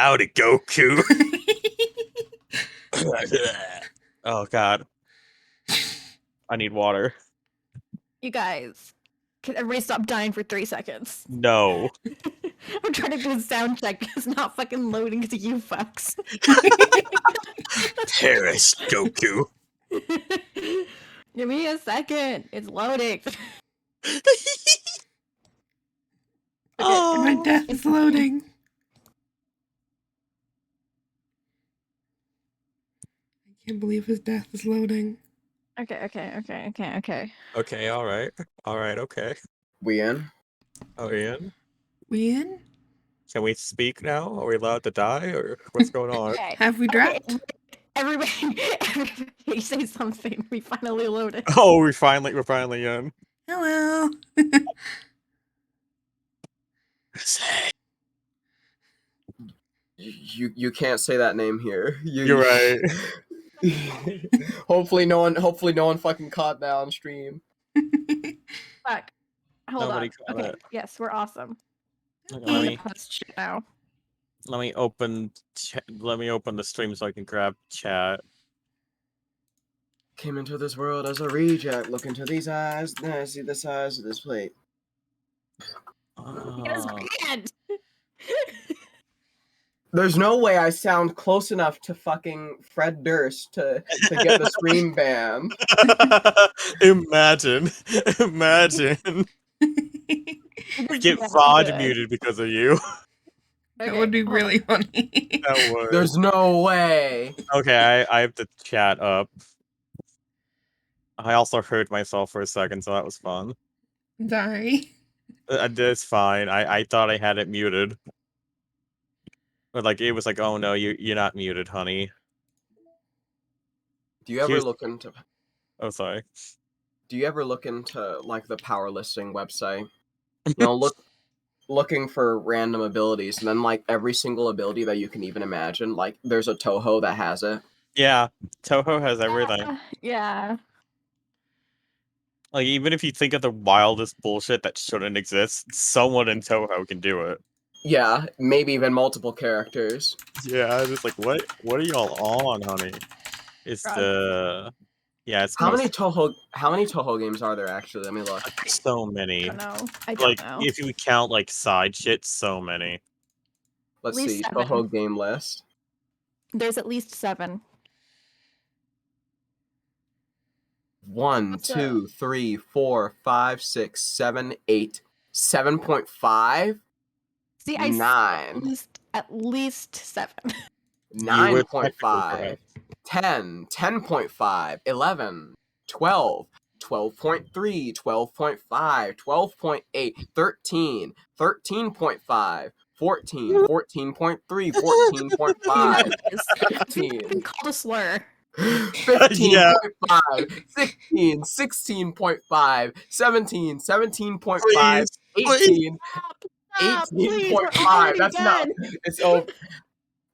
Howdy, Goku. Oh god. I need water. You guys, can everybody stop dying for 3 seconds? No. I'm trying to do a sound check. It's not fucking loading to you fucks. Perish, Goku. Give me a second. It's loading. Oh, My death is loading. I can't believe his death is loading. Okay. Okay, alright. Alright, okay. We in? Oh, Ian? We in? Can we speak now? Are we allowed to die, or what's going on? Okay. Have we dropped? Everybody say something. We finally loaded. Oh, we're finally in. Hello. Say. You can't say that name here. You're right. Hopefully no one fucking caught that on stream. Fuck. Hold Nobody on. caught Okay. it. Yes, we're awesome. Okay, Post shit now. let me open the stream so I can grab chat. Came into this world as a reject. Look into these eyes. Then I see the size of this plate. Yes, Oh. banned. There's no way I sound close enough to fucking Fred Durst to get the stream banned. Imagine. Get VOD Good. muted because of you. That Okay, would be hold really funny. That would. There's no way. Okay, I have the chat up. I also heard myself for a second, so that was fun. Sorry. It's fine. I thought I had it muted. But like it was like, oh no, you're not muted, honey. Do you ever Here's- look into Oh sorry. Do you ever look into like the power listing website? You know, looking for random abilities, and then like every single ability that you can even imagine, like there's a Toho that has it. Yeah, Toho has everything. Yeah. Like even if you think of the wildest bullshit that shouldn't exist, someone in Toho can do it. Yeah, maybe even multiple characters. Yeah, I was just like, what are y'all on, honey? It's God. the it's How many most- Toho games are there actually? Let me look. so many. I don't know. I don't Like know. if you count like side shit, so many. Let's At least see. 7. Toho game list. There's at least 7. 1, What's 2, 3, 4, 5, 6, 7, 8. 7.5? See, I 9. at least 7. You were technically 9.5. correct. 10. 10.5. 11. 12. 12.3. 12.5. 12.8. 13. 13.5. 14. 14.3. 14.5. 15. Been called a slur. 15.5, 16, 16.5, 17, 17.5, Please, 18, Stop, please, we're 18.5. already That's not. done. It's over.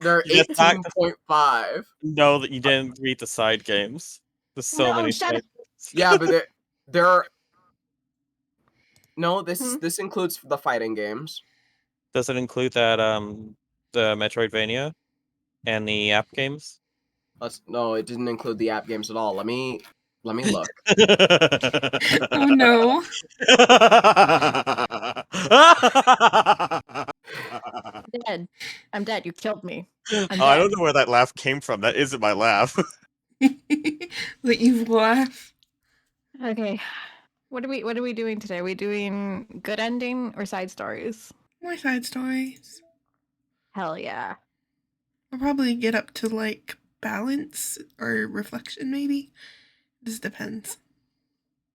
They're Yes, back to- 18.5. No, that you didn't read the side games. There's so No, many shut side- Yeah, but there are. No, Hmm? this includes the fighting games. Does it include that the Metroidvania and the app games? No, it didn't include the app games at all. Let me look. Oh no. Dead. I'm dead. You killed me. Oh, I don't know where that laugh came from. That isn't my laugh. The evil laugh. Okay. What are we doing today? Are we doing good ending or side stories? More side stories. Hell yeah. I'll probably get up to like balance or reflection maybe. This depends.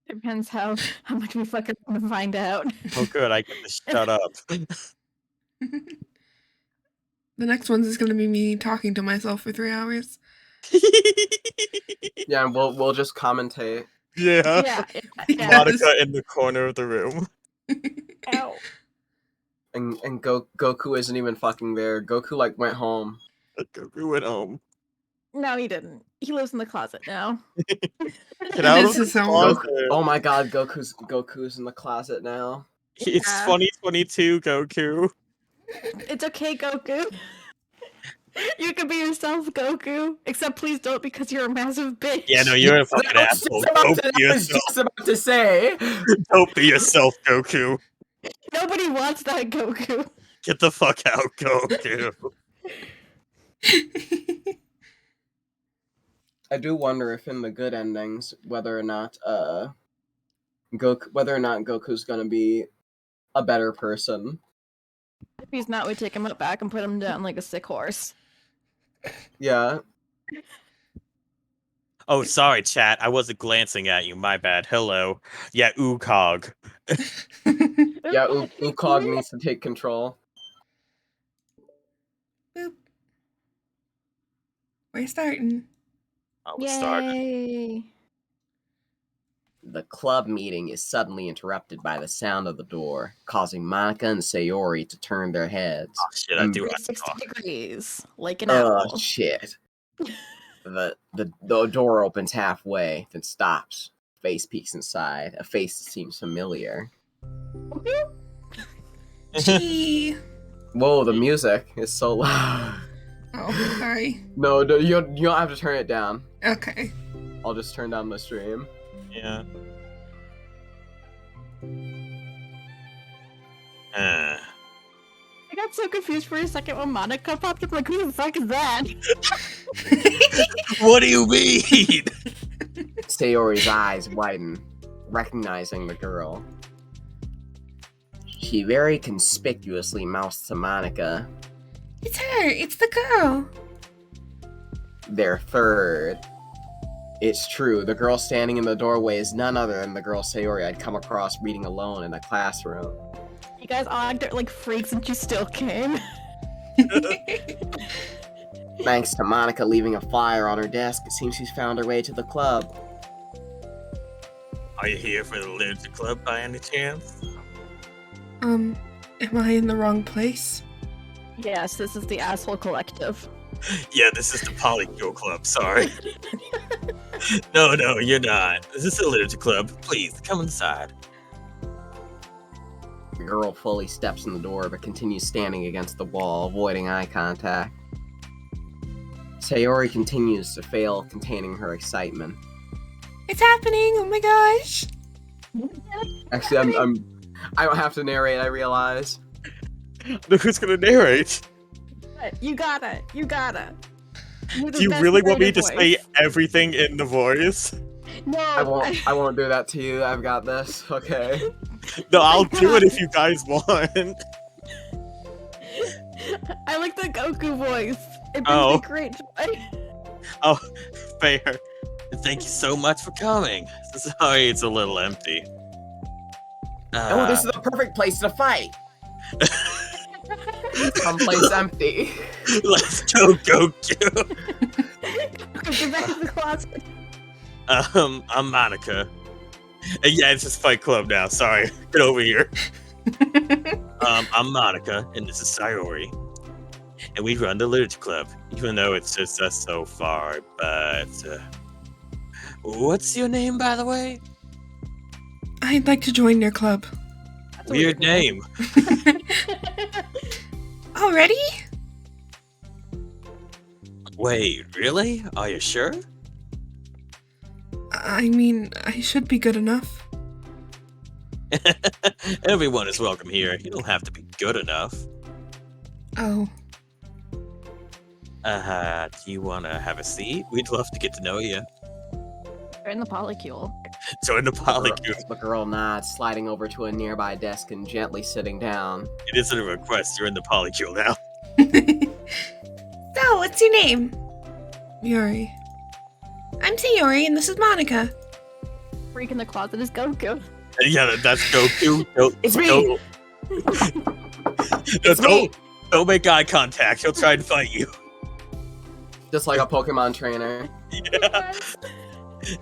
Depends how much we fucking want to find out. Oh, good. I get to shut up. The next one's is gonna be me talking to myself for 3 hours. Yeah, and we'll just commentate. Yeah. Yeah. Monica in the corner of the room. Ow. And Goku isn't even fucking there. Goku like went home. Goku went home. No, he didn't. He lives in the closet now. Get out This of is the so- closet. Oh my god, Goku's in the closet now. It's Yeah. 2022, Goku. It's okay, Goku. be yourself, Goku. Except please don't, because you're a massive bitch. Yeah, no, you're a fucking I was asshole. just about Don't to- be I was yourself. just about to say. Don't be yourself, Goku. Nobody wants that, Goku. Get the fuck out, Goku. I do wonder if in the good endings, whether or not Goku's gonna be a better person. If he's not, we take him up back and put him down like a sick horse. Yeah. Oh, sorry, chat. I wasn't glancing at you. My bad. Hello. Yeah, Ukog. Yeah, Ukog needs to take control. Boop. We're starting. Oh, we started. Yay! The club meeting is suddenly interrupted by the sound of the door, causing Monica and Sayori to turn their heads. Oh, shit, I do have to 360 talk. degrees, like an Oh apple. shit. The door opens halfway, then stops. Face peeks inside, a face that seems familiar. Gee. Whoa, the music is so loud. Oh, sorry. No, you don't have to turn it down. Okay. I'll just turn down the stream. Yeah. I got so confused for a second when Monica popped up. Like, who the fuck is that? What do you mean? Sayori's eyes widen, recognizing the girl. She very conspicuously mouths to Monica, It's her. It's the girl. their third. It's true, the girl standing in the doorway is none other than the girl Sayori I'd come across reading alone in a classroom. You guys all acted like freaks and she still came. Thanks to Monica leaving a flyer on her desk, it seems she's found her way to the club. Are you here for the Literature Club by any chance? Am I in the wrong place? Yes, this is the asshole collective. Yeah, this is the Polycule Club, sorry. No, you're not. This is the Literature Club. Please, come inside. The girl fully steps in the door but continues standing against the wall, avoiding eye contact. Sayori continues to fail containing her excitement. It's happening! Oh my gosh! Actually, I don't have to narrate, I realize. Look who's gonna narrate. You gotta. Do you really want me to say everything in the voice? No, I won't do that to you. I've got this. Okay. No, I'll do it if you guys want. I like the Goku voice. It brings Oh. me great joy. Oh, fair. Thank you so much for coming. Sorry, it's a little empty. Oh, this is the perfect place to fight. Someplace empty. Let's go, Goku. Get back to the closet. I'm Monica. Yeah, it's just Fight Club now. Sorry, get over here. I'm Monica, and this is Sayori, and we run the Literature Club, even though it's just us so far. But what's your name, by the way? I'd like to join your club. That's a Weird name. Already? Wait, really? Are you sure? I mean, I should be good enough. Everyone is welcome here. You don't have to be good enough. Oh. Do you want to have a seat? We'd love to get to know you. They're in the polycule. Join the Polycule. The girl nods, sliding over to a nearby desk and gently sitting down. It isn't a request. You're in the Polycule now. So, what's your name? Yuri. I'm Sayori, and this is Monica. Freak in the closet is Goku. Yeah, that's Goku. It's me! Don't, me! don't make eye contact. He'll try and fight you. Just like a Pokemon trainer. Yeah.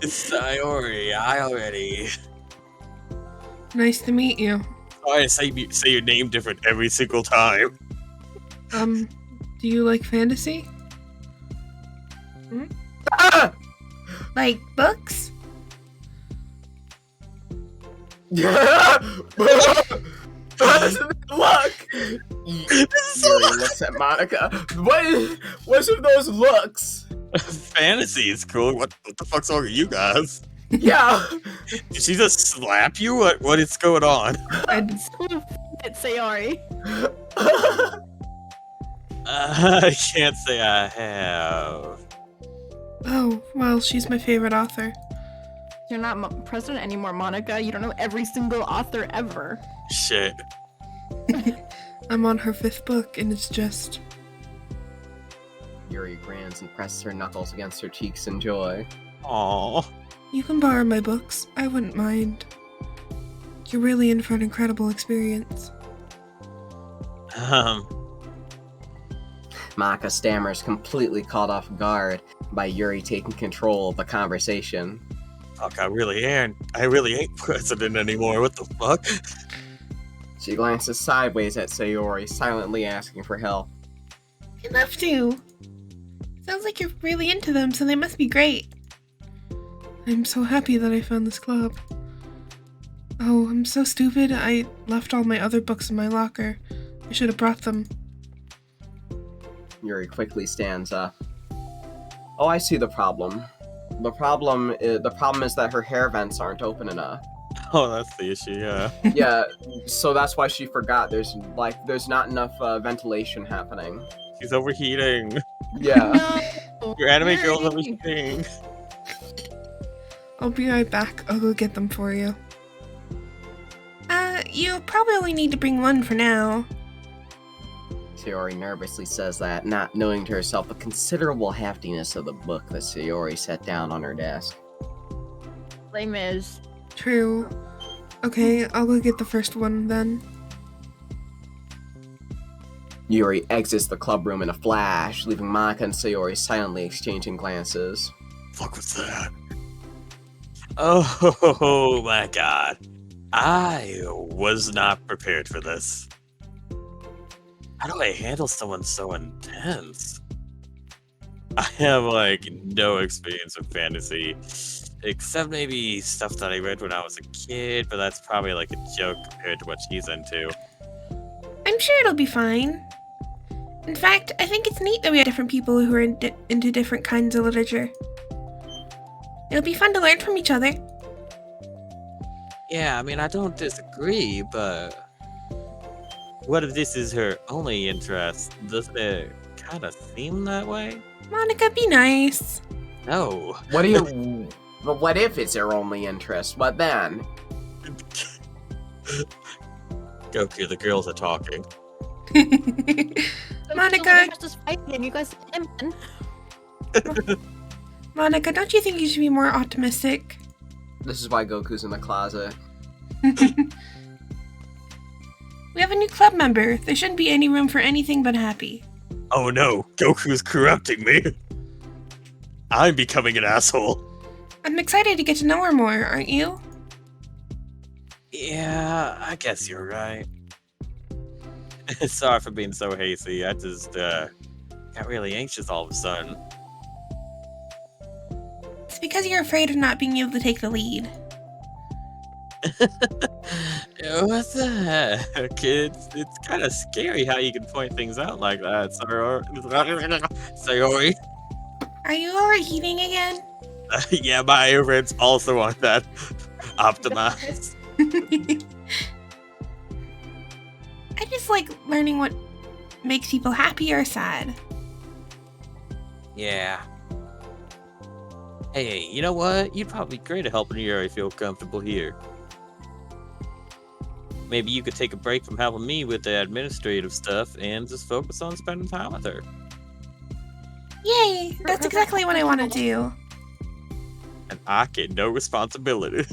It's Sayori. I already. Nice to meet you. I say your name different every single time. Do you like fantasy? Ah! Like books? Look! This is so Yuri looks at Monica. What's with those looks? fantasy is cool. What the fuck's wrong with you guys? Yeah. Did she just slap you? What is going on? It's Sayori. I can't say I have. Oh, well, she's my favorite author. You're not president anymore, Monica. You don't know every single author ever. Shit. I'm on her 5th book, and it's just... Yuri grins and presses her knuckles against her cheeks in joy. Aww. You can borrow my books. I wouldn't mind. You're really in for an incredible experience. Monica stammers, completely caught off guard by Yuri taking control of the conversation. Fuck, I really ain't president anymore. What the fuck? She glances sideways at Sayori, silently asking for help. I'd love to. Sounds like you're really into them, so they must be great. I'm so happy that I found this club. Oh, I'm so stupid. I left all my other books in my locker. I should have brought them. Yuri quickly stands up. Oh, I see the problem. The problem is that her hair vents aren't open enough. Oh, that's the issue, yeah. Yeah, so that's why she forgot. There's not enough ventilation happening. She's overheating. Yeah. No. Your anime Yuri. girl's overheating. I'll be right back. I'll go get them for you. You probably only need to bring one for now. Sayori nervously says that, not knowing to herself the considerable heftiness of the book that Sayori set down on her desk. Les Mis. True. Okay, I'll go get the first one then. Yuri exits the club room in a flash, leaving Monica and Sayori silently exchanging glances. Fuck was that? Oh my god. I was not prepared for this. How do I handle someone so intense? I have like no experience with fantasy, except maybe stuff that I read when I was a kid, but that's probably like a joke compared to what she's into. I'm sure it'll be fine. In fact, I think it's neat that we have different people who are into different kinds of literature. It'll be fun to learn from each other. Yeah, I mean, I don't disagree, but what if this is her only interest? Doesn't it kind of seem that way? Monica, be nice. No. What do you... But what if it's her only interest? What then? Goku, the girls are talking. Monica. Just fighting, and you guys. Monica, don't you think you should be more optimistic? This is why Goku's in the closet. We have a new club member. There shouldn't be any room for anything but happy. Oh no, Goku's corrupting me. I'm becoming an asshole. I'm excited to get to know her more, aren't you? Yeah, I guess you're right. Sorry for being so hasty. I just got really anxious all of a sudden. It's because you're afraid of not being able to take the lead. What the heck? It's kind of scary how you can point things out like that, Sayori. Are you overheating again? Yeah, my earbuds also on that optimized. I just like learning what makes people happy or sad. Yeah. Hey, you know what? You'd probably be great at helping Yuri feel comfortable here. Maybe you could take a break from helping me with the administrative stuff and just focus on spending time with her. Yay! That's exactly what I want to do. And I get no responsibility.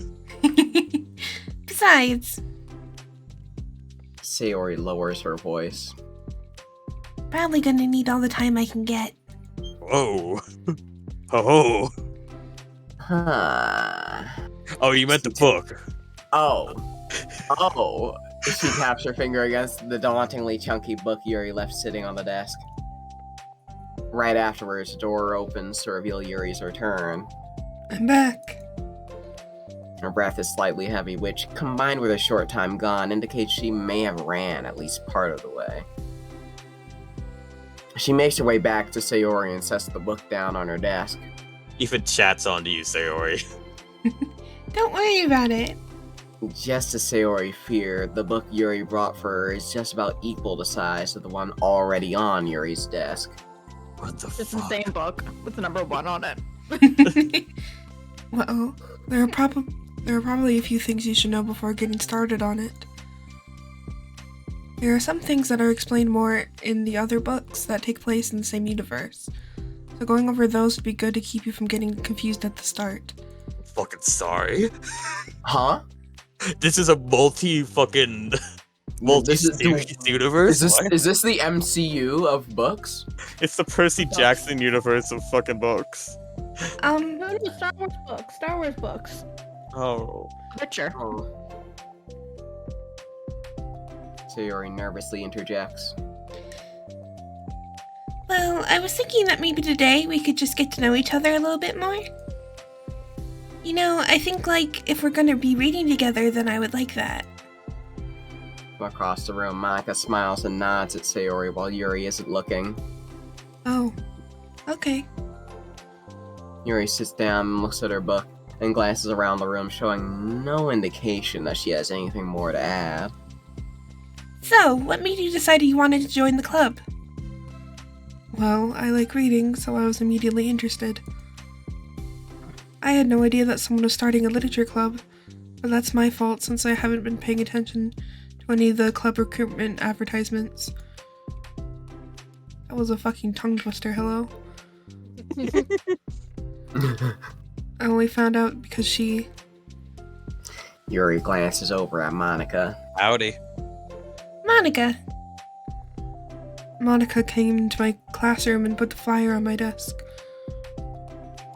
Besides, Sayori lowers her voice. probably gonna need all the time I can get. Whoa. Oh. Huh. Oh, you meant the book. Oh. Oh. She taps her finger against the dauntingly chunky book Yuri left sitting on the desk. Right afterwards, the door opens to reveal Yuri's return. I'm back. Her breath is slightly heavy, which, combined with a short time gone, indicates she may have ran at least part of the way. She makes her way back to Sayori and sets the book down on her desk. Even chats on to you, Sayori. Don't worry about it. Just as Sayori feared, the book Yuri brought for her is just about equal to size to the one already on Yuri's desk. What the It's the fuck? same book with the number 1 on it. Well, there are probably a few things you should know before getting started on it. There are some things that are explained more in the other books that take place in the same universe. So going over those would be good to keep you from getting confused at the start. Fucking sorry. Huh? This is a multi-series universe? What? Is this the MCU of books? It's the Percy Jackson universe of fucking books. No, Star Wars books. Star Wars books. Oh. Witcher. Oh. Sayori nervously interjects. Well, I was thinking that maybe today we could just get to know each other a little bit more. You know, I think, like, if we're gonna be reading together, then I would like that. From across the room, Monica smiles and nods at Sayori while Yuri isn't looking. Oh, okay. Yuri sits down and looks at her book and glances around the room, showing no indication that she has anything more to add. So, what made you decide you wanted to join the club? Well, I like reading, so I was immediately interested. I had no idea that someone was starting a literature club, but that's my fault since I haven't been paying attention to any of the club recruitment advertisements. That was a fucking tongue twister, hello? I only found out because she... Yuri glances over at Monica. Howdy. Monica! Monica came into my classroom and put the flyer on my desk.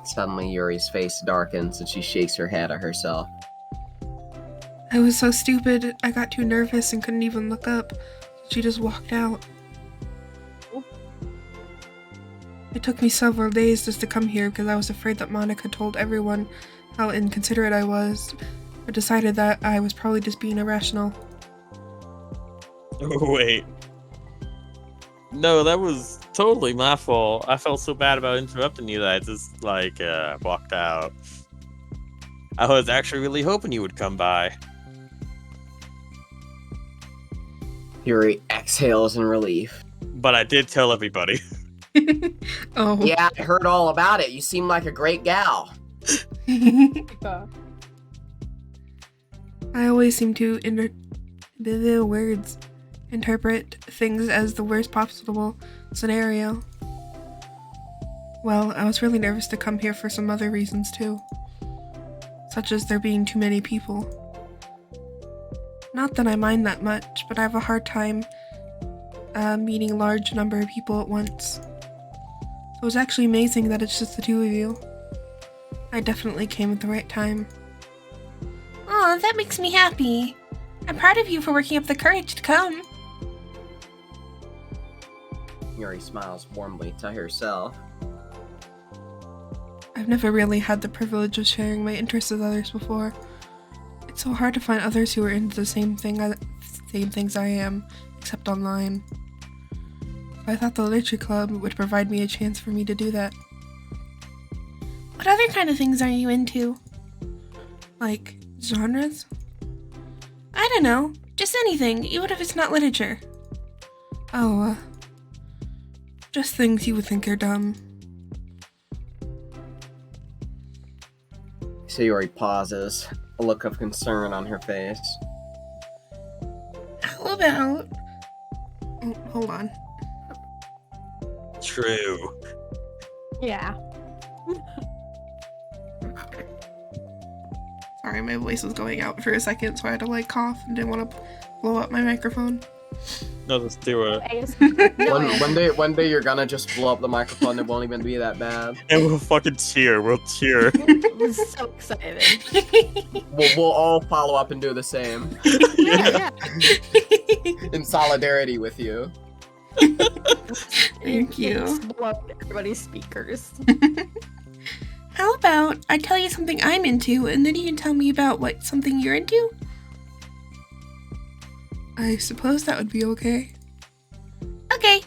Suddenly, Yuri's face darkens and she shakes her head at herself. I was so stupid, I got too nervous and couldn't even look up. She just walked out. It took me several days just to come here because I was afraid that Monica told everyone how inconsiderate I was, but decided that I was probably just being irrational. Oh, wait. No, that was totally my fault. I felt so bad about interrupting you that I just, walked out. I was actually really hoping you would come by. Yuri exhales in relief. But I did tell everybody. Oh. Yeah, I heard all about it. You seem like a great gal. Uh, I always seem to interpret things as the worst possible scenario. Well, I was really nervous to come here for some other reasons too. Such as there being too many people. Not that I mind that much, but I have a hard time meeting a large number of people at once. So it was actually amazing that it's just the two of you. I definitely came at the right time. Aw, that makes me happy. I'm proud of you for working up the courage to come. Yuri smiles warmly to herself. I've never really had the privilege of sharing my interests with others before. It's so hard to find others who are into the same things I am, except online. I thought the literature club would provide me a chance for me to do that. What other kind of things are you into? Like, genres? I don't know. Just anything, even if it's not literature. Oh, just things you would think are dumb. Sayori pauses, a look of concern on her face. How about... Oh, hold on. True. yeah. Sorry, my voice was going out for a second, so I had to cough and didn't want to blow up my microphone. No, let's do it. One day you're gonna just blow up the microphone. It won't even be that bad. And we'll fucking cheer. We'll cheer. I'm so excited. We'll all follow up and do the same Yeah. in solidarity with you. Thank you. Explode everybody's speakers. How about I tell you something I'm into, and then you can tell me about something you're into? I suppose that would be okay. Okay.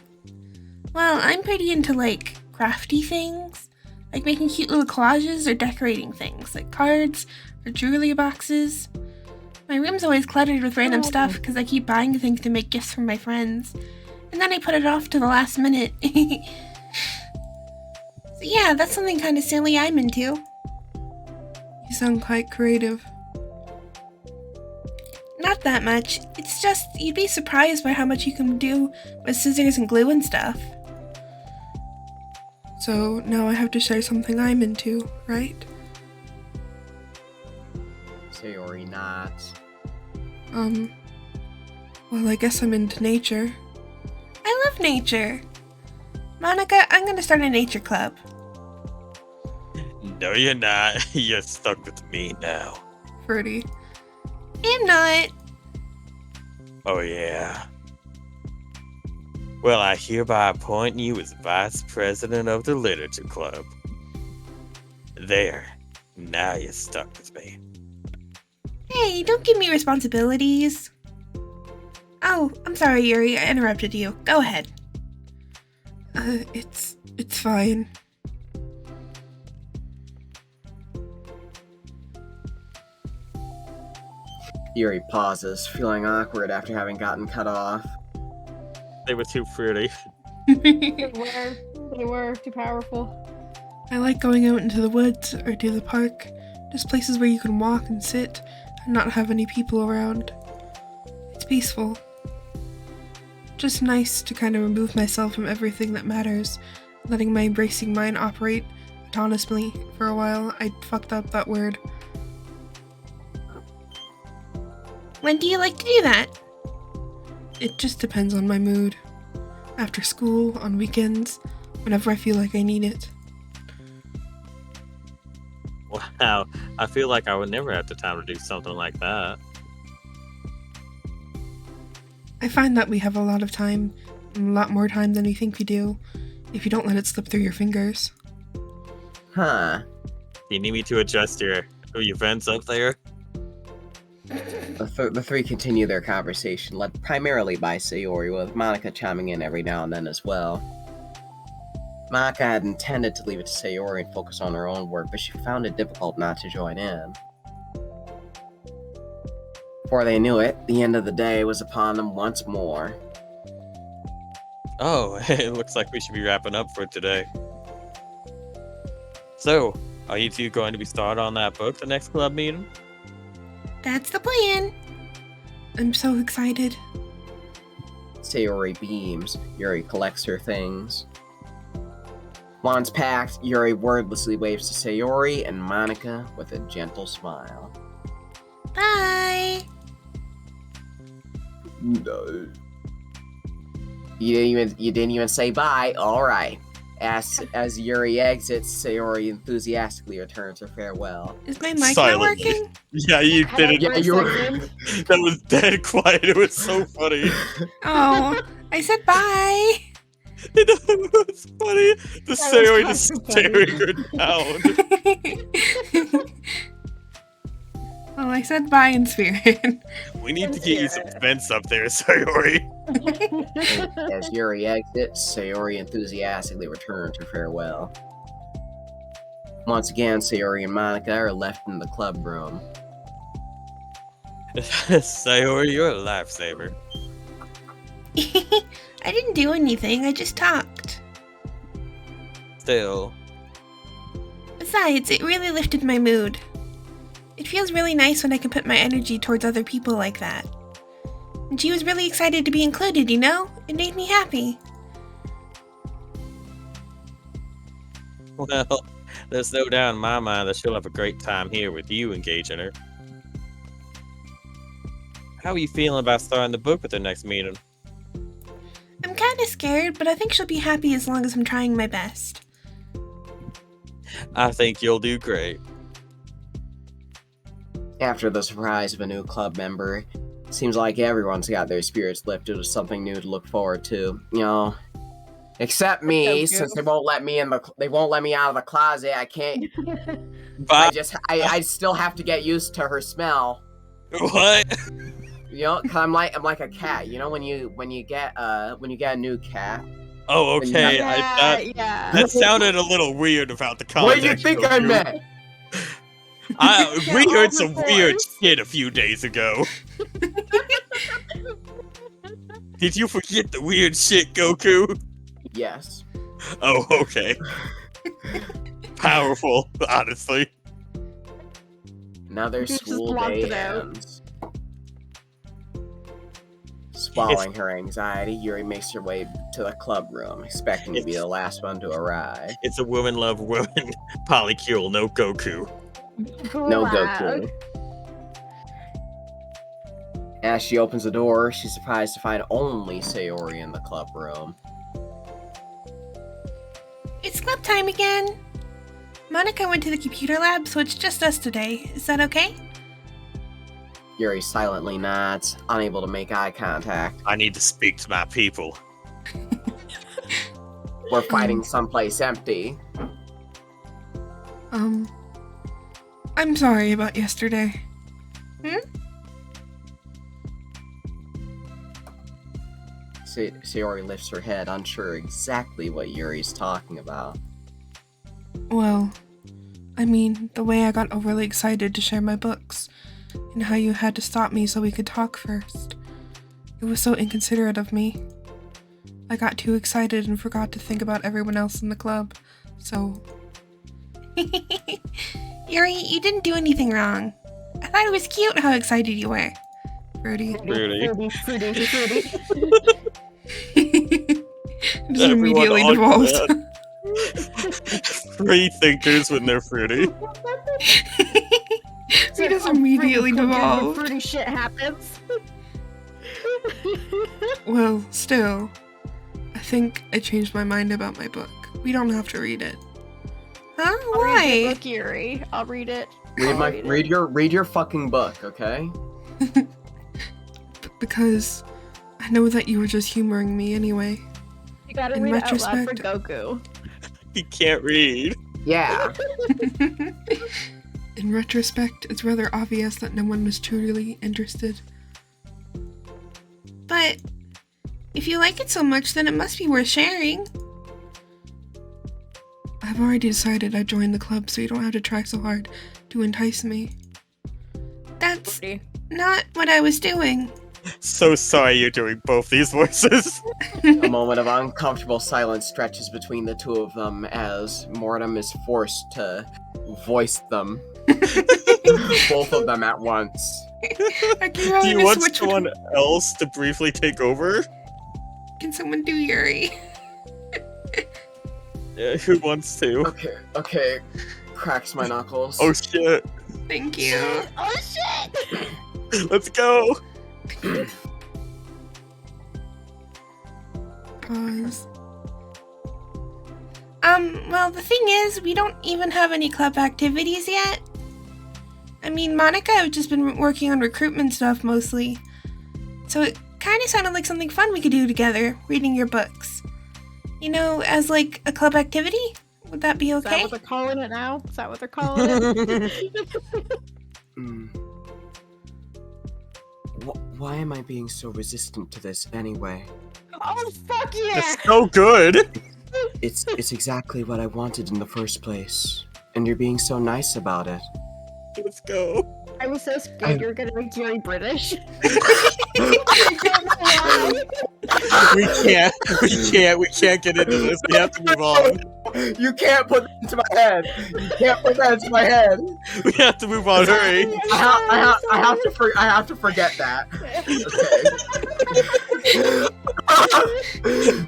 Well, I'm pretty into like crafty things, like making cute little collages or decorating things, like cards or jewelry boxes. My room's always cluttered with random stuff because I keep buying things to make gifts for my friends, and then I put it off to the last minute. So yeah, that's something kind of silly I'm into. You sound quite creative. Not that much. It's just, you'd be surprised by how much you can do with scissors and glue and stuff. So now I have to share something I'm into, right? Sayori nods. Well, I guess I'm into nature. I love nature. Monica, I'm gonna start a nature club. No, you're not. You're stuck with me now. Ferdy. I'm not. Oh, yeah. Well, I hereby appoint you as Vice President of the Literature Club. There. Now you're stuck with me. Hey, don't give me responsibilities. Oh, I'm sorry, Yuri. I interrupted you. Go ahead. It's fine. Yuri pauses, feeling awkward after having gotten cut off. They were too pretty. They were too powerful. I like going out into the woods or to the park, just places where you can walk and sit and not have any people around. It's peaceful. Just nice to kind of remove myself from everything that matters, letting my embracing mind operate autonomously for a while. I fucked up that word. When do you like to do that? It just depends on my mood. After school, on weekends, whenever I feel like I need it. Wow. I feel like I would never have the time to do something like that. I find that we have a lot of time, and a lot more time than we think we do, if you don't let it slip through your fingers. Huh. Do you need me to adjust your vents up there? The three continue their conversation, led primarily by Sayori, with Monica chiming in every now and then as well. Monica had intended to leave it to Sayori and focus on her own work, but she found it difficult not to join in. Before they knew it, the end of the day was upon them once more. Oh, it looks like we should be wrapping up for today. So, are you two going to be started on that book the next club meeting? That's the plan. I'm so excited. Sayori beams. Yuri collects her things. Wands packed, Yuri wordlessly waves to Sayori and Monica with a gentle smile. Bye. No. You didn't even say bye. All right. As Yuri exits, Sayori enthusiastically returns her farewell. Is my mic not Silently. working? Yeah, you did it. Yeah, you were. That was dead quiet. It was so funny. Oh, I said bye. It was funny. The was Sayori kind just of funny. staring her down. Well, I said bye in spirit. We need to get you some vents up there, Sayori. As Yuri exits, Sayori enthusiastically returns her farewell. Once again, Sayori and Monica are left in the club room. Sayori, you're a lifesaver. I didn't do anything, I just talked. Still. Besides, it really lifted my mood. It feels really nice when I can put my energy towards other people like that. And she was really excited to be included, you know? It made me happy. Well, there's no doubt in my mind that she'll have a great time here with you engaging her. How are you feeling about starting the book at the next meeting? I'm kinda scared, but I think she'll be happy as long as I'm trying my best. I think you'll do great. After the surprise of a new club member, it seems like everyone's got their spirits lifted with something new to look forward to. You know, except me, since they won't let me they won't let me out of the closet. I can't. Bye. I still have to get used to her smell. What? You know, 'cause I'm like a cat. You know, when you get a new cat, Oh, okay. Yeah, yeah. That sounded a little weird about the What context. do you think I Goku. meant? We Yeah, heard all some the weird force. shit a few days ago. Did you forget the weird shit, Goku? Yes. Oh, okay. Powerful, honestly. Another You just school blocked day it out. ends. Swallowing her anxiety, Yuri makes her way to the club room, expecting to be the last one to arrive. It's a woman love woman polycule, no Goku. No Wow. Goku. As she opens the door, she's surprised to find only Sayori in the club room. It's club time again. Monica went to the computer lab, so it's just us today. Is that okay? Yuri silently nods, unable to make eye contact. I need to speak to my people. We're fighting someplace empty. I'm sorry about yesterday. Sayori lifts her head, unsure exactly what Yuri's talking about. Well, I mean, the way I got overly excited to share my books, and how you had to stop me so we could talk first. It was so inconsiderate of me. I got too excited and forgot to think about everyone else in the club, so... Yuri, you didn't do anything wrong. I thought it was cute how excited you were. Fruity. Fruity. Just Everyone immediately on devolved. Free thinkers when they're fruity. He just immediately devolved. Fruity shit happens. Well, still, I think I changed my mind about my book. We don't have to read it. Huh? I'll read your Why? book, Yuri. I'll read it. Read your fucking book, okay? Because I know that you were just humoring me anyway. You gotta In read it out loud for retrospect- Goku. He can't read. Yeah. In retrospect, it's rather obvious that no one was truly interested. But if you like it so much, then it must be worth sharing. I've already decided I'd join the club, so you don't have to try so hard to entice me. That's Fruity. not what I was doing. So sorry you're doing both these voices. A moment of uncomfortable silence stretches between the two of them as Mortem is forced to voice them. Both of them at once. I keep Do having you to want switch someone else to briefly take over? Can someone do Yuri? Who wants to? Okay. Cracks my knuckles. Oh shit. Thank you. Oh shit! Let's go. Pause. Well, the thing is, we don't even have any club activities yet. I mean, Monica have just been working on recruitment stuff mostly. So it kind of sounded like something fun we could do together, reading your books. You know, as like a club activity? Would that be Is that okay? what they're calling it now? Is that what they're calling it? Why am I being so resistant to this anyway? Oh fuck yeah! It's so good. It's exactly what I wanted in the first place, and you're being so nice about it. Let's go. I was so scared you were gonna make Yuri British. We can't get into this. We have to move on. You can't put that into my head. You can't put that into my head. We have to move on. Hurry. I have to forget that.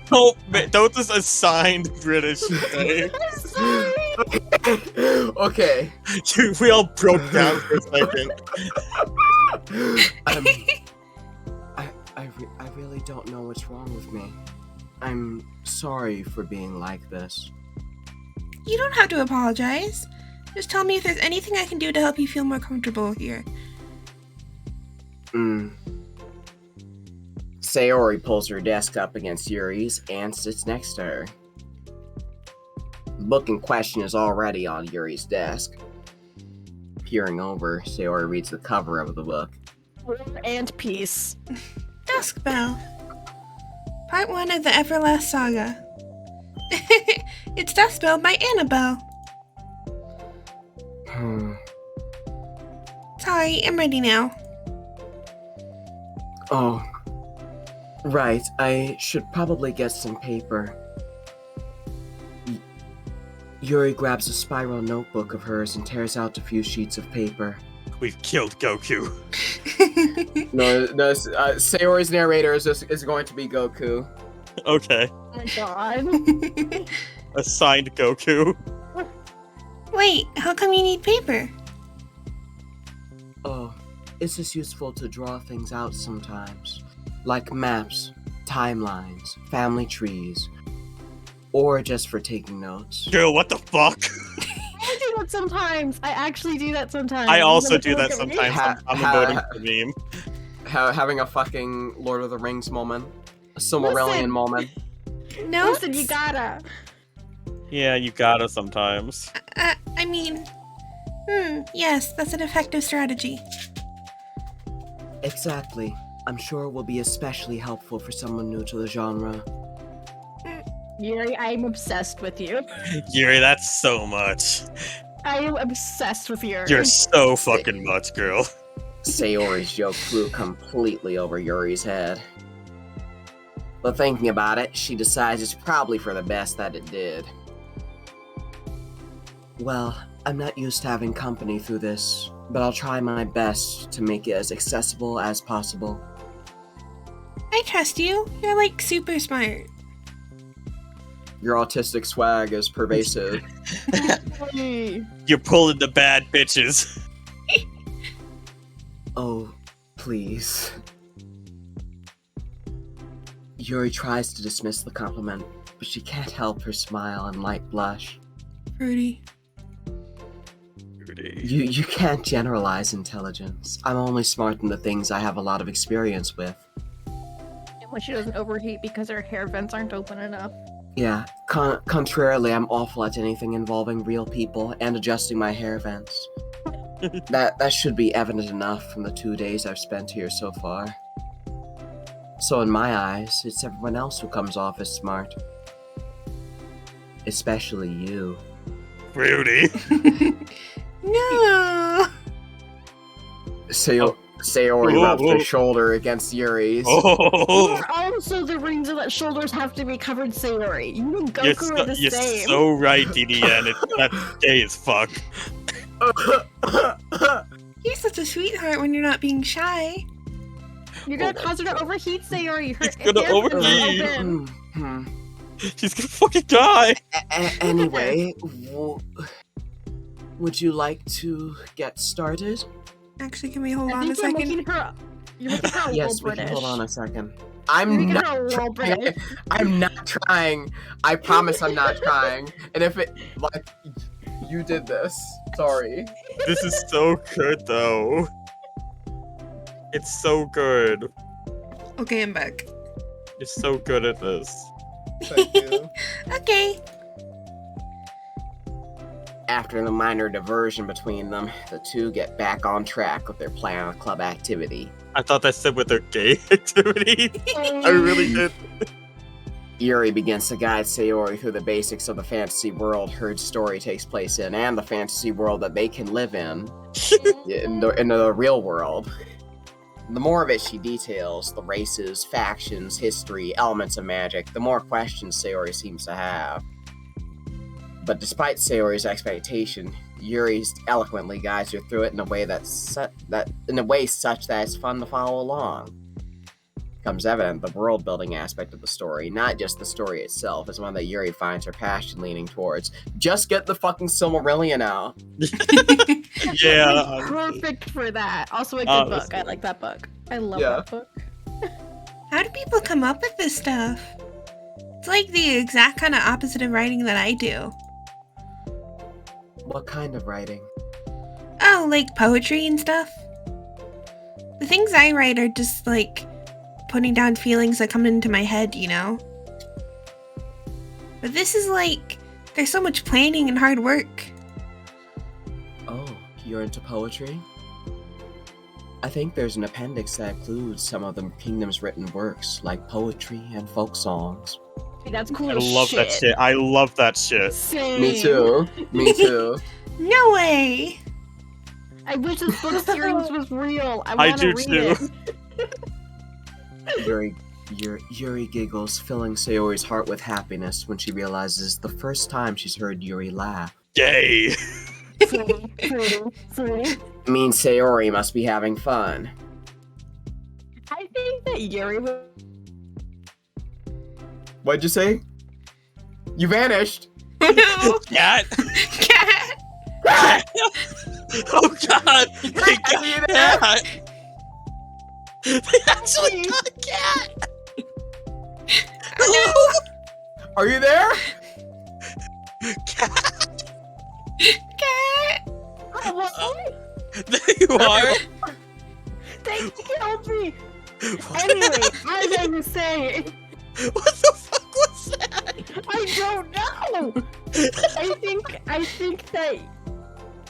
Okay. Don't just assign British thing. Okay. We all broke down for a second. I really don't know what's wrong with me. I'm sorry for being like this. You don't have to apologize. Just tell me if there's anything I can do to help you feel more comfortable here. Sayori pulls her desk up against Yuri's and sits next to her. The book in question is already on Yuri's desk. Peering over, Sayori reads the cover of the book. War and peace. Dusk Bell. Part 1 of the Everlast Saga. It's stuff spelled by Annabelle. Sorry, I'm ready now. Oh, right. I should probably get some paper. Yuri grabs a spiral notebook of hers and tears out a few sheets of paper. We've killed Goku. No, Sayori's narrator is going to be Goku. Okay. Oh my god. Assigned Goku. Wait, how come you need paper? Oh, it's just useful to draw things out sometimes. Like maps, timelines, family trees, or just for taking notes. Girl, what the fuck? I do that sometimes. I actually do that sometimes. I also do Look that at me. sometimes. I'm emoting for meme. Having a fucking Lord of the Rings moment. A Silmarillion Listen. moment. No? Listen, you gotta. Yeah, you gotta sometimes. I mean... yes, that's an effective strategy. Exactly. I'm sure it will be especially helpful for someone new to the genre. Yuri, I'm obsessed with you. Yuri, that's so much. I am obsessed with Yuri. You're so fucking much, girl. Sayori's joke flew completely over Yuri's head. But thinking about it, she decides it's probably for the best that it did. Well, I'm not used to having company through this, but I'll try my best to make it as accessible as possible. I trust you. You're like super smart. Your autistic swag is pervasive. You're pulling the bad bitches. Oh, please. Yuri tries to dismiss the compliment, but she can't help her smile and light blush. Fruity. You can't generalize intelligence. I'm only smart in the things I have a lot of experience with. And when she doesn't overheat because her hair vents aren't open enough. Yeah, contrarily, I'm awful at anything involving real people and adjusting my hair vents. That should be evident enough from the 2 days I've spent here so far. So in my eyes, it's everyone else who comes off as smart. Especially you. Rudy. No! Sayori rubs her shoulder against Yuri's. Oh, You're also the reason that shoulders have to be covered, Sayori. You and you're Goku are the you're same. so right, DDN. That's gay as fuck. You're such a sweetheart when you're not being shy. You're gonna cause her to overheat, Sayori. Her It's gonna hair vents are overheat. open. She's gonna fucking die. Anyway, would you like to get started? Actually, can we hold I on a think you're second? making her. You're making her a Yes, little we can British. hold on a second. You're I'm making not her a little British. I'm not trying. I promise I'm not trying. And if it, like, you did this. Sorry. This is so good, though. It's so good. Okay, I'm back. You're so good at this. Thank you. Okay. After the minor diversion between them, the two get back on track with their plan of club activity. I thought that said with their gay activity. I really did. Yuri begins to guide Sayori through the basics of the fantasy world her story takes place in, and the fantasy world that they can live in the real world. The more of it she details, the races, factions, history, elements of magic, the more questions Sayori seems to have. But despite Sayori's expectation, Yuri eloquently guides her through it in a way such that it's fun to follow along. Becomes evident the world-building aspect of the story, not just the story itself, is one that Yuri finds her passion leaning towards. Just get the fucking Silmarillion out. Yeah. Perfect for that. Also a good Honestly. book. I like that book. I love Yeah. that book. How do people come up with this stuff? It's like the exact kind of opposite of writing that I do. What kind of writing? Oh, like poetry and stuff. The things I write are just like putting down feelings that come into my head, you know? But this is like, there's so much planning and hard work. Oh, you're into poetry? I think there's an appendix that includes some of the kingdom's written works, like poetry and folk songs. That's cool I as love that shit. I love that shit. Same. Me too. Me too. No way! I wish this book series was real. I I want to do read too. it. Yuri giggles, filling Sayori's heart with happiness when she realizes the first time she's heard Yuri laugh. Yay! Fruity. It means Sayori must be having fun. I think that Yuri would. What'd you say? You vanished! No! Cat! Cat! Oh god! They got a cat! They actually got a cat! Hello? Are you there? Cat! Cat! Oh, what? There you are! They killed me! Anyway, as I was saying, What the fuck was that? I don't know! I think that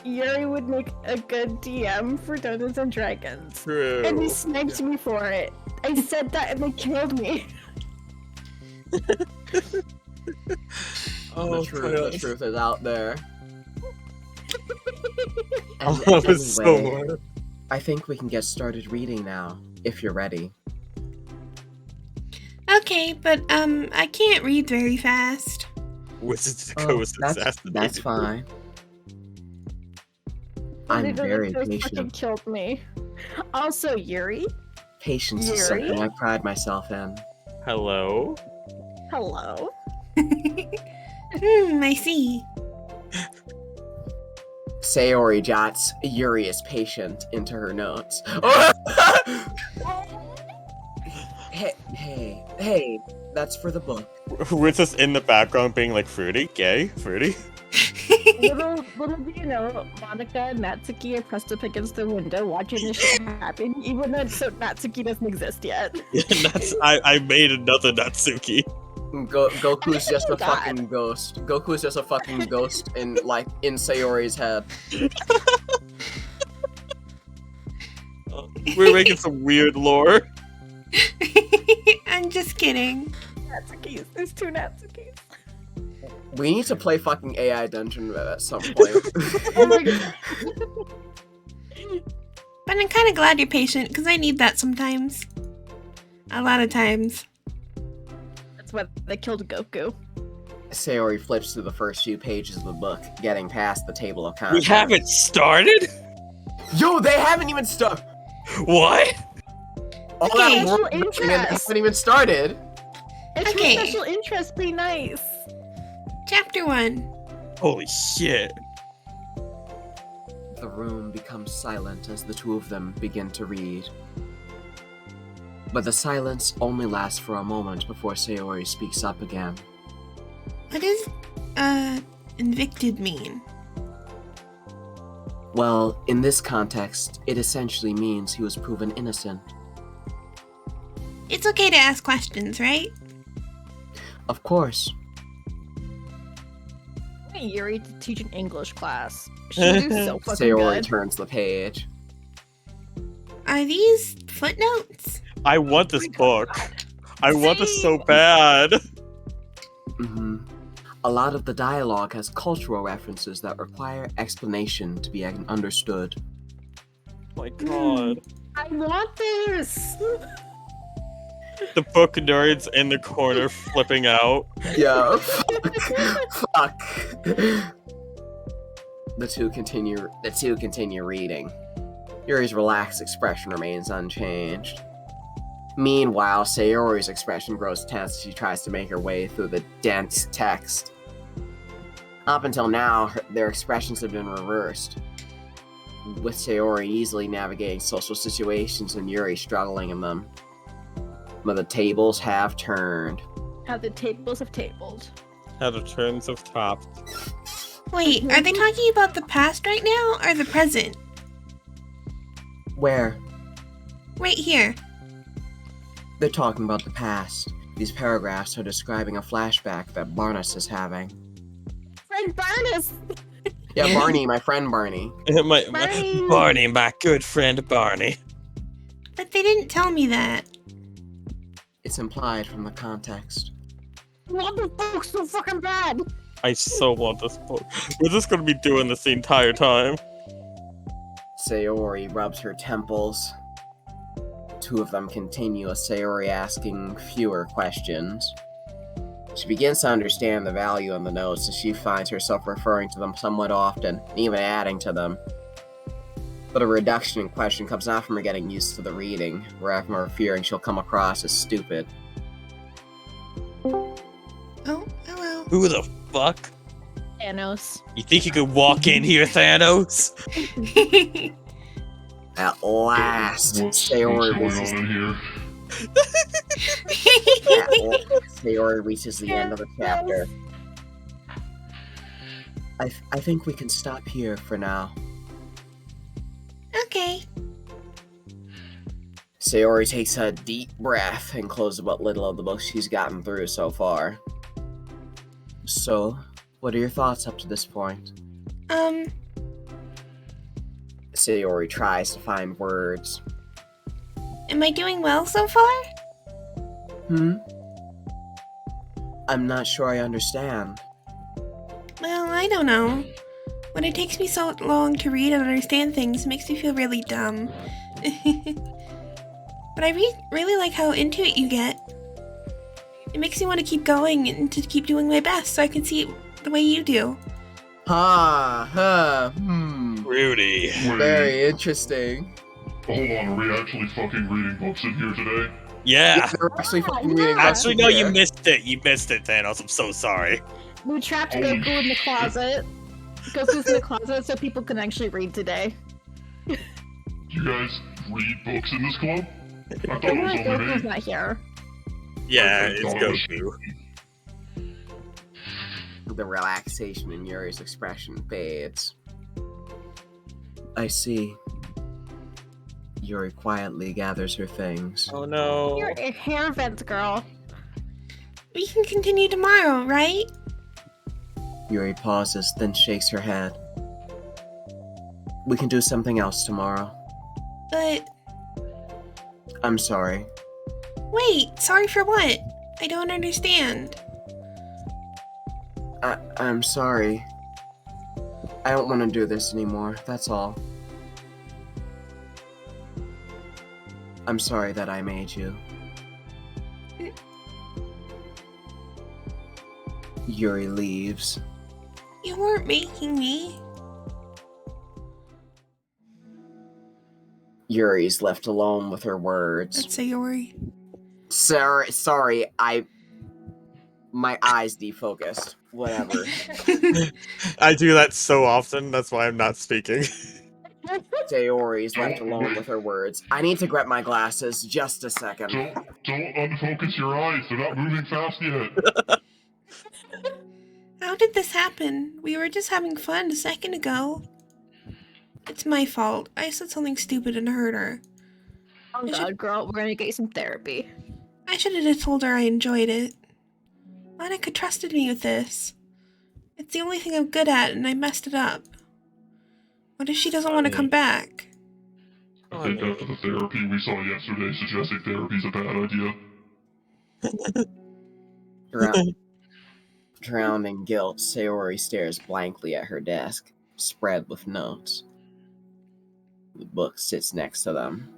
Yuri would make a good DM for Dungeons and Dragons. True. And they sniped me for it. I said that and they killed me. Oh, The truth is out there. Oh, And that was so anyway, hard. I think we can get started reading now, if you're ready. Okay, but I can't read very fast. Wizards of the Oh, Coast that's assassinated. fine. They I'm literally very just fucking patient. killed me. Also, Yuri. Patience is Yuri? something I pride myself in. Hello? Hello. I see. Sayori jots Yuri is patient into her notes. Hey, that's for the book. With us in the background being like, Fruity? Gay? Fruity? little do you know, Monica and Natsuki are pressed up against the window watching this shit happen, even though Natsuki doesn't exist yet. Yeah, I made another Natsuki. Goku's just a God. fucking ghost. Goku's just a fucking ghost in Sayori's head. We're making some weird lore. I'm just kidding. Natsukis. There's two Natsukis. We need to play fucking AI Dungeon at some point. Oh my god. But I'm kind of glad you're patient, because I need that sometimes. A lot of times. That's why they killed Goku. Sayori flips through the first few pages of the book, getting past the table of We contents. haven't started? Yo, they haven't even started. What? All Okay. that work Special and they interest. haven't even started. It's Okay. for special interest. Be nice. Chapter 1. Holy shit. The room becomes silent as the two of them begin to read. But the silence only lasts for a moment before Sayori speaks up again. What does, invicted mean? Well, in this context, it essentially means he was proven innocent. It's okay to ask questions, right? Of course. I want Yuri to teach an English class. She'll do so fucking Sayori good. turns the page. Are these footnotes? I want this book. I want this so Same. bad. hmm A lot of the dialogue has cultural references that require explanation to be understood. My god. I want this. The book nerds in the corner flipping out. Yeah, fuck. The two continue reading. Yuri's relaxed expression remains unchanged. Meanwhile, Sayori's expression grows tense as she tries to make her way through the dense text. Up until now, their expressions have been reversed, with Sayori easily navigating social situations and Yuri struggling in them. But the tables have turned. How the tables have tabled. How the turns have topped. Wait, are they talking about the past right now, or the present? Where? Right here. They're talking about the past. These paragraphs are describing a flashback that Barnes is having. Friend Barnes. Yeah, Barney, my friend Barney. Barney. Barney, my good friend Barney. But they didn't tell me that. It's implied from the context. want this book so fucking bad. I so want this book. We're just gonna be doing this the entire time. Sayori rubs her temples. Two of them continue, as Sayori asking fewer questions. She begins to understand the value in the notes as she finds herself referring to them somewhat often, and even adding to them. But a reduction in question comes not from her getting used to the reading, rather from her fearing she'll come across as stupid. Oh, hello. Who the fuck? Thanos. You think you could walk in here, Thanos? At last, Sayori reaches, in here? Sayori reaches the end of the chapter. I think we can stop here for now. Okay. Sayori takes a deep breath and closes what little of the book she's gotten through so far. So, what are your thoughts up to this point? Sayori tries to find words. Am I doing well so far? I'm not sure I understand. Well, I don't know. When it takes me so long to read and understand things, it makes me feel really dumb. But I really like how into it you get. It makes me want to keep going and to keep doing my best so I can see it the way you do. Rudy. Wait, Very interesting. hold on, are we actually fucking reading books in here today? Yeah. They're actually fucking yeah. reading Actually, no, you here. missed it. You missed it, Thanos. I'm so sorry. We trapped Holy Goku in the closet. Goku's in the closet so people can actually read today. You guys read books in this club? I thought it was only Goku's me. not here. Yeah, Okay, it's Thanos. Goku. The relaxation in Yuri's expression fades. I see. Yuri quietly gathers her things. Oh no. You're a hair vent girl. We can continue tomorrow, right? Yuri pauses, then shakes her head. We can do something else tomorrow. But I'm sorry. wait, sorry for what? I don't understand. I'm sorry. I don't want to do this anymore, that's all. I'm sorry that I made you. Yuri leaves. You weren't making me. Yuri's left alone with her words. That's Sayori. Sorry, my eyes defocused. Whatever. I do that so often. That's why I'm not speaking. Sayori's left alone with her words. I need to grab my glasses. Just a second. Don't unfocus your eyes, they're not moving fast yet. How did this happen? We were just having fun a second ago. It's my fault. I said something stupid and hurt her. Oh god, girl, we're gonna get you some therapy. I should have told her I enjoyed it. Monica trusted me with this. It's the only thing I'm good at, and I messed it up. What if she doesn't want to come back? I think after the therapy we saw yesterday, suggesting therapy's a bad idea. Drowned in guilt, Sayori stares blankly at her desk, spread with notes. The book sits next to them.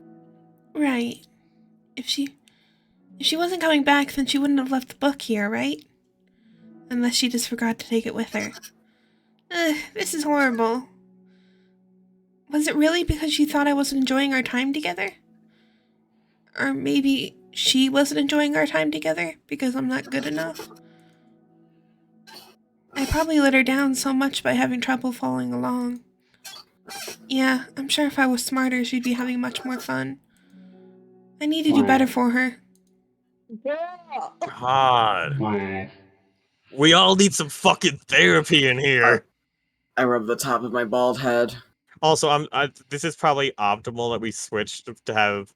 Right. If she wasn't coming back, then she wouldn't have left the book here, right? Unless she just forgot to take it with her. Ugh, this is horrible. Was it really because she thought I wasn't enjoying our time together? Or maybe she wasn't enjoying our time together because I'm not good enough? I probably let her down so much by having trouble following along. Yeah, I'm sure if I was smarter, she'd be having much more fun. I need to do better for her. God. Bro. We all need some fucking therapy in here. I rub the top of my bald head. Also, this is probably optimal that we switched to have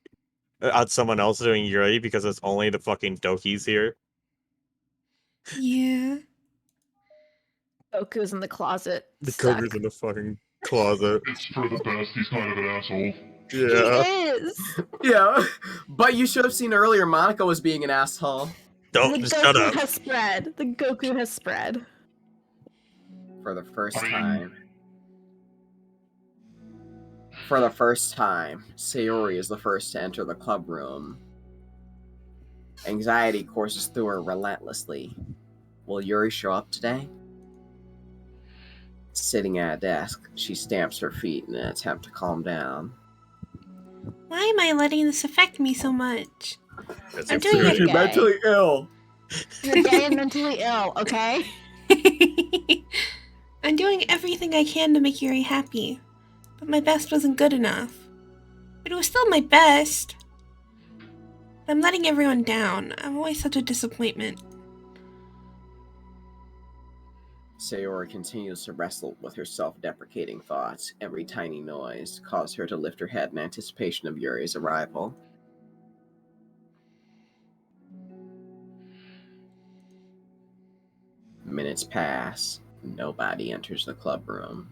someone else doing Yuri because it's only the fucking Dokis here. Yeah. Goku's in the closet. The stuck. Goku's in the fucking closet. It's for the best, he's kind of an asshole. Yeah. He is! Yeah, but you should have seen earlier Monica was being an asshole. Don't just shut up. has spread. The Goku has spread. For the first I mean- time. For the first time, Sayori is the first to enter the club room. Anxiety courses through her relentlessly. Will Yuri show up today? Sitting at a desk, she stamps her feet in an attempt to calm down. Why am I letting this affect me so much? That's I'm your doing food. it. You're mentally ill. You're gay and mentally ill, okay? I'm doing everything I can to make Yuri happy, but my best wasn't good enough. But it was still my best. I'm letting everyone down. I'm always such a disappointment. Sayori continues to wrestle with her self-deprecating thoughts. Every tiny noise caused her to lift her head in anticipation of Yuri's arrival. Minutes pass. Nobody enters the club room.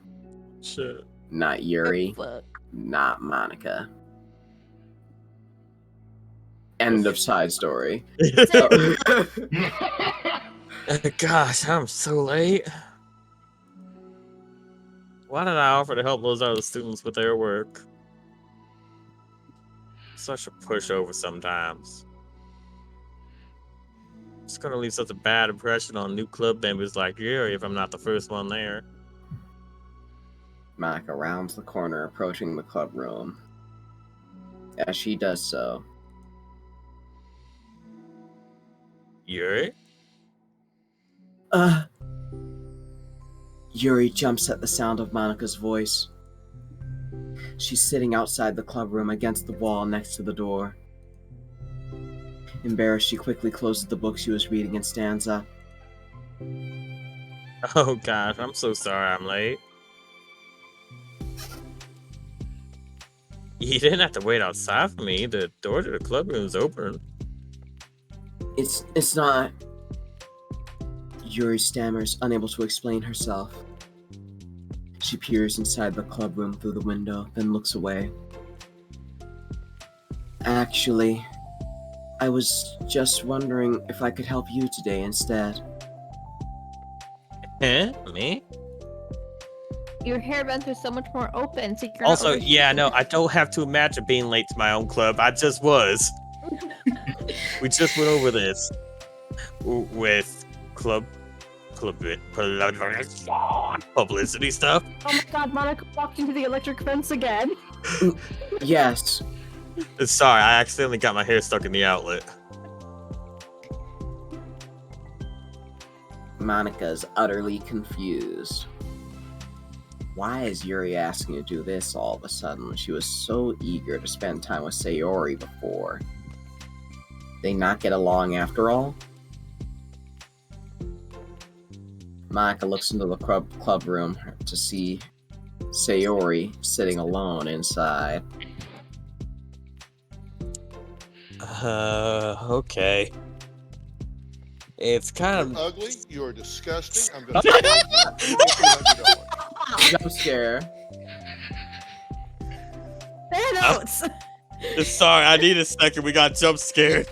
Shit. Not Yuri, Fuck. not Monica. End of side story. Gosh, I'm so late. Why did I offer to help those other students with their work? Such a pushover sometimes. It's gonna leave such a bad impression on new club members like Yuri if I'm not the first one there. Monica rounds the corner, approaching the club room. As she does so, Yuri? Yuri jumps at the sound of Monica's voice. She's sitting outside the club room against the wall next to the door. Embarrassed, she quickly closes the book she was reading and stands up. Oh gosh, I'm so sorry I'm late. You didn't have to wait outside for me. The door to the club room's open. It's not... Yuri stammers, unable to explain herself. She peers inside the club room through the window, then looks away. Actually, I was just wondering if I could help you today instead. Huh? Me? Your hairbends are so much more open, so you're not Also, overheating. yeah, no, I don't have to imagine being late to my own club. I just was. We just went over this with publicity stuff. Oh my god, Monica walked into the electric fence again. Yes, Sorry, I accidentally got my hair stuck in the outlet. Monica's utterly confused. Why is Yuri asking to do this all of a sudden? She was so eager to spend time with Sayori before. They not get along after all? Monica looks into the club room to see Sayori sitting alone inside. Okay. It's kind You're of ugly. You are disgusting. I'm going to Jump scare. Thanos! sorry. I need a second. We got jump scared.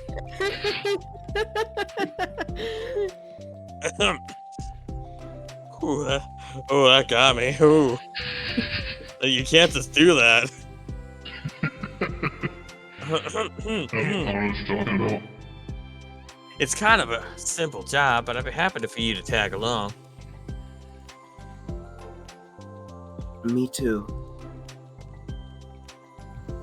Ooh, that got me. Ooh. You can't just do that. I don't know what you're talking about. It's kind of a simple job, but I'd be happy for you to tag along. Me too.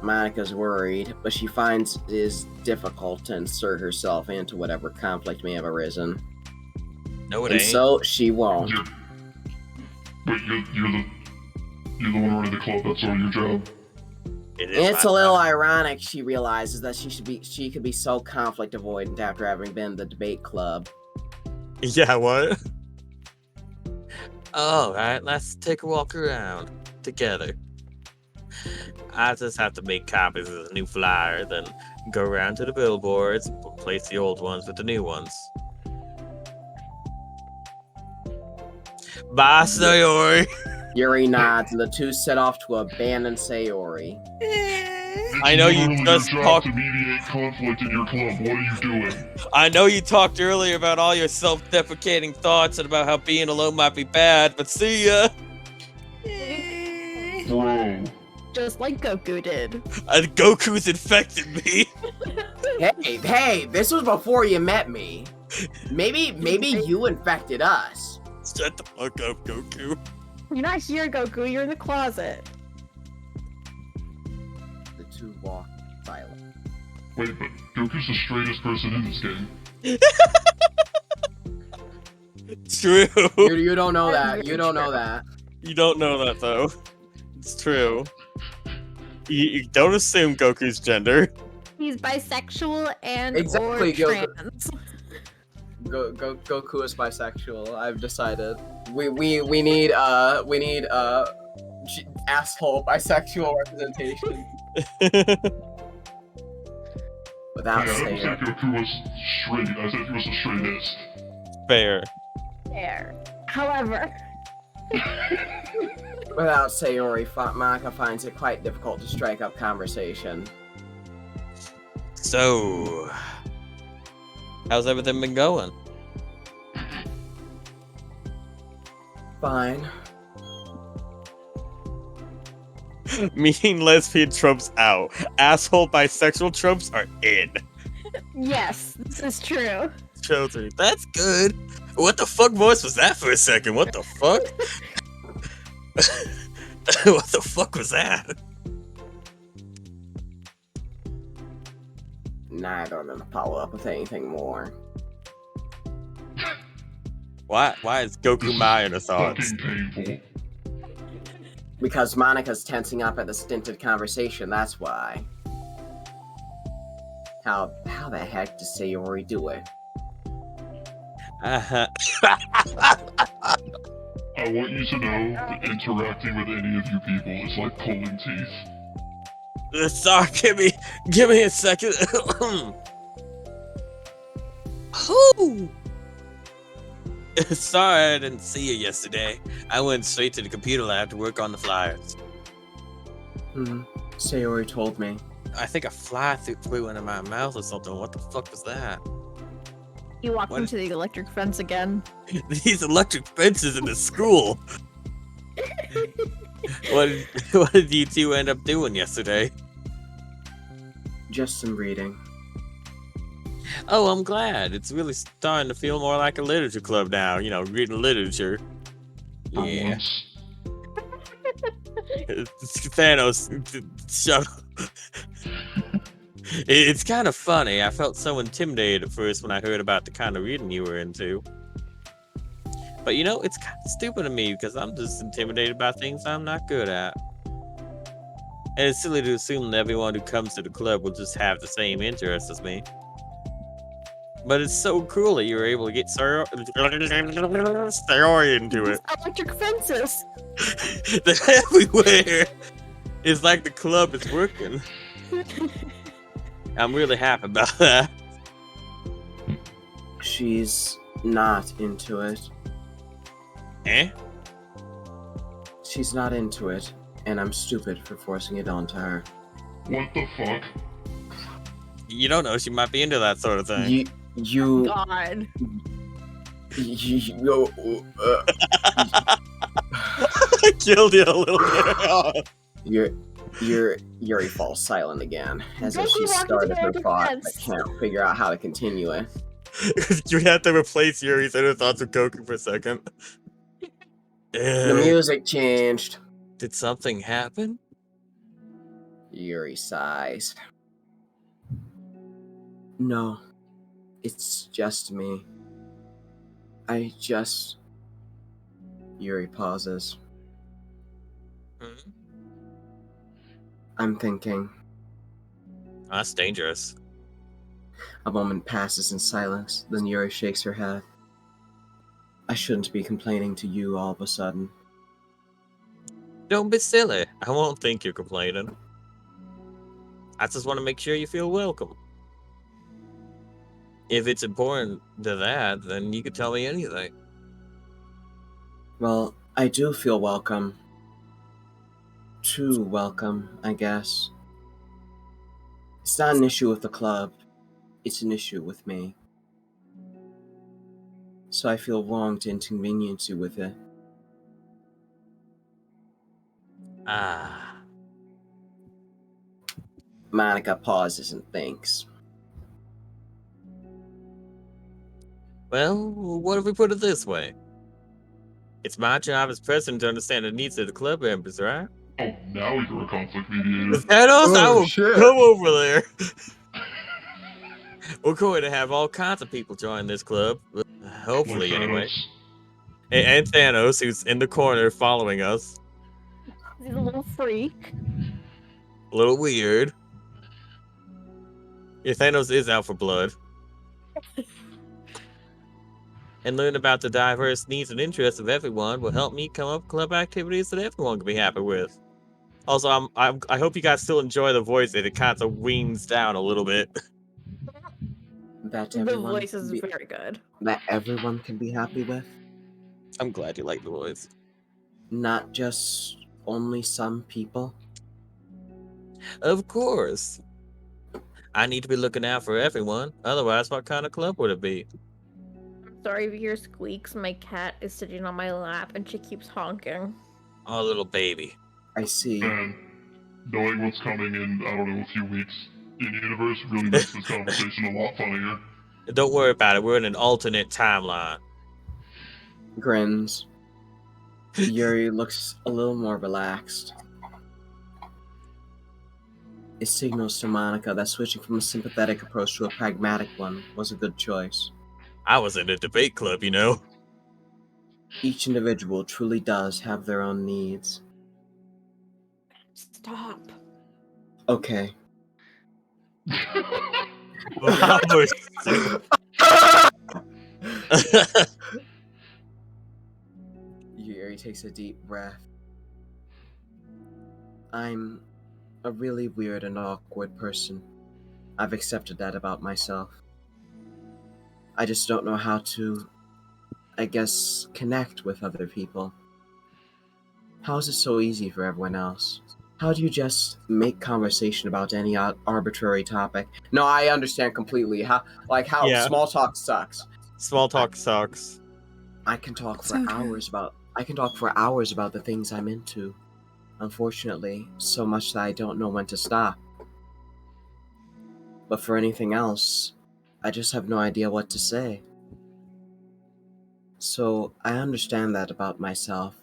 Monica's worried, but she finds it is difficult to insert herself into whatever conflict may have arisen. No, it And ain't. so she won't. Wait, you're the one running the club. That's all your job. It is It's my a little job. ironic she realizes that she could be so conflict avoidant after having been in the debate club. Yeah, what? All right, let's take a walk around together. I just have to make copies of the new flyer, then go around to the billboards, replace the old ones with the new ones. Bye, Sayori. Yuri nods and the two set off to abandon Sayori. I know you literally just your job talked. to mediate conflict in your club. What are you doing? I know you talked earlier about all your self-deprecating thoughts and about how being alone might be bad, but see ya. Bro. Just like Goku did. Goku's infected me. Hey, this was before you met me. Maybe you infected us. Shut the fuck up, Goku. You're not here, Goku. You're in the closet. The two walk silent. Wait, but Goku's the straightest person in this game. True. You don't know that. You don't know that. You don't know that though. It's true. You don't assume Goku's gender. He's bisexual and Exactly, or Goku. trans. Goku is bisexual. I've decided. We need asshole bisexual representation. Without Yeah, I saying said Goku was straight. I said he was the straightest. Fair. There. However, without Sayori, Monica finds it quite difficult to strike up conversation. So, how's everything been going? Fine. Meaning lesbian tropes out. Asshole bisexual tropes are in. yes, this is true. Children. That's good. What the fuck voice was that for a second? What the fuck? What the fuck was that? Neither of them follow up with anything more. Why is Goku my inner thoughts? Fucking painful. Because Monica's tensing up at the stinted conversation, that's why. How the heck does Sayori do it? Uh-huh. I want you to know that interacting with any of you people is like pulling teeth. Sorry, give me a second. Whew. Sorry I didn't see you yesterday. I went straight to the computer lab to work on the flyers. Sayori told me. I think a fly flew into my mouth or something. What the fuck was that? You walked What? into the electric fence again. These electric fences in the school. What did you two end up doing yesterday? Just some reading. Oh, I'm glad. It's really starting to feel more like a literature club now. You know, reading literature. For Yeah. once. Thanos, shut up. It's kind of funny. I felt so intimidated at first when I heard about the kind of reading you were into. But you know, it's kind of stupid of me because I'm just intimidated by things I'm not good at. And it's silly to assume that everyone who comes to the club will just have the same interests as me. But it's so cool that you were able to get Sayori into it. Electric fences. They're everywhere. It's like the club is working. I'm really happy about that. She's not into it. Eh? She's not into it, and I'm stupid for forcing it onto her. What the fuck? You don't know, she might be into that sort of thing. You God. I killed you a little bit. Yuri falls silent again, as if Goku she walked started into her the thought fence. but can't figure out how to continue it. You have to replace Yuri's inner thoughts with Goku for a second. The music changed. Did something happen? Yuri sighs. No, it's just me. Yuri pauses. Hmm? I'm thinking. That's dangerous. A moment passes in silence, then Yuri shakes her head. I shouldn't be complaining to you all of a sudden. Don't be silly. I won't think you're complaining. I just want to make sure you feel welcome. If it's important to that, then you could tell me anything. Well, I do feel welcome. Too welcome, I guess. It's not an issue with the club. It's an issue with me. So I feel wrong to inconvenience you with it. Ah. Monica pauses and thinks. Well, what if we put it this way? It's my job as president to understand the needs of the club members, right? Oh, now you're a conflict mediator. Thanos, I Oh, will shit. come over there. We're going to have all kinds of people join this club. Hopefully, Like anyway. Thanos. And Thanos, who's in the corner following us. He's a little freak. A little weird. Yeah, Thanos is out for blood. And learn about the diverse needs and interests of everyone will help me come up with club activities that everyone can be happy with. Also, I hope you guys still enjoy the voice. It kind of weans down a little bit. That The everyone voice is very good. that everyone can be happy with. I'm glad you like the voice. Not just only some people. Of course. I need to be looking out for everyone. Otherwise, what kind of club would it be? I'm sorry if you hear squeaks. My cat is sitting on my lap and she keeps honking. Oh, little baby. I see. And knowing what's coming in, I don't know, a few weeks in universe really makes this conversation a lot funnier. Don't worry about it. We're in an alternate timeline. Grins. Yuri looks a little more relaxed. It signals to Monica that switching from a sympathetic approach to a pragmatic one was a good choice. I was in a debate club, you know. Each individual truly does have their own needs. Stop. Okay. Yuri takes a deep breath. I'm a really weird and awkward person. I've accepted that about myself. I just don't know how to, I guess, connect with other people. How is it so easy for everyone else? How do you just make conversation about any arbitrary topic? No, I understand completely. How Yeah. small talk sucks. Small talk sucks. I can talk for So true. hours about the things I'm into. Unfortunately, so much that I don't know when to stop. But for anything else, I just have no idea what to say. So I understand that about myself.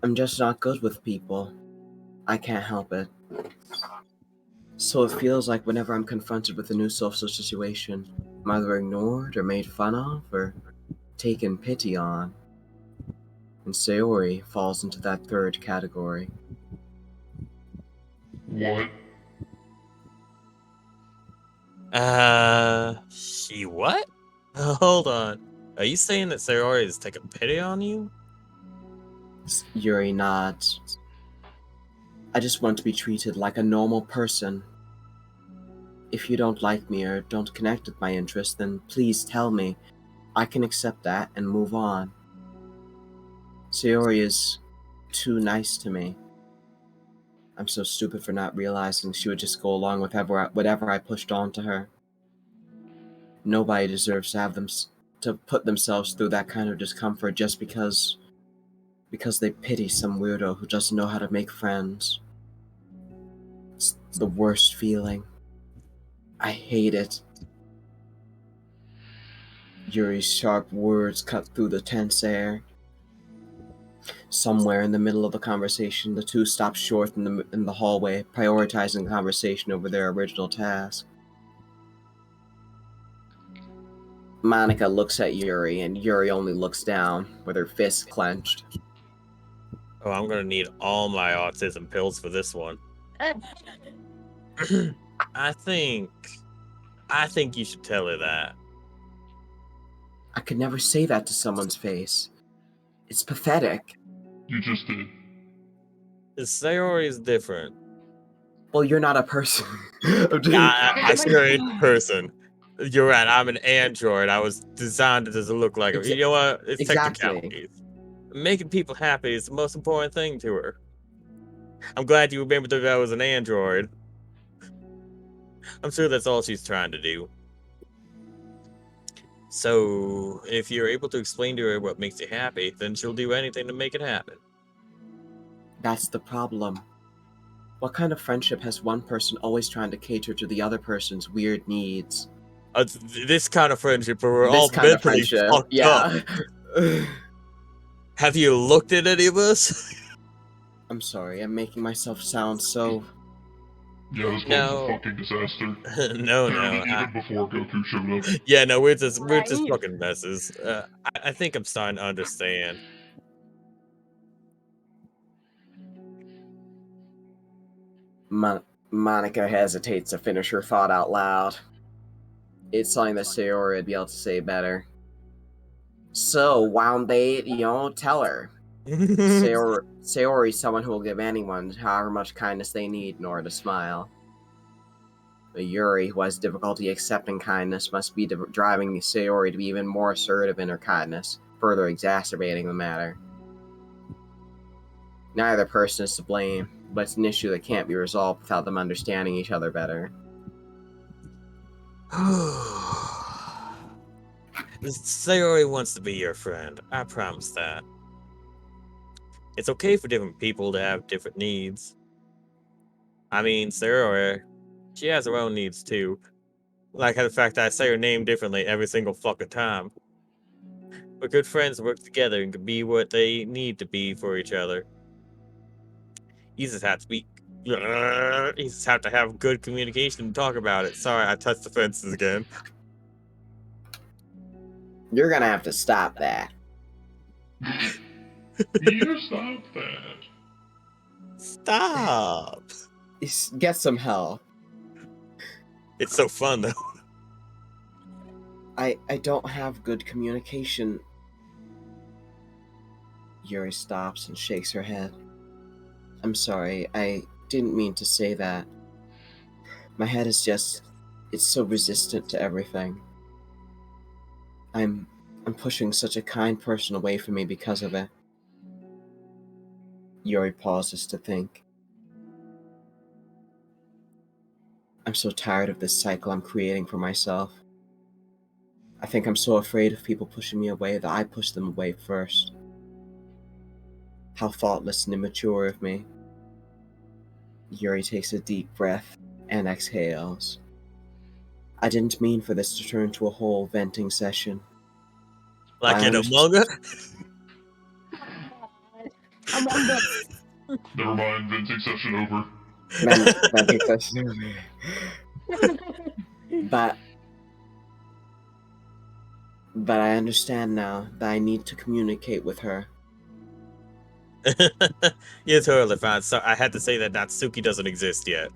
I'm just not good with people. I can't help it. So it feels like whenever I'm confronted with a new social situation, I'm either ignored or made fun of or taken pity on. And Sayori falls into that third category. What? She what? Hold on. Are you saying that Sayori is taking pity on you? Yuri nods. I just want to be treated like a normal person. If you don't like me or don't connect with my interests, then please tell me. I can accept that and move on. Sayori is too nice to me. I'm so stupid for not realizing she would just go along with whatever I pushed onto her. Nobody deserves to have to put themselves through that kind of discomfort just because they pity some weirdo who doesn't know how to make friends. It's the worst feeling. I hate it. Yuri's sharp words cut through the tense air. Somewhere in the middle of the conversation, the two stop short in the hallway, prioritizing the conversation over their original task. Monica looks at Yuri, and Yuri only looks down, with her fists clenched. Oh, I'm gonna need all my autism pills for this one. I think you should tell her that. I could never say that to someone's face. It's pathetic. You just did. Sayori is different. Well, you're not a person. I sure ain't a person. You're right. I'm an android. I was designed to just look like her. You know what? It's Exactly. technicalities. Making people happy is the most important thing to her. I'm glad you remembered that I was an android. I'm sure that's all she's trying to do. So, if you're able to explain to her what makes you happy, then she'll do anything to make it happen. That's the problem. What kind of friendship has one person always trying to cater to the other person's weird needs? This kind of friendship where we're all This kind of mentally friendship, fucked up. yeah. Have you looked at any of us? I'm sorry, I'm making myself sound so... Yeah, this club's No. a fucking disaster. No. Even before Goku showed up. Yeah, no, we're just Right. fucking messes. I think I'm starting to understand. Monica hesitates to finish her thought out loud. It's something that Sayori would be able to say better. So, why don't they, tell her? Sayori's someone who will give anyone however much kindness they need in order to smile. But Yuri, who has difficulty accepting kindness, must be driving Sayori to be even more assertive in her kindness, further exacerbating the matter. Neither person is to blame, but it's an issue that can't be resolved without them understanding each other better. Sayori wants to be your friend. I promise that. It's okay for different people to have different needs. I mean, Sayori, she has her own needs too. Like the fact that I say her name differently every single fucking time. But good friends work together and can be what they need to be for each other. You just have to be... You just have to have good communication and talk about it. Sorry, I touched the fences again. You're gonna have to stop that. You stop that. Stop! Get some help. It's so fun, though. I don't have good communication. Yuri stops and shakes her head. I'm sorry, I didn't mean to say that. My head is just... it's so resistant to everything. I'm pushing such a kind person away from me because of it. Yuri pauses to think. I'm so tired of this cycle I'm creating for myself. I think I'm so afraid of people pushing me away that I push them away first. How thoughtless and immature of me. Yuri takes a deep breath and exhales. I didn't mean for this to turn into a whole venting session. Like in Among Us? Among Us. Never mind, venting session over. Venting session. But I understand now that I need to communicate with her. You're totally fine. So I had to say that Natsuki doesn't exist yet.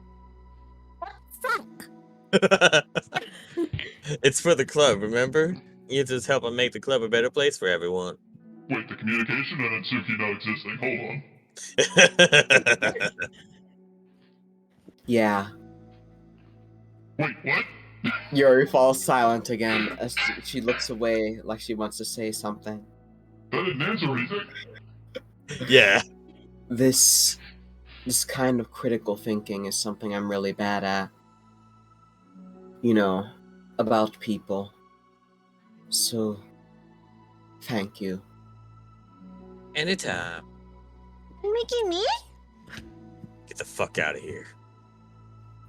It's for the club, remember? You just help and make the club a better place for everyone. Wait, the communication and Natsuki not existing. Hold on. Yeah. Wait, what? Yuri falls silent again as she looks away like she wants to say something. That didn't answer anything. Yeah. This kind of critical thinking is something I'm really bad at. About people. So, thank you. Anytime. Mickey me? Get the fuck out of here.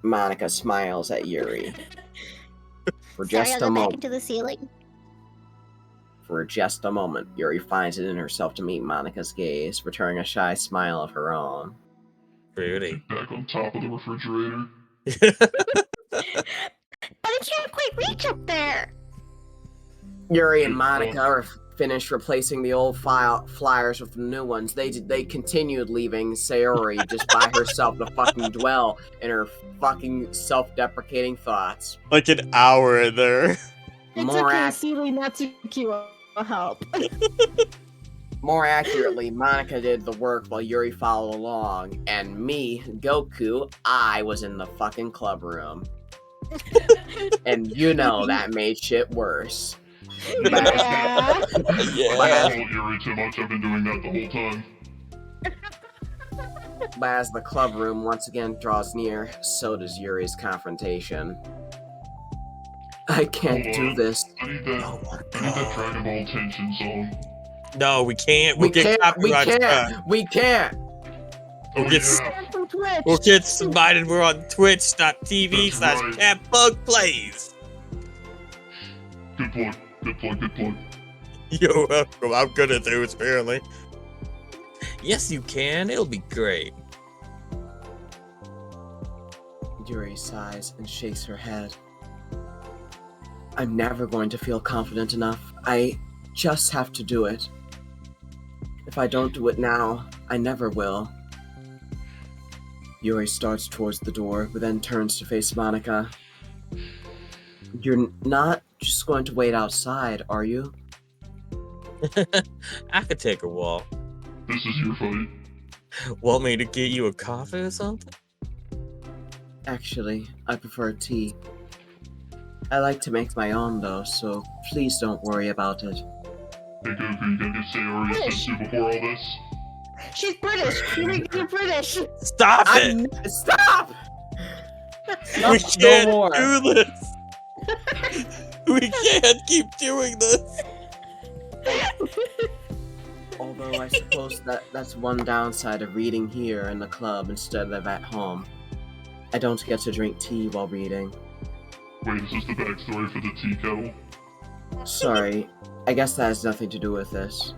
Monica smiles at Yuri. For Sorry, just I'll a go back moment. into the ceiling. For just a moment, Yuri finds it in herself to meet Monica's gaze, returning a shy smile of her own. Rudy. Back on top of the refrigerator. But I can't quite reach up there. Yuri and Monica are finished replacing the old flyers with the new ones. They continued leaving Sayori just by herself to fucking dwell in her fucking self-deprecating thoughts. Like an hour in there. It's More okay, Sealy Natsuki will help. More accurately, Monica did the work while Yuri followed along, and me, Goku, I was in the fucking club room. And that made shit worse. Yeah. I Yeah. told Yuri too much. I've been doing that the whole time. But as the club room once again draws near, so does Yuri's confrontation. I can't Hold do on. this. I need that Dragon Ball tension song. No, we can't. We We'll get can't. We copyright strike. can't. We can't. Oh We'll get yeah, From Twitch. We'll get smited. We're on twitch.tv That's right. /CatBugPlays. good plug, good plug, good plug. You're welcome. I'm good at those, apparently. Yes, you can. It'll be great. Yuri sighs and shakes her head. I'm never going to feel confident enough. I just have to do it. If I don't do it now, I never will. Yuri starts towards the door, but then turns to face Monica. You're not just going to wait outside, are you? I could take a walk. This is your fight. Want me to get you a coffee or something? Actually, I prefer tea. I like to make my own though, so please don't worry about it. Hey Goku, you gonna give Sayori a senzu before all this? She's British. You're British. Stop it! Stop! We can't no more. do this! We can't keep doing this! Although I suppose that's one downside of reading here in the club instead of at home. I don't get to drink tea while reading. Wait, is this the backstory for the tea kettle? Sorry, I guess that has nothing to do with this.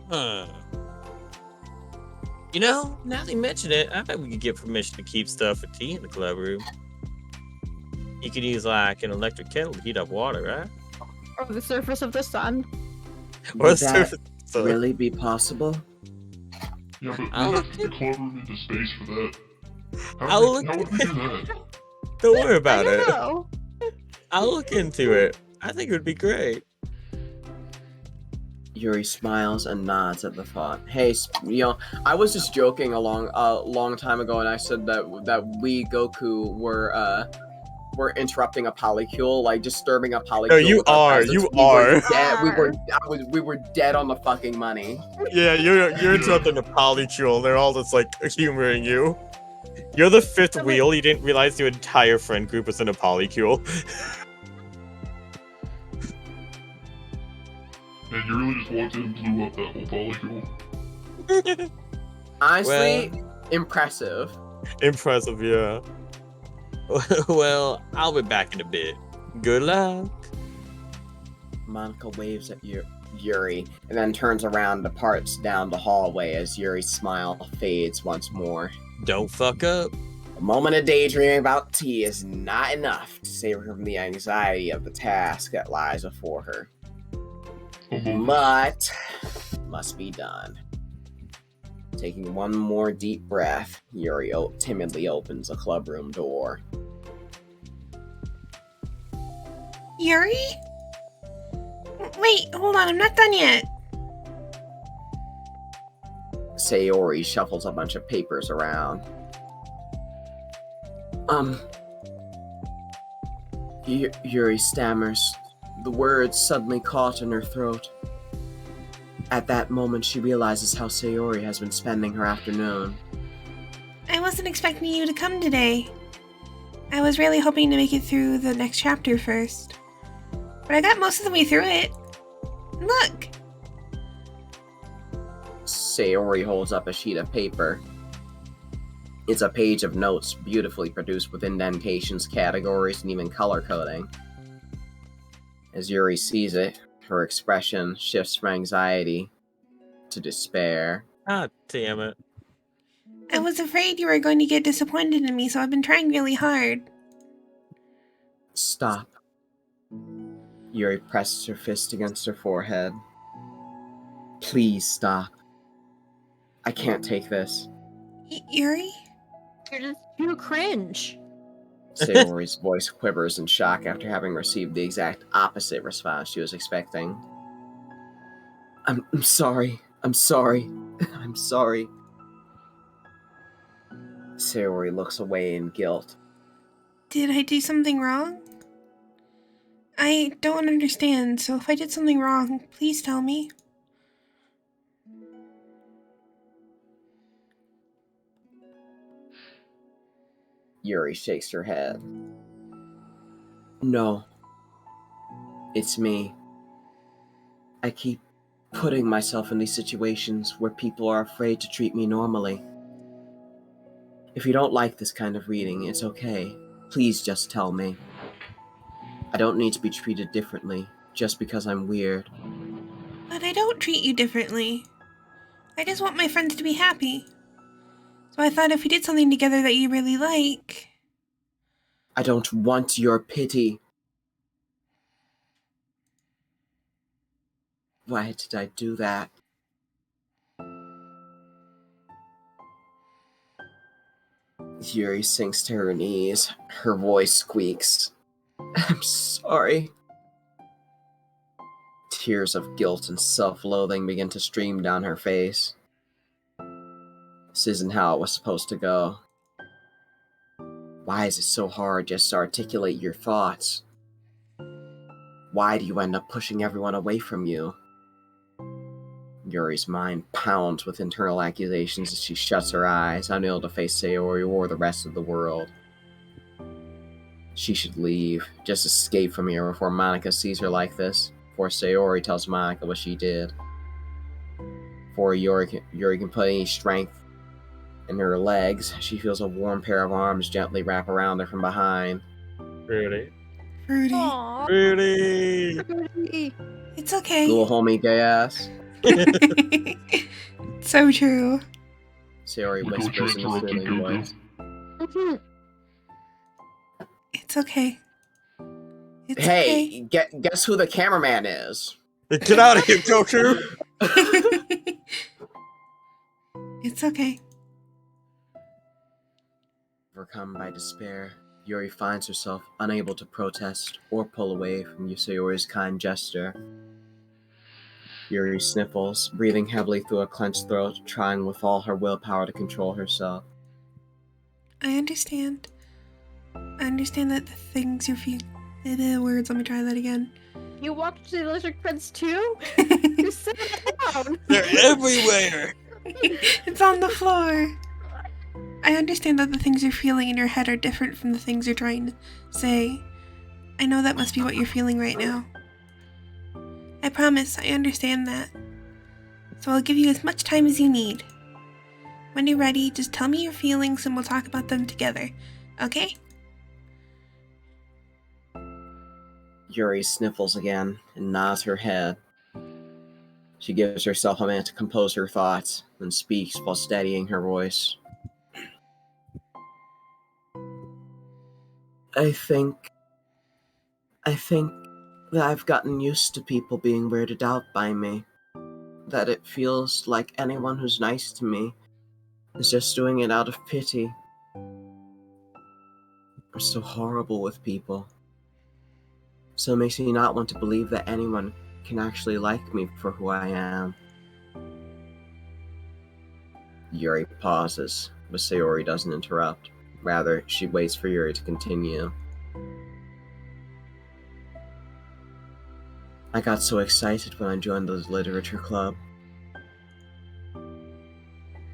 Huh. You know, now that you mention it, I bet we could get permission to keep stuff for tea in the club room. You could use like an electric kettle to heat up water, right? Or the surface of the sun. Or Would the that surface. So, really be possible? Yeah, but I'll we look have the club room into space for that. I'll How look would we do that? don't worry I about don't it. know. I'll look into it. I think it would be great. Yuri smiles and nods at the thought. Hey, I was just joking a long time ago, and I said that we Goku were interrupting a polycule, like disturbing a polycule. No, you with our are. presence. You We were are. dead. We were dead on the fucking money. Yeah, you're interrupting the polycule. They're all just like humoring you. You're the fifth wheel. You didn't realize your entire friend group was in a polycule. And you really just walked in and blew up that whole polycule. Honestly, impressive. Impressive, yeah. Well, I'll be back in a bit. Good luck. Monica waves at Yuri and then turns around and departs down the hallway as Yuri's smile fades once more. Don't fuck up. A moment of daydreaming about tea is not enough to save her from the anxiety of the task that lies before her. But must be done. Taking one more deep breath, Yuri timidly opens a clubroom door. Yuri? Wait, hold on, I'm not done yet. Sayori shuffles a bunch of papers around. Yuri stammers, the words suddenly caught in her throat. At that moment, she realizes how Sayori has been spending her afternoon. I wasn't expecting you to come today. I was really hoping to make it through the next chapter first. But I got most of the way through it. Look! Sayori holds up a sheet of paper. It's a page of notes beautifully produced with indentations, categories, and even color coding. As Yuri sees it, her expression shifts from anxiety to despair. Ah, damn it. I was afraid you were going to get disappointed in me, so I've been trying really hard. Stop. Yuri presses her fist against her forehead. Please stop. I can't take this. Yuri? You're just too cringe. Sayori's voice quivers in shock after having received the exact opposite response she was expecting. I'm sorry. I'm sorry. I'm sorry. Sayori looks away in guilt. Did I do something wrong? I don't understand, so if I did something wrong, please tell me. Yuri shakes her head. No. It's me. I keep putting myself in these situations where people are afraid to treat me normally. If you don't like this kind of reading, it's okay. Please just tell me. I don't need to be treated differently just because I'm weird. But I don't treat you differently. I just want my friends to be happy. So I thought if we did something together that you really like... I don't want your pity. Why did I do that? Yuri sinks to her knees. Her voice squeaks. I'm sorry. Tears of guilt and self-loathing begin to stream down her face. This isn't how it was supposed to go. Why is it so hard just to articulate your thoughts? Why do you end up pushing everyone away from you? Yuri's mind pounds with internal accusations as she shuts her eyes, unable to face Sayori or the rest of the world. She should leave, just escape from here before Monica sees her like this, before Sayori tells Monica what she did. Before Yuri can put any strength in her legs, she feels a warm pair of arms gently wrap around her from behind. Rudy. Fruity. Aww. Rudy. Rudy. It's okay. Little homie gay ass. So true. Sayori Look what whispers you in a interrupted, soothing Goku. voice. It's okay. It's Hey, guess who the cameraman is? Get out of here, Goku! okay. It's okay. Overcome by despair, Yuri finds herself unable to protest or pull away from Sayori's kind gesture. Yuri sniffles, breathing heavily through a clenched throat, trying with all her willpower to control herself. I understand. I understand that the things you're feeling... The words, let me try that again. You walked to the electric fence too? You're sitting down. They're everywhere! It's on the floor. I understand that the things you're feeling in your head are different from the things you're trying to say. I know that must be what you're feeling right now. I promise, I understand that. So I'll give you as much time as you need. When you're ready, just tell me your feelings and we'll talk about them together. Okay? Yuri sniffles again and nods her head. She gives herself a minute to compose her thoughts, then speaks while steadying her voice. I think that I've gotten used to people being weirded out by me. That it feels like anyone who's nice to me is just doing it out of pity. I'm so horrible with people. So it makes me not want to believe that anyone can actually like me for who I am. Yuri pauses, but Sayori doesn't interrupt. Rather, she waits for Yuri to continue. I got so excited when I joined the literature club.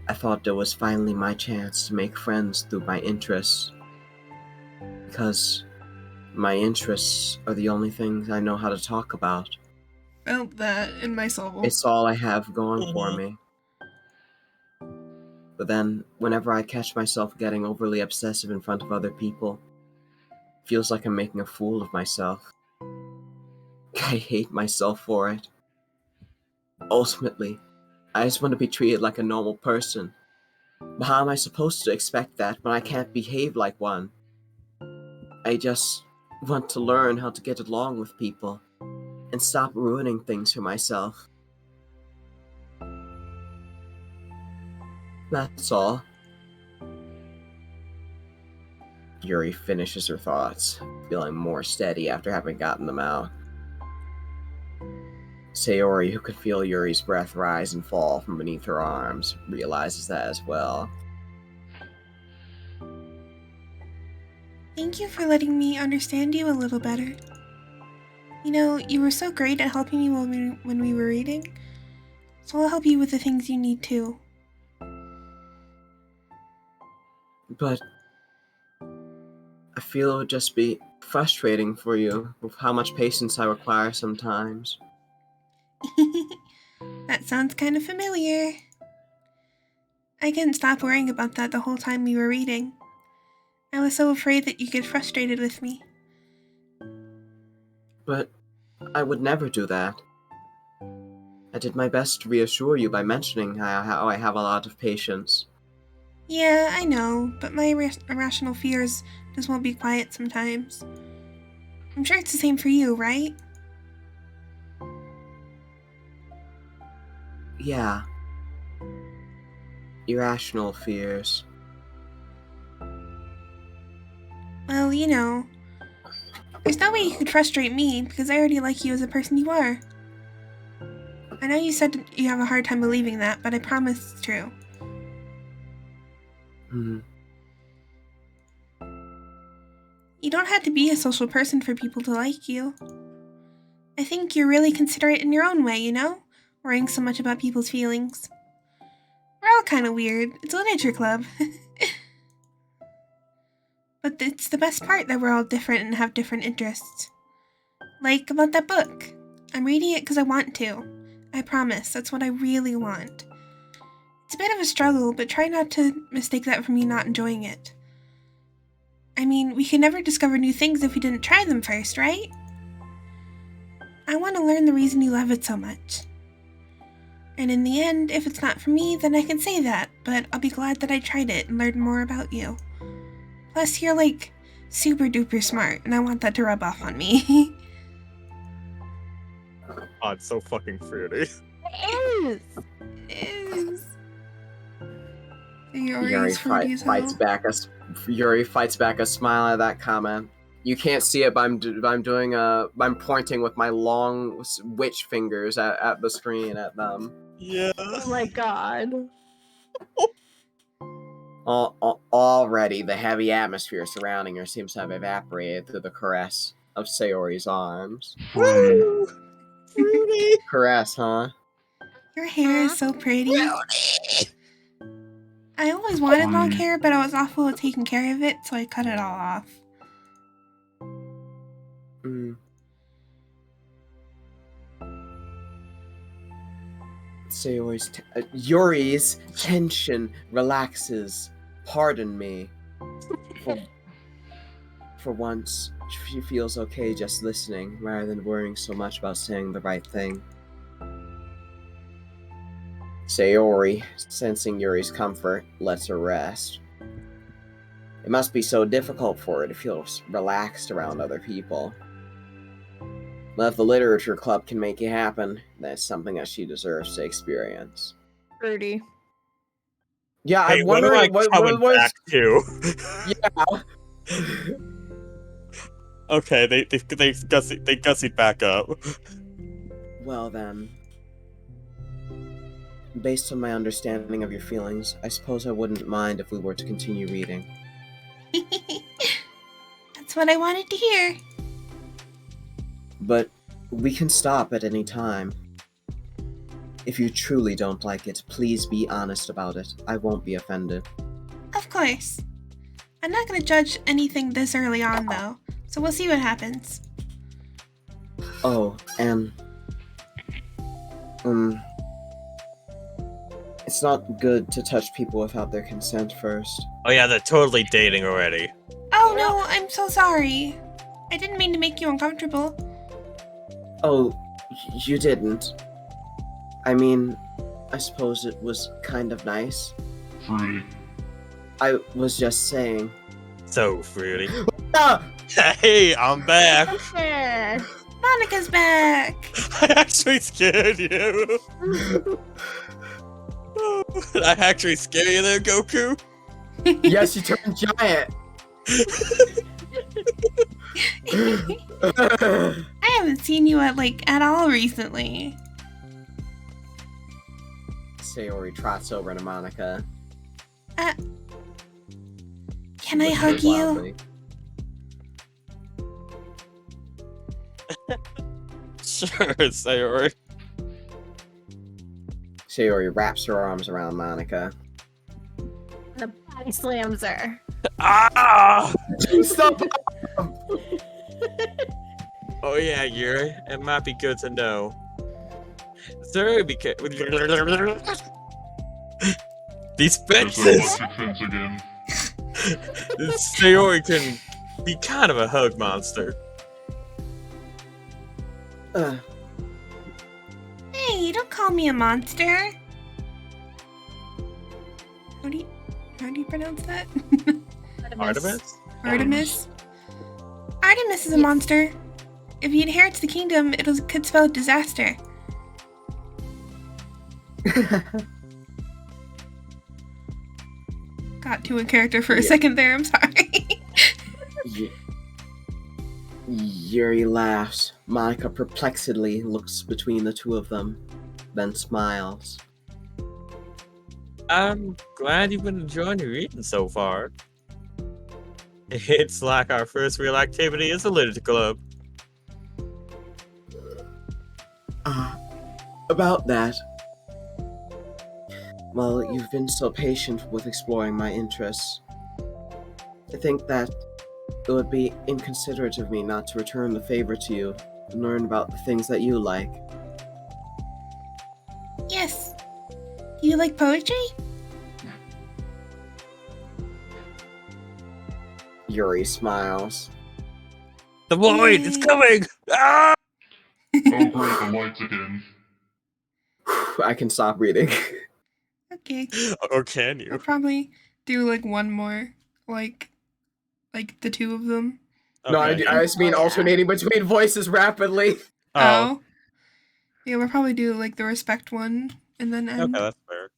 I thought it was finally my chance to make friends through my interests. Because my interests are the only things I know how to talk about. Felt that in my soul. It's all I have going for me. But then, whenever I catch myself getting overly obsessive in front of other people, it feels like I'm making a fool of myself. I hate myself for it. Ultimately, I just want to be treated like a normal person. But how am I supposed to expect that when I can't behave like one? I just want to learn how to get along with people and stop ruining things for myself. That's all. Yuri finishes her thoughts, feeling more steady after having gotten them out. Sayori, who could feel Yuri's breath rise and fall from beneath her arms, realizes that as well. Thank you for letting me understand you a little better. You know, you were so great at helping me when we were reading, so I'll help you with the things you need too. But feel it would just be frustrating for you with how much patience I require sometimes. That sounds kind of familiar. I couldn't stop worrying about that the whole time we were reading. I was so afraid that you'd get frustrated with me. But I would never do that. I did my best to reassure you by mentioning how I have a lot of patience. Yeah, I know, but my irrational fears just won't be quiet sometimes. I'm sure it's the same for you, right? Yeah. Irrational fears. Well, you know, there's no way you could frustrate me because I already like you as a person you are. I know you said you have a hard time believing that, but I promise it's true. Hmm. You don't have to be a social person for people to like you. I think you're really considerate in your own way, you know? Worrying so much about people's feelings. We're all kind of weird. It's a literature club. But it's the best part that we're all different and have different interests. Like about that book. I'm reading it because I want to. I promise, that's what I really want. It's a bit of a struggle, but try not to mistake that for me not enjoying it. I mean, we can never discover new things if we didn't try them first, right? I want to learn the reason you love it so much. And in the end, if it's not for me, then I can say that, but I'll be glad that I tried it and learned more about you. Plus, you're like super duper smart, and I want that to rub off on me. Oh, it's so fucking fruity. It Is. Yuri Yuri's fruity as hell. Yuri fights back a smile at that comment. You can't see it, but I'm pointing with my long witch fingers at the screen at them. Yeah. Oh my god. Already, the heavy atmosphere surrounding her seems to have evaporated through the caress of Sayori's arms. Woo! Fruity. Caress, huh? Your hair is so pretty. I always wanted long hair, but I was awful at taking care of it, so I cut it all off. Yuri's tension relaxes. Pardon me. For once, she feels okay just listening, rather than worrying so much about saying the right thing. Sayori, sensing Yuri's comfort, lets her rest. It must be so difficult for her to feel relaxed around other people. But if the literature club can make it happen, that's something that she deserves to experience. Fruity. Yeah, Hey, I'm what am wondering I coming back to? Yeah. Okay, they gussied back up. Well then, based on my understanding of your feelings, I suppose I wouldn't mind if we were to continue reading. That's what I wanted to hear. But we can stop at any time. If you truly don't like it, please be honest about it. I won't be offended. Of course. I'm not gonna judge anything this early on, though, so we'll see what happens. Oh, and... It's not good to touch people without their consent first. Oh yeah, they're totally dating already. Oh no, I'm so sorry. I didn't mean to make you uncomfortable. Oh, you didn't. I mean, I suppose it was kind of nice. Fruity. I was just saying. So fruity. Ah! Hey, I'm back. Yeah. Monica's back! I actually scared you. I actually scare you there, Goku. Yes, you turned giant. I haven't seen you at all recently. Sayori trots over to Monica. Can I hug you? Loudly. Sure, Sayori. Sayori wraps her arms around Monica. Body slams her. Ah! Stop! Oh yeah, Yuri. It might be good to know. Sir, because these There's the fences. electric fence again. Sayori can be kind of a hug monster. Hey, don't call me a monster. How do you pronounce that? Artemis? Artemis? Artemis is a monster. If he inherits the kingdom, could spell disaster. Got to a character for a second there, I'm sorry. Yuri laughs. Monica perplexedly looks between the two of them, then smiles. I'm glad you've been enjoying your eating so far. It's like our first real activity is a literature club. About that. Well, you've been so patient with exploring my interests. I think that it would be inconsiderate of me not to return the favor to you and learn about the things that you like. Yes. Do you like poetry? Yuri smiles. The void is coming! Ah! Oh great, the lights again. I can stop reading. Okay. Or can I'll you? probably do like one more, like the two of them. No, I Okay. just mean Oh, yeah. alternating between voices rapidly. Oh, Yeah, we'll probably do like the respect one and then end. okay, that's fair.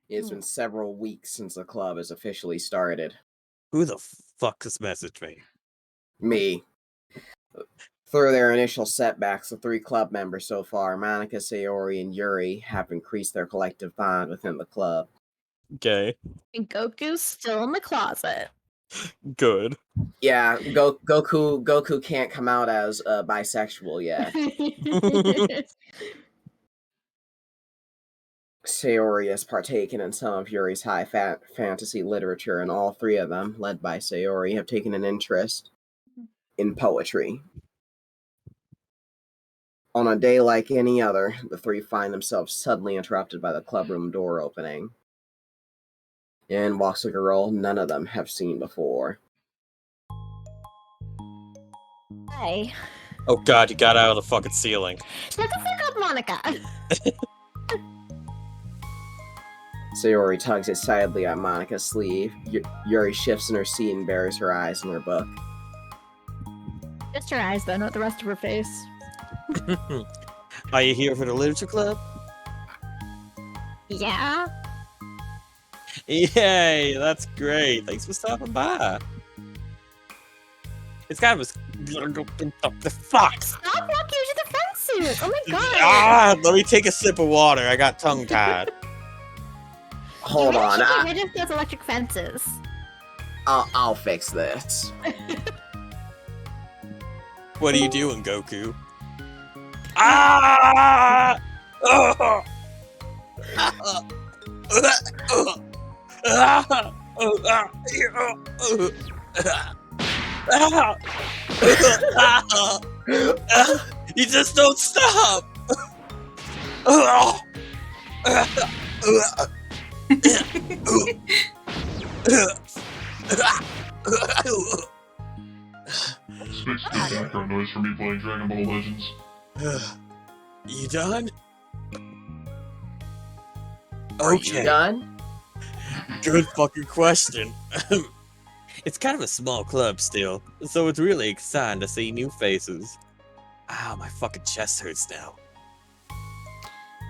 It's been several weeks since the club has officially started. Who the fuck has messaged me? Me. Through their initial setbacks, the 3 club members so far, Monica, Sayori, and Yuri, have increased their collective bond within the club. Okay, And Goku's still in the closet. good. Yeah, Goku can't come out as bisexual yet. Sayori has partaken in some of Yuri's high fantasy literature, and all 3 of them, led by Sayori, have taken an interest in poetry. On a day like any other, the 3 find themselves suddenly interrupted by the clubroom door opening. In walks a girl none of them have seen before. Hi. Oh god, you got out of the fucking ceiling. Shut the fuck up, Monica. Sayori tugs excitedly at Monica's sleeve. Yuri shifts in her seat and buries her eyes in her book. Just her eyes, though, not the rest of her face. Are you here for the literature club? Yeah. Yay, that's great. Thanks for stopping by. It's kind of the fuck. Stop walking into the fences! Oh my god! Ah, let me take a sip of water. I got tongue tied. Hold You on, actually get rid of those electric fences. I'll fix this. What are you doing, Goku? Ah! Ah! You just don't stop. This makes good background noise for me playing Dragon Ball Legends. You done? Are you Okay. done? Good fucking question. It's kind of a small club still, so it's really exciting to see new faces. Ow, my fucking chest hurts now.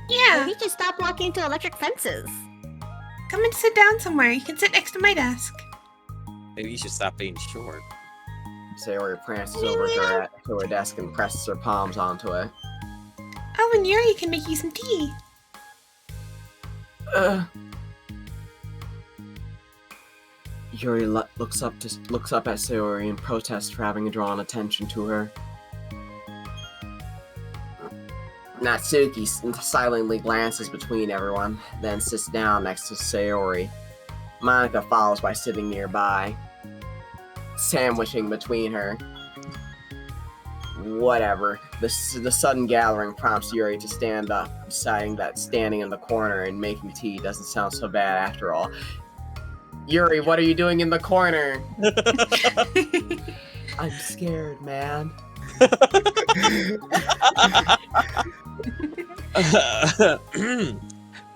Yeah, Maybe just stop walking into electric fences. come and sit down somewhere. You can sit next to my desk. Maybe you should stop being short. Sayori prances over to her desk and presses her palms onto it. Oh, and Yuri can make you some tea. Yuri looks up at Sayori in protest for having drawn attention to her. Natsuki silently glances between everyone, then sits down next to Sayori. Monika follows by sitting nearby, sandwiching between her. Whatever. The sudden gathering prompts Yuri to stand up, deciding that standing in the corner and making tea doesn't sound so bad after all. Yuri, what are you doing in the corner? I'm scared, man.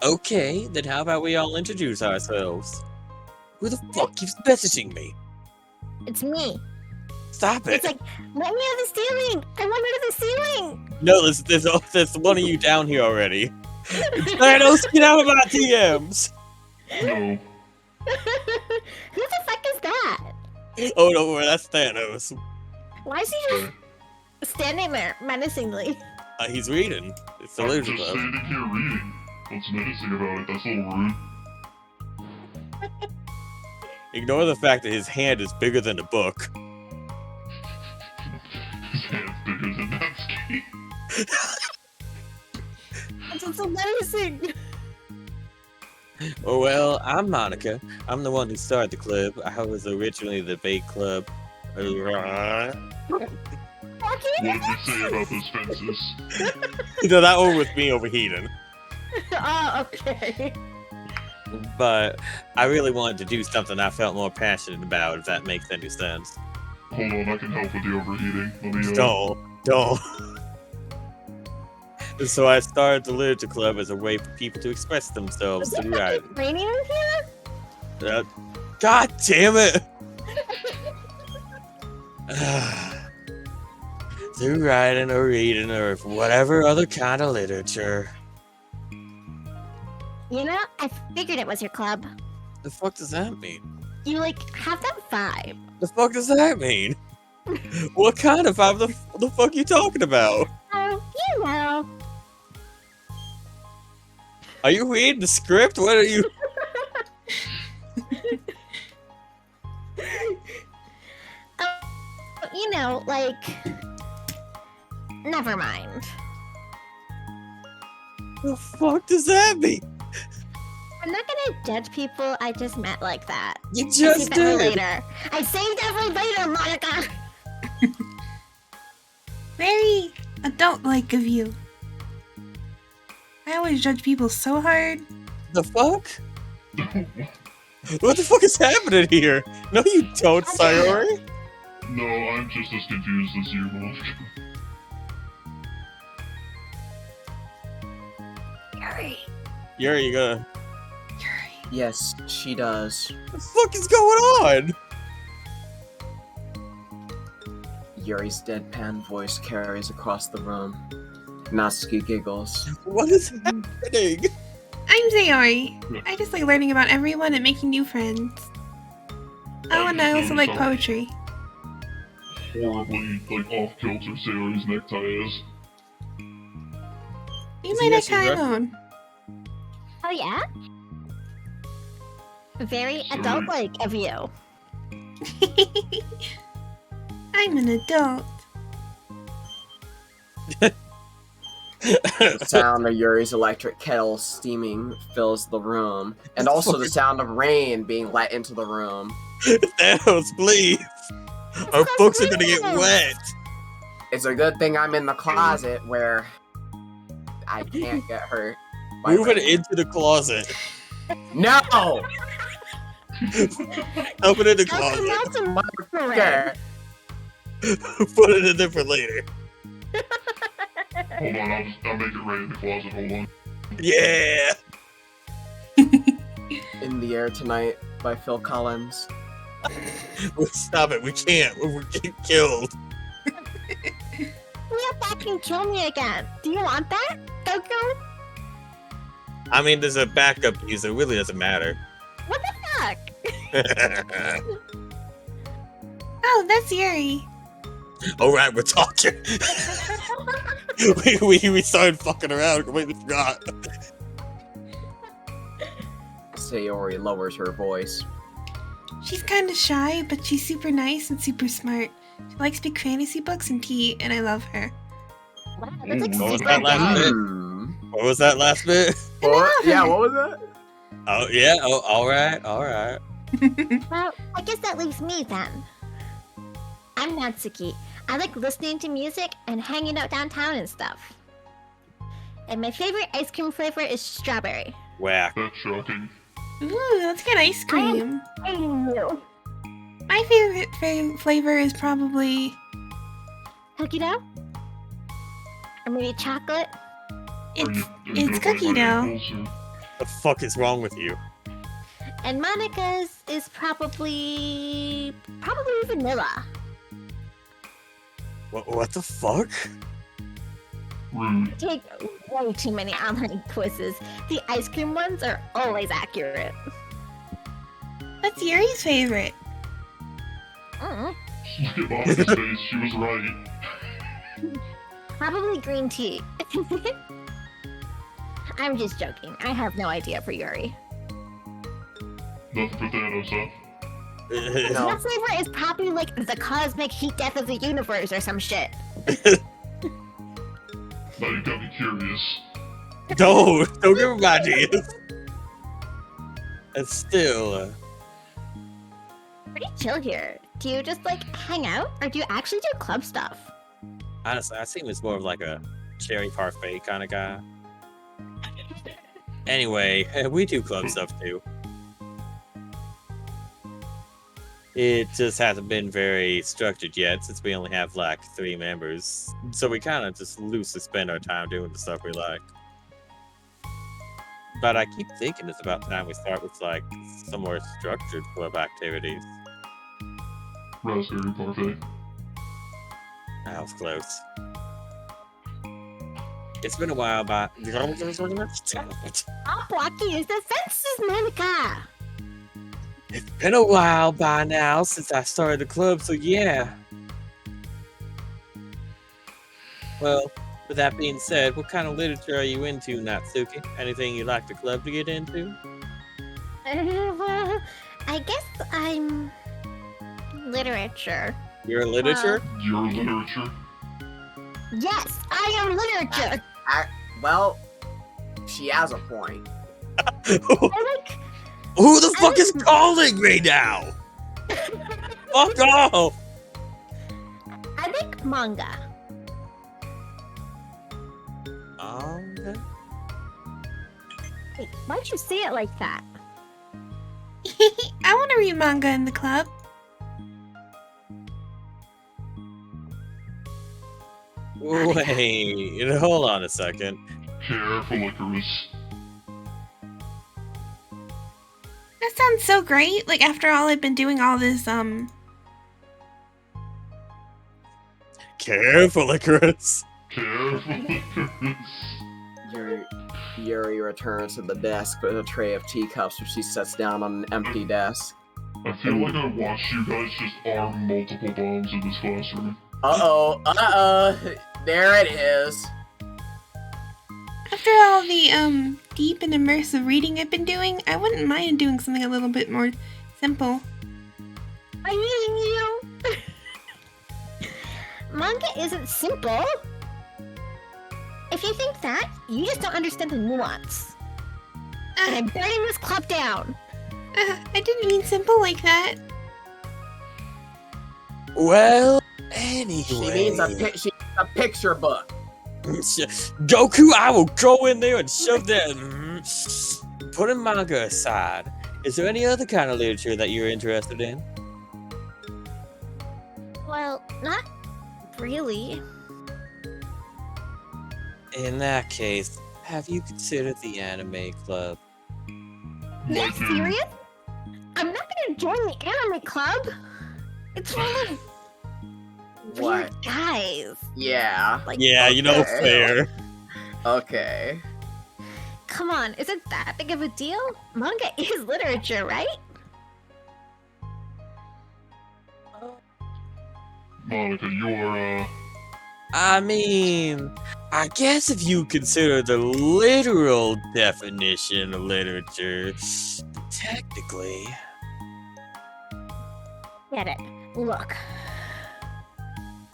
Okay, then how about we all introduce ourselves? Who the fuck keeps messaging me? It's me. Stop it! It's like, let me out of the ceiling. I want out of the ceiling. No, there's one of you down here already. Thanos, get out of my DMs! No. Who the fuck is that? Oh no, that's Thanos. Why is he just standing there menacingly? He's reading. It's the I'm loser just club. standing here reading. What's menacing about it? That's a little rude. Ignore the fact that his hand is bigger than the book. His hand's bigger than Natsuki. That's so menacing. Oh well, I'm Monica. I'm the one who started the club. I was originally the bait club. What did you say about those fences? No, that one was me overheating. Oh, okay. But I really wanted to do something I felt more passionate about, if that makes any sense. Hold on, I can help with the overheating. Let me, Don't. So I started the literature club as a way for people to express themselves Is it through writing. fucking raining in here? God damn it! Through writing or reading or whatever other kind of literature. You know, I figured it was your club. The fuck does that mean? You, like, have that vibe. The fuck does that mean? What kind of vibe the fuck you talking about? Oh, you know. Are you reading the script? What are you? You know, like... Never mind. The fuck does that mean? I'm not gonna judge people, I just meant like that. You I just saved that for did. later. I saved that for later, Monica! Very adult-like of you. I always judge people so hard. The fuck? What the fuck is happening here? No, you don't, Sayori. No, I'm just as confused as you, Monica. Yuri, you gonna... Yes, she does. What the fuck is going on? Yuri's deadpan voice carries across the room. Natsuki giggles. What is happening? I'm Sayori. I just like learning about everyone and making new friends. Oh, and I also like poetry. Horribly, like, off-kilter Sayori's necktie is. You Is my he necktie actually alone. Oh, yeah? Very Sorry. adult-like of you. I'm an adult. The sound of Yuri's electric kettle steaming fills the room, and also the sound of rain being let into the room. Thanos, please. Our books are gonna get wet. It's a good thing I'm in the closet where I can't get hurt. by Move it rain. into the closet. No! Open it in the I'll come closet. out tomorrow. Okay. Put it in different later. Hold on, I'll make it right in the closet, hold on. Yeah. In the Air Tonight by Phil Collins. Stop it. We can't. We're getting killed. You fucking kill me again. Do you want that, Goku? I mean, there's a backup user. It really doesn't matter. What the fuck? Oh, that's Yuri. All right, we're talking. we started fucking around. Completely forgot. Sayori lowers her voice. She's kind of shy, but she's super nice and super smart. She likes big fantasy books and tea, and I love her. Wow, that's like What was super that last gay. bit? What was that last bit? What? Yeah, what was that? Oh yeah. Oh, all right. All right. Well, I guess that leaves me then. I'm Natsuki. I like listening to music and hanging out downtown and stuff. And my favorite ice cream flavor is strawberry. Whack. That's shocking. Ooh, let's get ice cream. Hating you. My favorite flavor is probably Cookie dough? Or maybe chocolate? it's cookie dough. The fuck is wrong with you? And Monica's is probably vanilla. What the fuck? Rude. I take way too many online quizzes. The ice cream ones are always accurate. What's Yuri's favorite? Mm, Look at Monica's face. She was right. probably green tea. I'm just joking. I have no idea for Yuri. Nothing for Thanos, huh? No. Your flavor is probably like the cosmic heat death of the universe or some shit. Now you got me curious. Don't give him ideas. And still, Pretty chill here. Do you just like hang out or do you actually do club stuff? honestly, I seem as more of like a cherry parfait kind of guy. Anyway, we do club stuff too. It just hasn't been very structured yet since we only have like 3 members. So we kind of just loosely spend our time doing the stuff we like. But I keep thinking it's about time we start with like some more structured club activities. Raspberry parfait. That was close. It's been a while, but Stop blocking his defenses, Monica! it's been a while by now since I started the club, so yeah. Well, with that being said, what kind of literature are you into, Natsuki? Anything you'd like the club to get into? Well, I guess I'm literature. You're in literature? Your literature. Yes, I am literature. Well, she has a point. I like Who the fuck is calling me now? Fuck off! I like manga. Wait, why'd you say it like that? I want to read manga in the club. Wait, hold on a second. Careful, Icarus. That sounds so great. Like after all I've been doing all this Careful, Icarus. Careful, Icarus. Yuri returns to the desk with a tray of teacups, which she sets down on an empty desk. I feel like I watched you guys just arm multiple bombs in this classroom. There it is. after all the deep and immersive reading I've been doing, I wouldn't mind doing something a little bit more simple. I'm eating you. Manga isn't simple. If you think that, you just don't understand the nuance. And I'm burning this club down. I didn't mean simple like that. Well, anyway. She needs a picture book. Goku, I will go in there and shove that. Putting manga aside, is there any other kind of literature that you're interested in? Well, not really. In that case, have you considered the anime club? Are you serious? I'm not gonna join the anime club. It's full of weird What? guys. Yeah. Like, Yeah, you know, Okay. fair. Okay. come on, is it that big of a deal? Manga is literature, right? Monica, you're, I mean, I guess if you consider the literal definition of literature, technically. Get it. Look.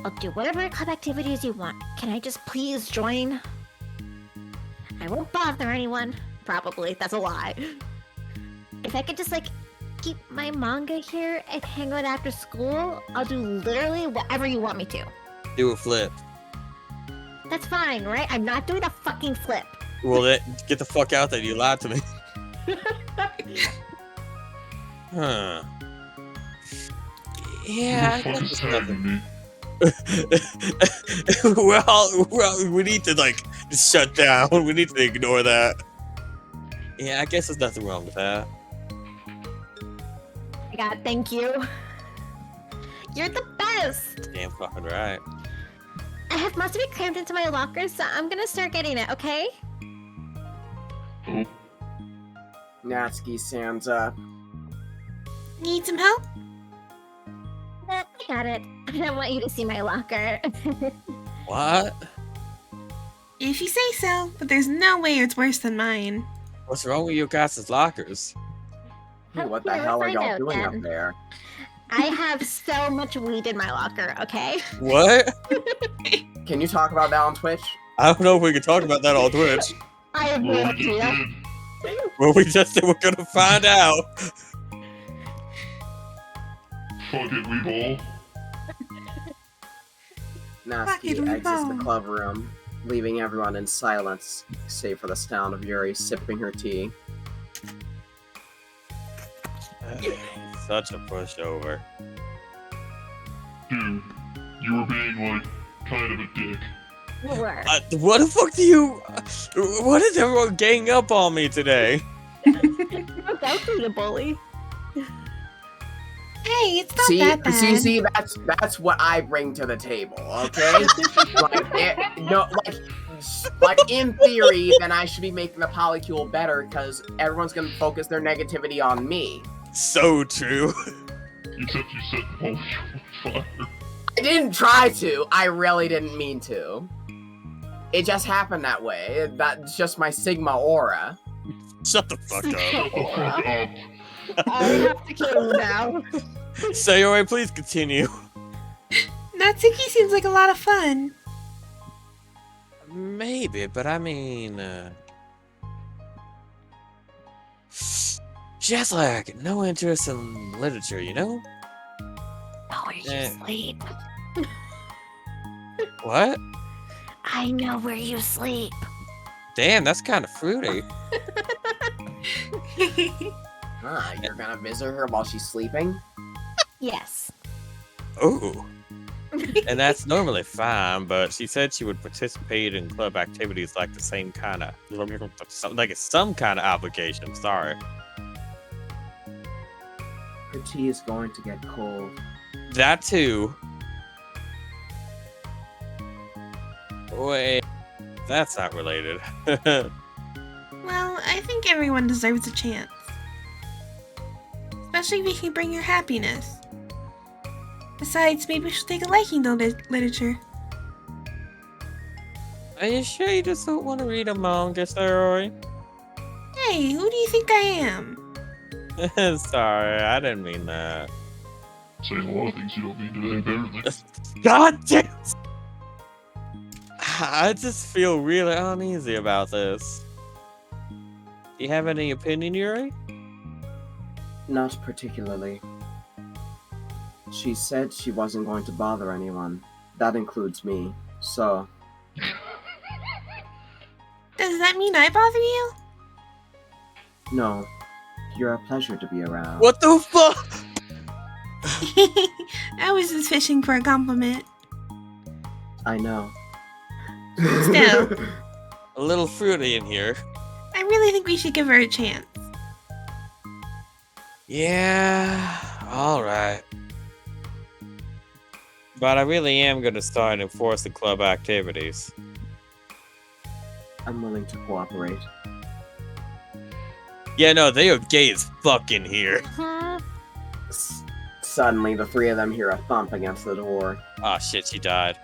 I'll do whatever club activities you want. Can I just please join? I won't bother anyone. Probably. That's a lie. If I could just, like, keep my manga here and hang out after school, I'll do literally whatever you want me to. Do a flip. That's fine, right? I'm not doing a fucking flip. Well, get the fuck out there. You lied to me. Huh. Yeah, I Who the fuck guess is there's nothing. tagging me? well, we need to, like, just shut down. We need to ignore that. Yeah, I guess there's nothing wrong with that. God, thank you. You're the best. Damn fucking right. I have most of it crammed into my locker, so I'm gonna start getting it, okay? Oh, Natsuki stands up. Need some help? Nah, I got it. I don't want you to see my locker. What? If you say so, but there's no way it's worse than mine. What's wrong with your guys' lockers? Hey, what the Yeah, hell are find y'all out doing then. up there? I have so much weed in my locker, okay? What? Can you talk about that on Twitch? I don't know if we can talk about that on Twitch. I have no well, we just idea. did. Well, we just said we're gonna find out. Fuck it, we ball. Natsuki Fucking exits the bomb. club room, leaving everyone in silence, save for the sound of Yuri sipping her tea. Such a pushover. Dude, you were being, like, kind of a dick. You were. What the fuck do you? What is everyone gang up on me today? Look out for the bully. Hey, it's not that bad. See, that's what I bring to the table, okay? like in theory, then I should be making the polycule better because everyone's gonna focus their negativity on me. So true. Except you set the molecule on fire. I didn't try to. I really didn't mean to. It just happened that way. That's just my Sigma aura. Shut the fuck up. Shut the fuck up. I have to kill him now. Sayori, please continue. Natsuki seems like a lot of fun. Maybe, but I mean, she has like no interest in literature, you know? Oh, where you Eh. sleep. What? I know where you sleep. Damn, that's kind of fruity. You're gonna visit her while she's sleeping? Yes. Ooh. And that's normally fine, but she said she would participate in club activities like the same kind of, like it's some kind of obligation. Sorry. Her tea is going to get cold. That too. Wait, that's not related. Well, I think everyone deserves a chance. Especially if you can bring your happiness. Besides, maybe she'll take a liking to literature. Are you sure you just don't want to read a manga, Sayori? Hey, who do you think I am? Sorry, I didn't mean that. Saying a lot of things you don't mean today, apparently. God damn! I just feel really uneasy about this. Do you have any opinion, Yuri? Not particularly. She said she wasn't going to bother anyone. That includes me. So, Does that mean I bother you? no. You're a pleasure to be around. What the fuck? I was just fishing for a compliment. I know. Still. A little fruity in here. I really think we should give her a chance. Yeah, alright. But I really am gonna start enforcing club activities. I'm willing to cooperate. Yeah, no, they are gay as fuck in here. Huh? Suddenly, the three of them hear a thump against the door. Oh shit, she died.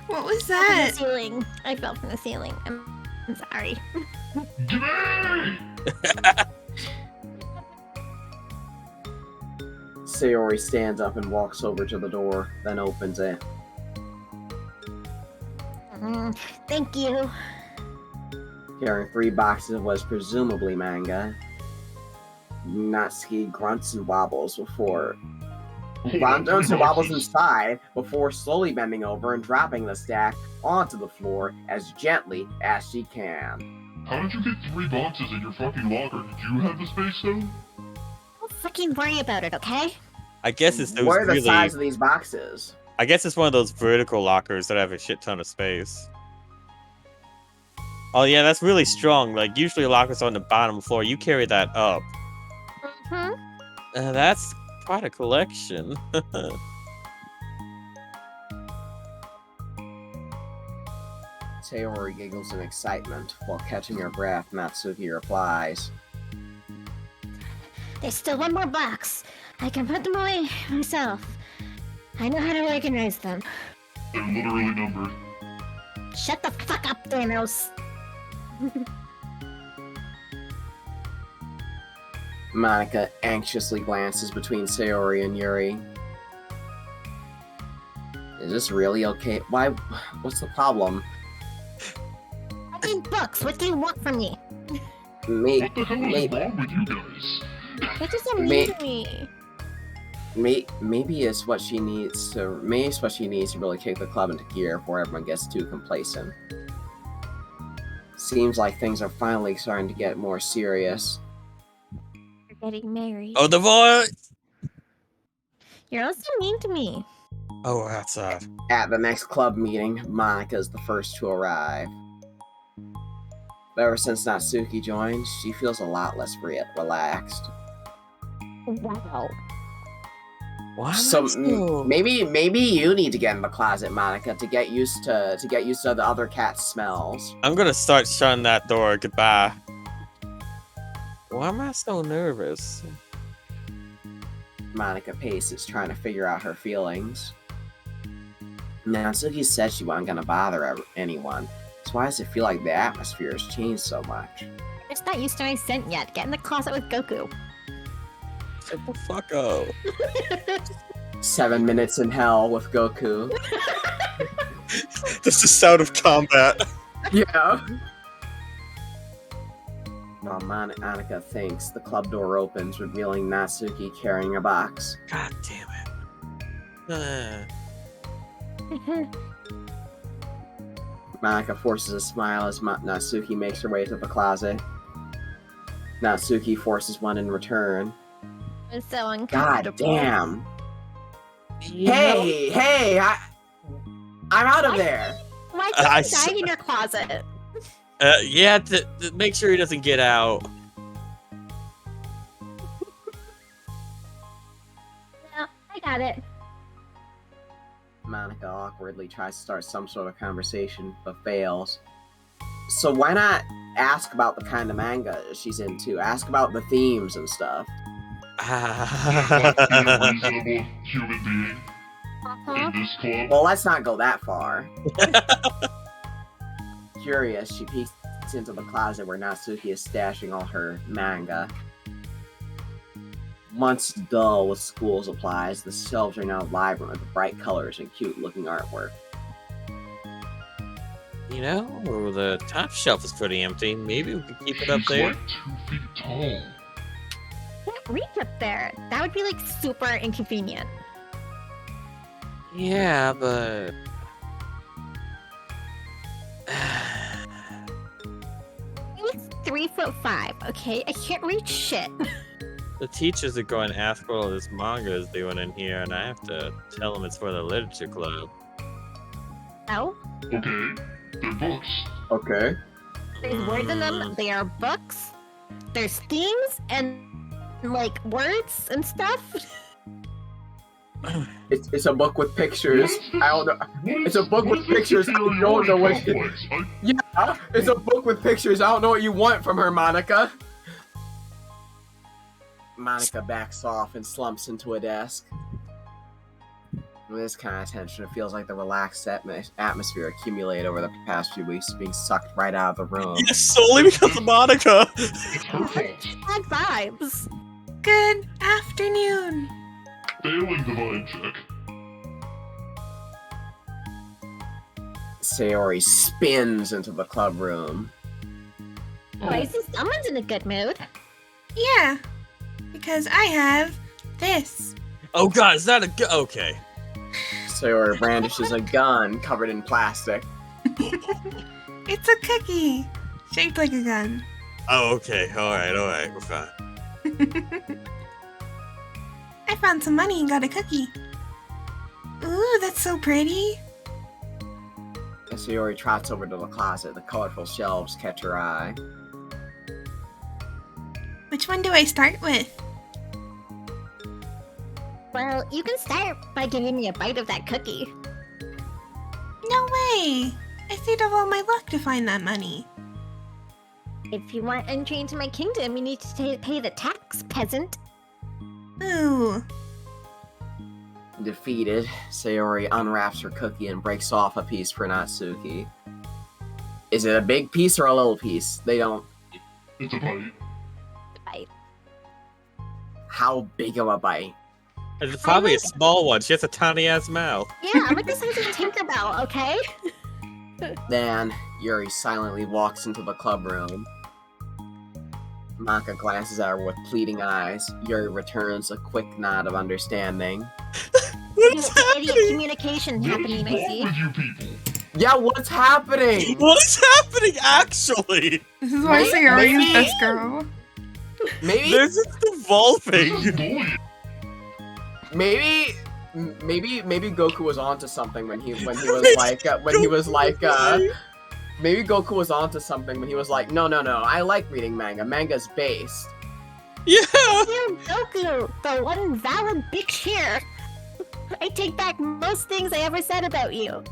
What was From that? the ceiling. I fell from the ceiling. I'm sorry. Gimme! Sayori stands up and walks over to the door, then opens it. Thank you. Carrying 3 boxes of what is presumably manga, Natsuki grunts and wobbles before inside before slowly bending over and dropping the stack onto the floor as gently as she can. How did you get 3 boxes in your fucking locker? Did you have the space though? Don't fucking worry about it, okay? I guess it's those What are the really. size of these boxes? I guess it's one of those vertical lockers that have a shit ton of space. Oh yeah, that's really strong. Like usually lockers on the bottom floor. You carry that up. That's quite a collection. Sayori giggles in excitement while catching her breath. Natsuki replies, There's still one more box. I can put them away myself. I know how to organize them. They're literally numbered. Shut the fuck up, Thanos. Monica anxiously glances between Sayori and Yuri. Is this really okay? Why? What's the problem? I need books. What do you want from me? What the hell is wrong with you guys? What does that mean to me? Maybe it's what she needs to. Maybe it's what she needs to really kick the club into gear before everyone gets too complacent. Seems like things are finally starting to get more serious. You're getting married. Oh, the voice. You're also mean to me. Oh, that's sad. At the next club meeting, Monica is the first to arrive. But ever since Natsuki joined, she feels a lot less relaxed. Wow. Why? So maybe you need to get in the closet, Monica, to get used to the other cat's smells. I'm gonna start shutting that door. Goodbye. Why am I so nervous? Monica paces, trying to figure out her feelings. Natsuki said she wasn't gonna bother anyone. So why does it feel like the atmosphere has changed so much? It's not used to my scent yet. Get in the closet with Goku. Shut the fuck up. 7 minutes in hell with Goku. This is the sound of combat. Yeah. While Monica thinks, the club door opens, revealing Natsuki carrying a box. God damn it. Monica forces a smile as Natsuki makes her way to the closet. Natsuki forces one in return. It's so God uncomfortable. damn! Hey! I'm out of there! Why can't you die in your closet? Yeah, to make sure he doesn't get out. No, I got it. Monica awkwardly tries to start some sort of conversation, but fails. So why not ask about the kind of manga she's into? Ask about the themes and stuff. Like being a reasonable human being in this club. Well, let's not go that far. Curious, she peeks into the closet where Natsuki is stashing all her manga. Once dull with school supplies, the shelves are now vibrant with bright colors and cute-looking artwork. You know, the top shelf is pretty empty. Maybe we could keep it up there. Like 2 feet tall. Can't reach up there. That would be like super inconvenient. Yeah, but It's 3'5", okay? I can't reach shit. the teachers are going to ask what all this manga is doing in here, and I have to tell them it's for the literature club. No? Okay, they're books. Okay. There's words in them. They are books. There's themes and like words and stuff. It's a book with pictures. I don't know. It's a book with pictures. I don't know what you... Yeah, it's a book with pictures. I don't know what you want from her, Monica. Monica backs off and slumps into a desk. With this kind of tension, it feels like the relaxed atmosphere accumulated over the past few weeks is being sucked right out of the room. Yes, solely because of Monica. It's her fault. Bad vibes. Good afternoon. Failing the vibe check. Sayori spins into the club room. Oh, I see someone's in a good mood. Yeah, because I have this. Oh god, is that a okay. Sayori brandishes a gun covered in plastic. It's a cookie, shaped like a gun. Oh, okay. Alright, we're fine. I found some money and got a cookie. Ooh, that's so pretty. As Sayori trots over to the closet, the colorful shelves catch her eye. Which one do I start with? Well, you can start by giving me a bite of that cookie. No way! I saved up all my luck to find that money. If you want entry into my kingdom, you need to pay the tax, peasant. Ooh. Defeated, Sayori unwraps her cookie and breaks off a piece for Natsuki. Is it a big piece or a little piece? They don't... It's a bite. Bite. How big of a bite? It's probably a small one. She has a tiny ass mouth. Yeah, I'm like the size of a Tinkerbell, okay? Then, Yuri silently walks into the club room. Maka glances at her with pleading eyes. Yuri returns a quick nod of understanding. What's Idiot happening? communication happening, I see. With you people. Yeah, what's happening? What is happening actually? This is why Maybe- Sayori is maybe- best girl. Maybe, This is This is evolving. bullying. maybe Goku was onto something when he was like maybe Goku was onto something when he was like, no, I like reading manga. Manga's based. Yeah. You, Goku, the one valid bitch here. I take back most things I ever said about you.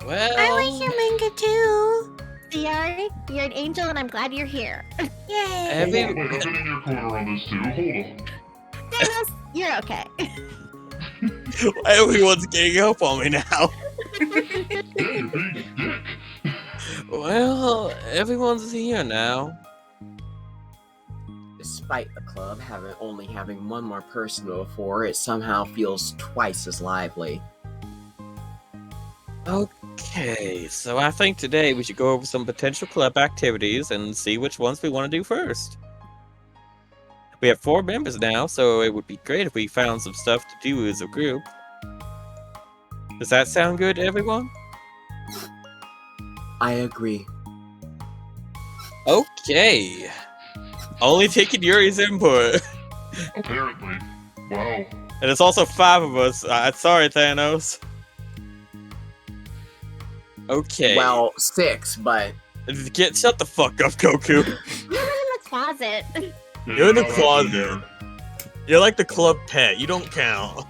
Well, I like your manga too. Sayori, you're an angel and I'm glad you're here. Yay. Every- Hold on, wait, I've been in your corner on this too. Hold on. Thanos, you're okay. everyone's getting up on me now. Yeah, you're being a dick. Well, everyone's here now. Despite the club only having one more person before, it somehow feels twice as lively. Okay, so I think today we should go over some potential club activities and see which ones we want to do first. We have 4 members now, so it would be great if we found some stuff to do as a group. Does that sound good to everyone? I agree. Okay. Only taking Yuri's input. Apparently. Wow. And it's also 5 of us. Sorry, Thanos. Okay. Well, 6, but Shut the fuck up, Goku. You're in the closet. Yeah, You're in the not out closet. here. You're like the club pet. You don't count.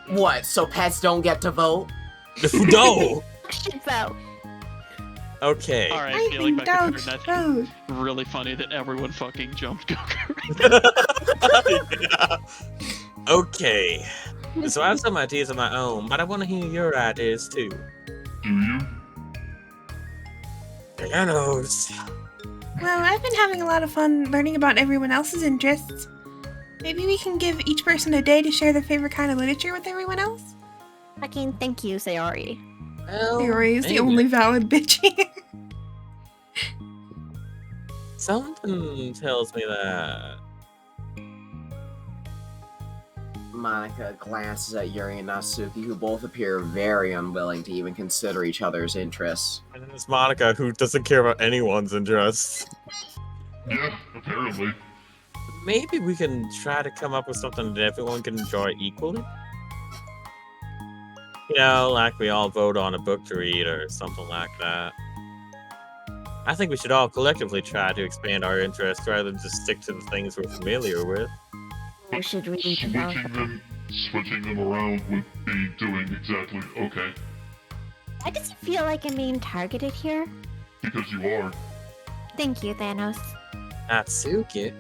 what? So pets don't get to vote? No. Should vote. Okay. Alright, I feeling think back to dogs that's vote. really funny that everyone fucking jumped Goku. Yeah. Okay. So I have some ideas of my own, but I want to hear your ideas too. Do you? Thanos. Well, I've been having a lot of fun learning about everyone else's interests. Maybe we can give each person a day to share their favorite kind of literature with everyone else? Fucking thank you, Sayori. Well, Sayori is the maybe. only valid bitch here. Something tells me that. Monica glances at Yuri and Natsuki, who both appear very unwilling to even consider each other's interests. And then there's Monica, who doesn't care about anyone's interests. Yeah, apparently. Maybe we can try to come up with something that everyone can enjoy equally. You know, like we all vote on a book to read or something like that. I think we should all collectively try to expand our interests rather than just stick to the things we're familiar with. We should read about Switching them around would be doing exactly okay. Why does it feel like I'm being targeted here? Because you are. Thank you, Thanos. Natsuki,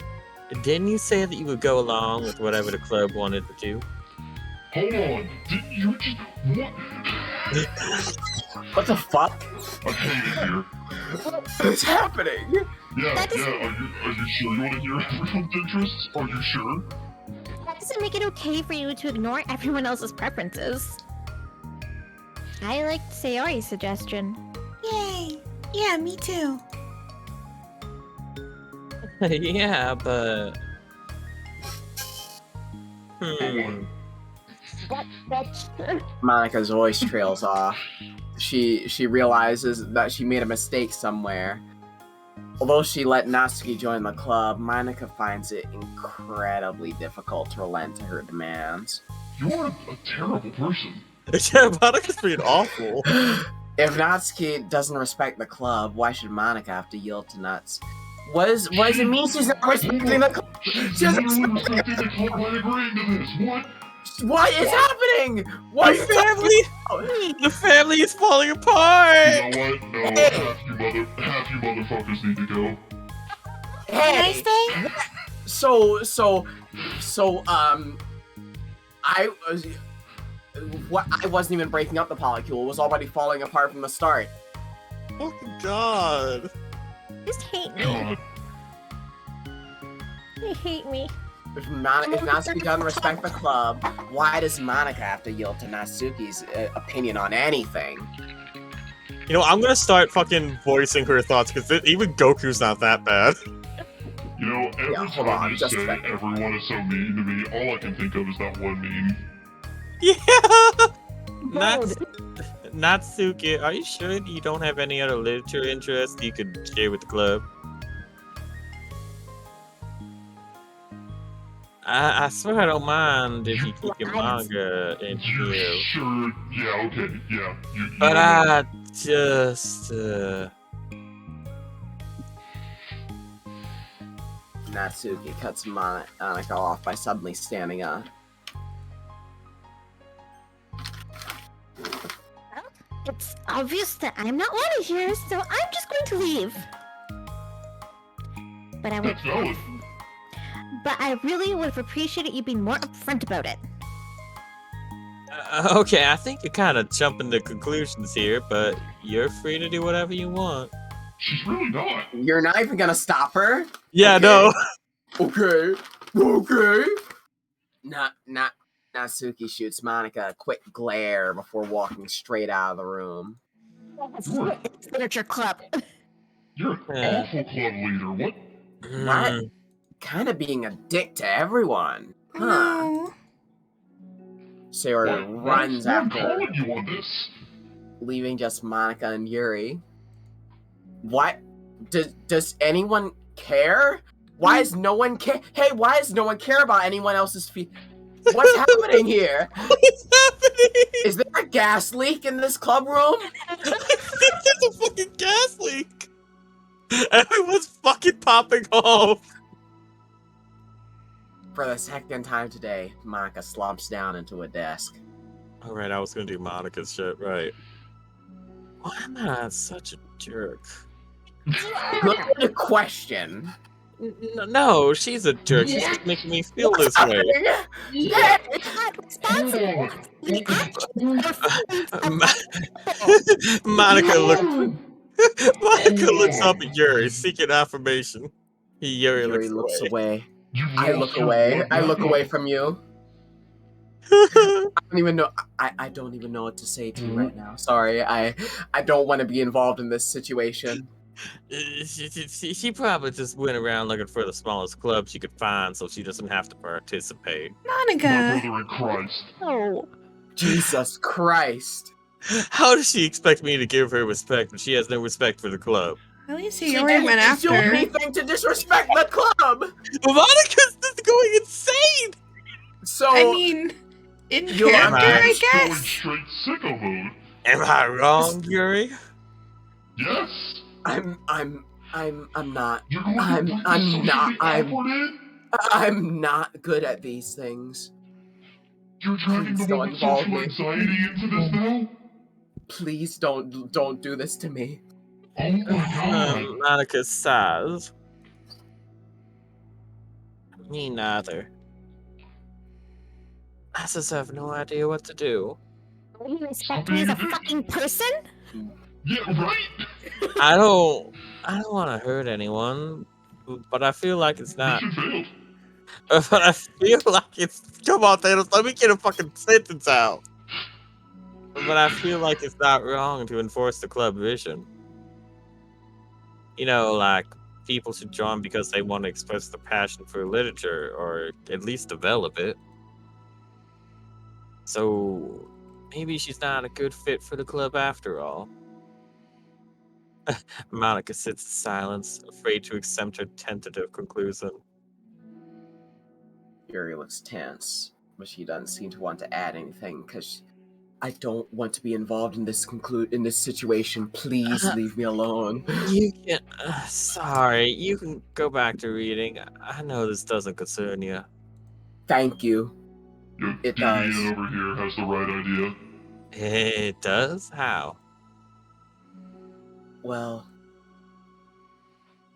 didn't you say that you would go along with whatever the club wanted to do? Hold on. Didn't you just what? What the fuck? I hate it here. What's happening? Yeah, That is- yeah. Are you sure you want to hear everyone's interests? Are you sure? That doesn't make it okay for you to ignore everyone else's preferences. I liked Sayori's suggestion. Yay! Yeah, me too. Yeah, but... Monica's voice trails off. She realizes that she made a mistake somewhere. Although she let Natsuki join the club, Monica finds it incredibly difficult to relent to her demands. You're a terrible person. Yeah, Monica's being awful. If Natsuki doesn't respect the club, why should Monica have to yield to Nuts? What does it mean she's not respecting the club? She doesn't respect the club by agreeing to this. What? What is happening? What The family! The family is falling apart! You know what? No, half you motherfuckers need to go. Can I Hey! stay? I wasn't even breaking up the polycule. It was already falling apart from the start. Oh god. Just hate me. God. They hate me. If Natsuki doesn't respect the club, why does Monica have to yield to Natsuki's opinion on anything? You know, I'm gonna start fucking voicing her thoughts, because even Goku's not that bad. You know, every hold time on, you just say a second. everyone is so mean to me, all I can think of is that one meme. Yeah! Natsuki, are you sure you don't have any other literature interests you could share with the club? I swear I don't mind if you keep your manga in You here. sure? Yeah, okay, yeah. You But know I just... Natsuki cuts Monica off by suddenly standing up. It's obvious that I'm not wanted here, so I'm just going to leave. But I would, that's valid. but I really would have appreciated you being more upfront about it. Okay, I think you're kind of jumping to conclusions here, but you're free to do whatever you want. She's really not. You're not even gonna stop her? Yeah, Okay. no. Okay. Natsuki shoots Monica a quick glare before walking straight out of the room. It's literature club. You're an Yeah. awful club leader. What? What? Kind of being a dick to everyone. Huh. No. Sayori runs I'm after, calling you on this. leaving just Monica and Yuri. What? Does anyone care? Why is no one care? Hey, why does no one care about anyone else's What's happening here? What's happening? Is there a gas leak in this club room? There's a fucking gas leak. Everyone's fucking popping off. For the second time today, Monica slumps down into a desk. Alright, I was gonna do Monica's shit, right. Why am I such a jerk? Good question. No, she's a jerk. She's just making me feel this way. Yeah. Monica looks up at Yuri, seeking affirmation. Yuri Yuri looks looks away. away. You I lost look your away. blood I look back away up. from you. I don't even know. I don't even know what to say to you right now. Sorry. I don't want to be involved in this situation. She probably just went around looking for the smallest club she could find so she doesn't have to participate. My Monica. brother in Christ. Oh. Jesus Christ. How does she expect me to give her respect when she has no respect for the club? At least She Sayori went didn't do after. anything to disrespect the club. Monica's just going insane! So I mean, in You character, are I Going guess. straight sicko mode. Am I wrong, Yuri? Yes. I'm not. You're going I'm- completely I'm socially not- I'm- awkward in? I'm not good at these things. You're dragging Please the one don't with involve social me. anxiety into this now? Please don't do this to me. Oh my god. Monica sighs. Me neither. I just have no idea what to do. You respect me as a fucking person? Yeah, right? I don't want to hurt anyone, but I feel like it's not. Mission failed. But I feel like it's. Come on, Thanos, let me get a fucking sentence out. But I feel like it's not wrong to enforce the club vision. You know, like, people should join because they want to express their passion for literature, or at least develop it. So, maybe she's not a good fit for the club after all. Monica sits in silence, afraid to accept her tentative conclusion. Yuri looks tense, but she doesn't seem to want to add anything because I don't want to be involved in this situation. Please leave me alone. You can. Sorry, you can go back to reading. I know this doesn't concern you. Thank you. Yo, It DD does. over here has the right idea. It does? How? Well,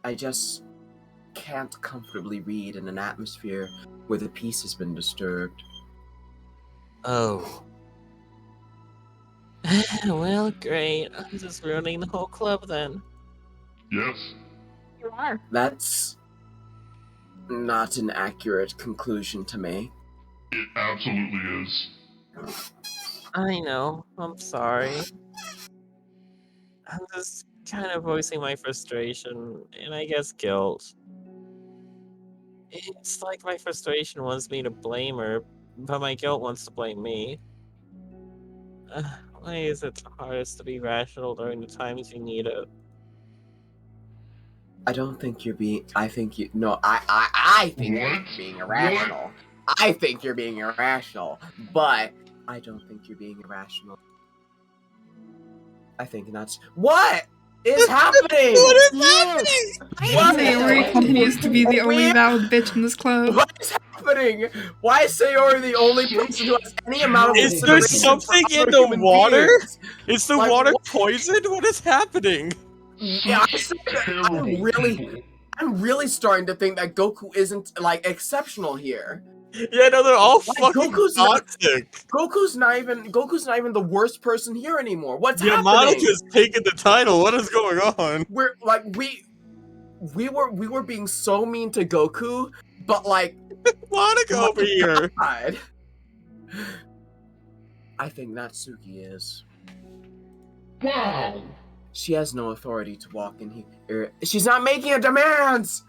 I just can't comfortably read in an atmosphere where the peace has been disturbed. Oh. Well, great. I'm just ruining the whole club then. Yes. You are. That's not an accurate conclusion to make. It absolutely is. I know. I'm sorry. I'm just kind of voicing my frustration and I guess guilt. It's like my frustration wants me to blame her, but my guilt wants to blame me. Why is it the hardest to be rational during the times you need it? I don't think you're being. I think you. No, I think What? you're being irrational. I think you're being irrational, but I don't think you're being irrational. I think that's what is happening. What is Yes. happening? What? Sayori continues to be the only valid bitch in this club. What is happening? Why is Sayori the only person who has any amount of Is there consideration for something in other the human water? beings? Is the Like, water what? poisoned? What is happening? Yeah, I said that Terrible people. I'm really starting to think that Goku isn't like exceptional here. Yeah, no, they're all Like, fucking Goku's not- toxic. Goku's not even the worst person here anymore. What's Yeah, happening? Monica's taking the title. What is going on? We're like we were being so mean to Goku, but like Monica my over here. God. I think Natsuki is. Wow. She has no authority to walk in here. She's not making a demands.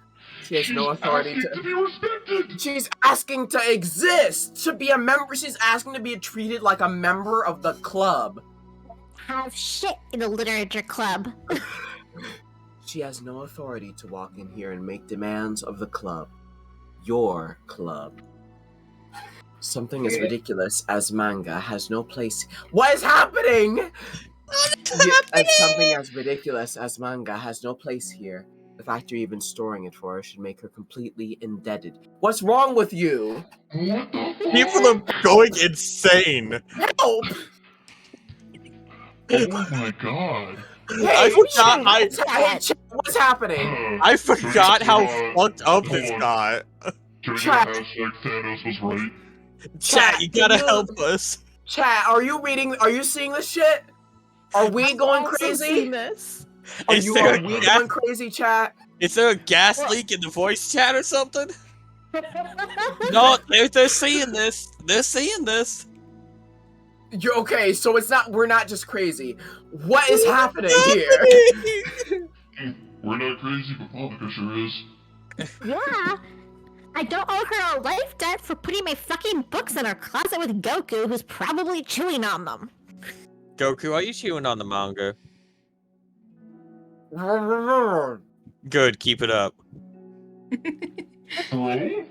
She has no authority Asking to be respected. She's asking to exist, to be a member. She's asking to be treated like a member of the club. Have shit in the literature club. She has no authority to walk in here and make demands of the club. Your club. Something as ridiculous as manga has no place. What is happening? Something as ridiculous as manga has no place here. The fact you're even storing it for her should make her completely indebted. What's wrong with you? What the fuck? People are going insane. Help! Oh my god. I forgot. What's happening? I forgot how fucked up Hold this on. got. Can we get Chat. a hashtag Thanos was right? Chat, you gotta can you- help us. Chat, are you seeing this shit? Are we going crazy? This. Are Is we there going crazy, chat? a gas leak in the voice chat or something? No, they're seeing this. They're seeing this. You're okay, so we're not just crazy. What is happening here? We're not crazy, but Monica sure is. Yeah. I don't owe her a life debt for putting my fucking books in her closet with Goku, who's probably chewing on them. Goku, are you chewing on the manga? Good, keep it up. Bro?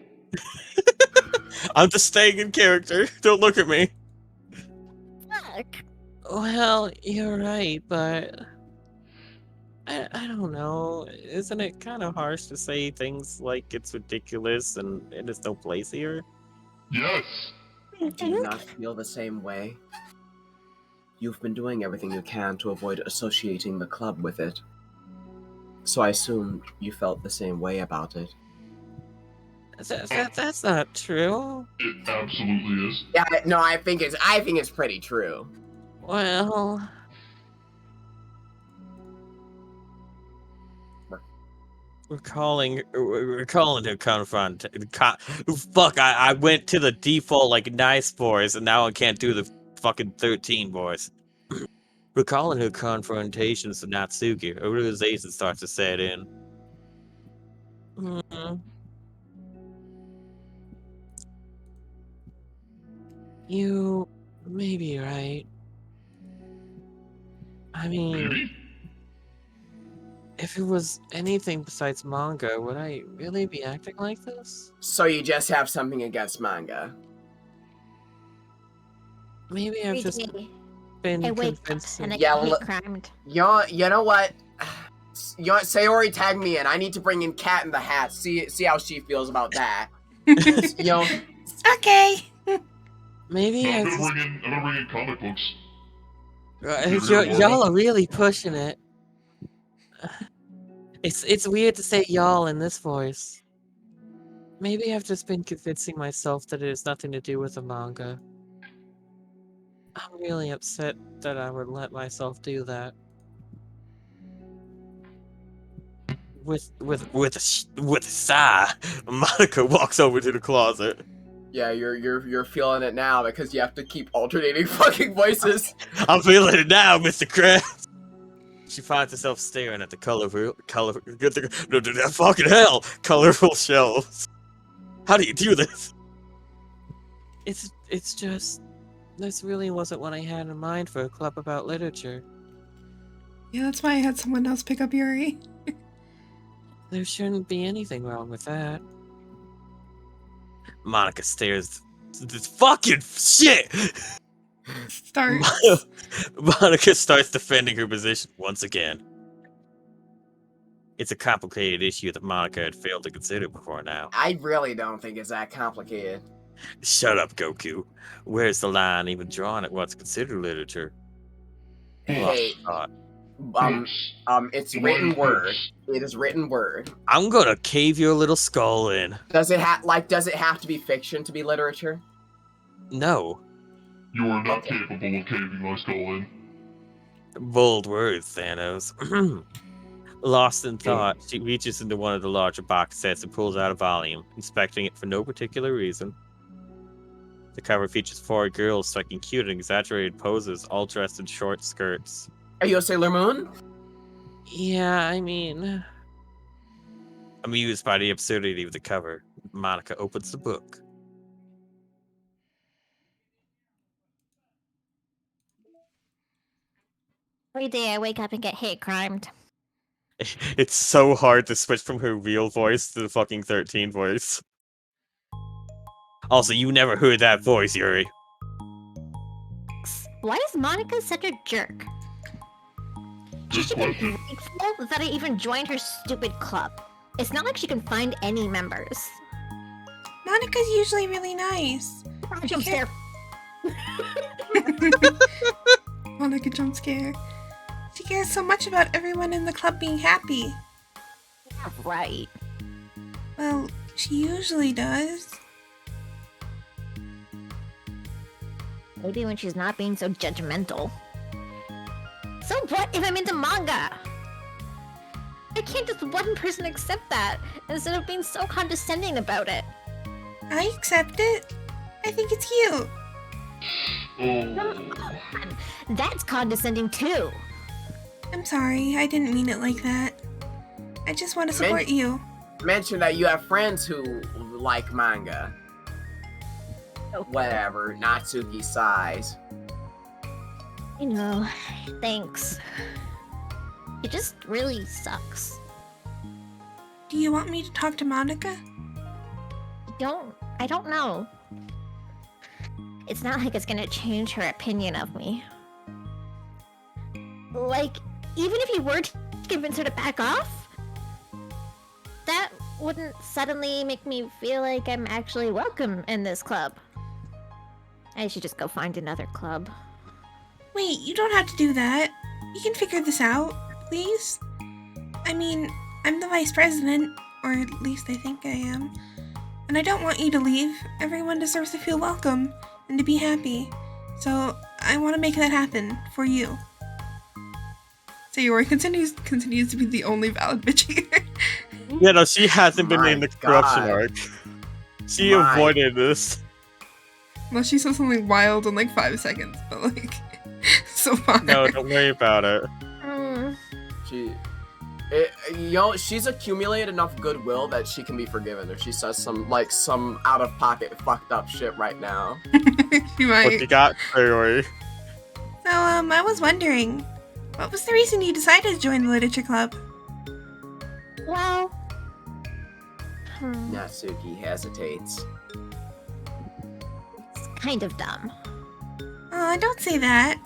I'm just staying in character. Don't look at me. Fuck. Well, you're right, but I don't know. Isn't it kind of harsh to say things like it's ridiculous and there's no place here? Yes. Do you not feel the same way? You've been doing everything you can to avoid associating the club with it. So I assume you felt the same way about it. That's not true. It absolutely is. Yeah, no, I think it's pretty true. Well, We're calling her confront. Fuck! I went to the default like nice voice, and now I can't do the fucking 13 voice. We're calling her confrontations to Natsuki. A realization starts to set in. You may be right. I mean, Maybe? if it was anything besides manga, would I really be acting like this? So you just have something against manga? Maybe I've just been I wake up convincing. and I Yeah, get hate look- crimed. You know what? You know what? Sayori, tag me in. I need to bring in Cat in the Hat. See how she feels about that. You know, Okay. Maybe I'm I've gonna just. bring in comic books. Y'all are really pushing it. It's weird to say y'all in this voice. Maybe I've just been convincing myself that it has nothing to do with the manga. I'm really upset that I would let myself do that. With a sigh, Monica walks over to the closet. yeah, you're feeling it now because you have to keep alternating fucking voices. I'm feeling it now, Mr. Krabs. She finds herself staring at the colorful shelves. How do you do this? It's just this really wasn't what I had in mind for a club about literature. Yeah, that's why I had someone else pick up Yuri. There shouldn't be anything wrong with that. Monica stares. This fucking shit! Starts. Monica starts defending her position once again. It's a complicated issue that Monica had failed to consider before now. I really don't think it's that complicated. Shut up, Goku. Where's the line even drawn at what's considered literature? Hey, Thought. Books. It's Why written word. books? It is written word. I'm gonna cave your little skull in. Does it have to be fiction to be literature? No. You are not Okay. capable of caving my skull in. Bold words, Thanos. Lost in thought, she reaches into one of the larger box sets and pulls out a volume, inspecting it for no particular reason. The cover features 4 girls striking cute and exaggerated poses, all dressed in short skirts. Are you a Sailor Moon? Yeah, I mean... Amused by the absurdity of the cover, Monica opens the book. Every day I wake up and get hate crimed. It's so hard to switch from her real voice to the fucking 13 voice. Also, you never heard that voice, Yuri. Why is Monica such a jerk? She Good should be question. grateful that I even joined her stupid club. It's not like she can find any members. Monica's usually really nice. Jump scare. Monica jump scare. She cares so much about everyone in the club being happy. Right. Well, she usually does. Maybe when she's not being so judgmental. So what if I'm into manga? Why can't just one person accept that instead of being so condescending about it? I accept it. I think it's cute. Oh. That's condescending too. I'm sorry, I didn't mean it like that. I just want to support you. Mention that you have friends who like manga. Whatever, Natsuki sighs. You know, thanks. It just really sucks. Do you want me to talk to Monica? I don't know. It's not like it's gonna change her opinion of me. Like, even if you were to convince her to back off, that wouldn't suddenly make me feel like I'm actually welcome in this club. I should just go find another club. Wait, you don't have to do that. You can figure this out, please. I mean, I'm the vice president, or at least I think I am. And I don't want you to leave. Everyone deserves to feel welcome and to be happy. So I want to make that happen for you. Sayori continues to be the only valid bitch here. Yeah, no, she hasn't been My in the corruption God. arc. She My- avoided this. Well, she said something wild in like 5 seconds, but like, so far. No, don't worry about it. She's accumulated enough goodwill that she can be forgiven if she says some out of pocket fucked up shit right now. She What might. you got, Sayori? So, I was wondering, what was the reason you decided to join the literature club? Well, Natsuki hesitates. it's kind of dumb. Oh, don't say that.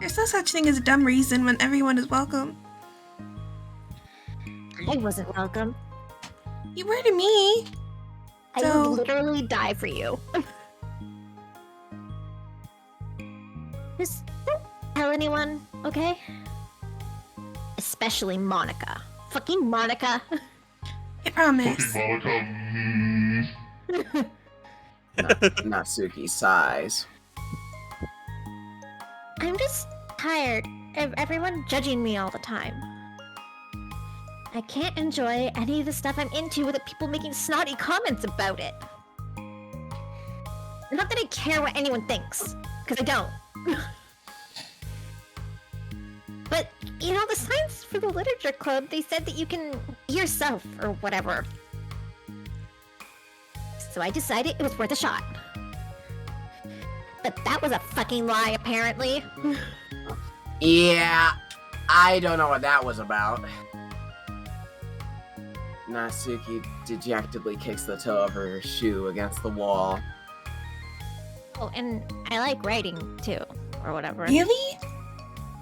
There's no such thing as a dumb reason when everyone is welcome. I wasn't welcome. You were to me. I So- would literally die for you. Just don't tell anyone, okay? Especially Monica. Fucking Monica. I promise. Fucking Monica. Natsuki sighs. I'm just tired of everyone judging me all the time. I can't enjoy any of the stuff I'm into without people making snotty comments about it. Not that I care what anyone thinks, because I don't. But, you know, the signs for the literature club, they said that you can be yourself, or whatever. So I decided it was worth a shot. But that was a fucking lie, apparently. Yeah, I don't know what that was about. Natsuki dejectedly kicks the toe of her shoe against the wall. Oh, and I like writing, too, or whatever. Really?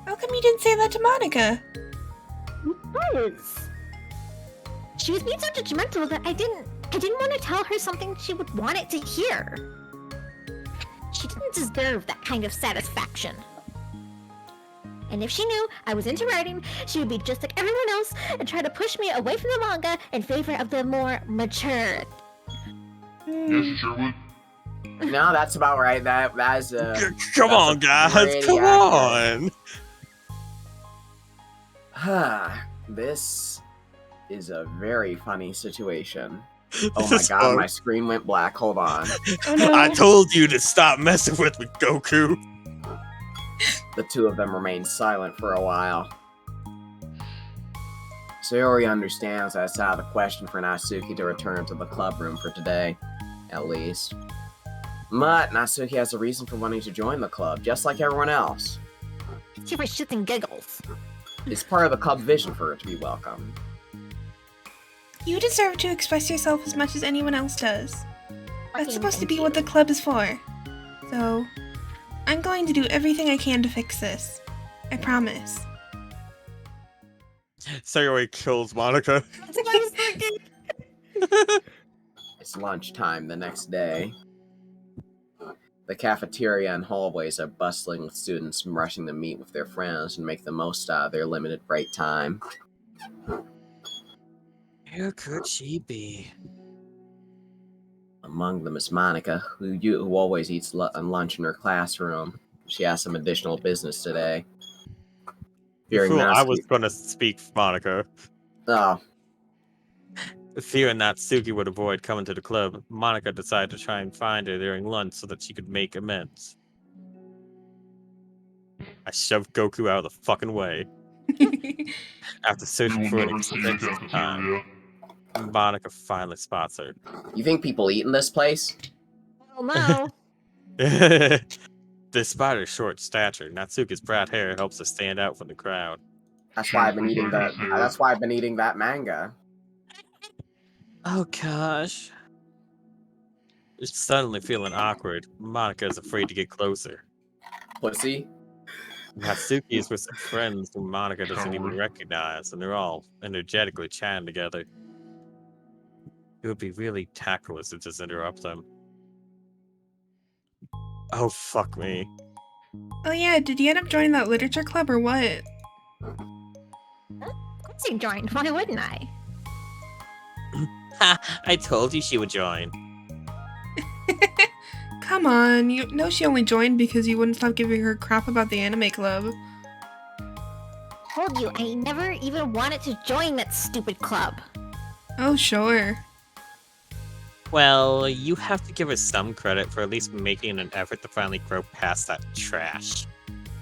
How come you didn't say that to Monica? Because she was being so judgmental that I didn't want to tell her something she would want it to hear. She didn't deserve that kind of satisfaction. And if she knew I was into writing, she would be just like everyone else and try to push me away from the manga in favor of the more mature. Yes, you sure would. No, that's about right. That's Come that's on, a guys. pretty Come accurate. on. This is a very funny situation. Oh This my is god, fun. my screen went black. Hold on. Oh no. I told you to stop messing with me, Goku. The two of them remain silent for a while. Sayori understands that it's out of the question for Natsuki to return to the club room for today, at least. But Natsuki has a reason for wanting to join the club, just like everyone else. It's here for shits and giggles. It's part of the club vision for her to be welcome. You deserve to express yourself as much as anyone else does. That's Fucking supposed to thank be what the you. club is for. So, I'm going to do everything I can to fix this. I promise. Sayori kills Monica. That's what I was thinking. It's lunchtime the next day. The cafeteria and hallways are bustling with students rushing to meet with their friends and make the most out of their limited break time. Where could she be? Among them is Monica, who always eats lunch in her classroom. She has some additional business today. Fearing Fool, I Natsuki- was gonna speak for Monica. Oh, Fearing Natsuki would avoid coming to the club, Monica decided to try and find her during lunch so that she could make amends. I shoved Goku out of the fucking way. After We searching will for an never see the extensive time, cafeteria. Monica finally spots her. you think people eat in this place? Oh no. Despite her short stature, Natsuki's bright hair helps her stand out from the crowd. That's why I've been eating that. That's why I've been eating that manga. Oh gosh. Suddenly feeling awkward, Monica is afraid to get closer. Pussy. Natsuki is with some friends whom Monica doesn't even Coward. recognize, and they're all energetically chatting together. It would be really tactless to just interrupt them. Oh, fuck me. Oh yeah, did you end up joining that literature club or what? Of course you joined. Why wouldn't I? Ha! I told you she would join. Come on, you know she only joined because you wouldn't stop giving her crap about the anime club. Told you, I never even wanted to join that stupid club. Oh, sure. Well, you have to give her some credit for at least making an effort to finally grow past that trash.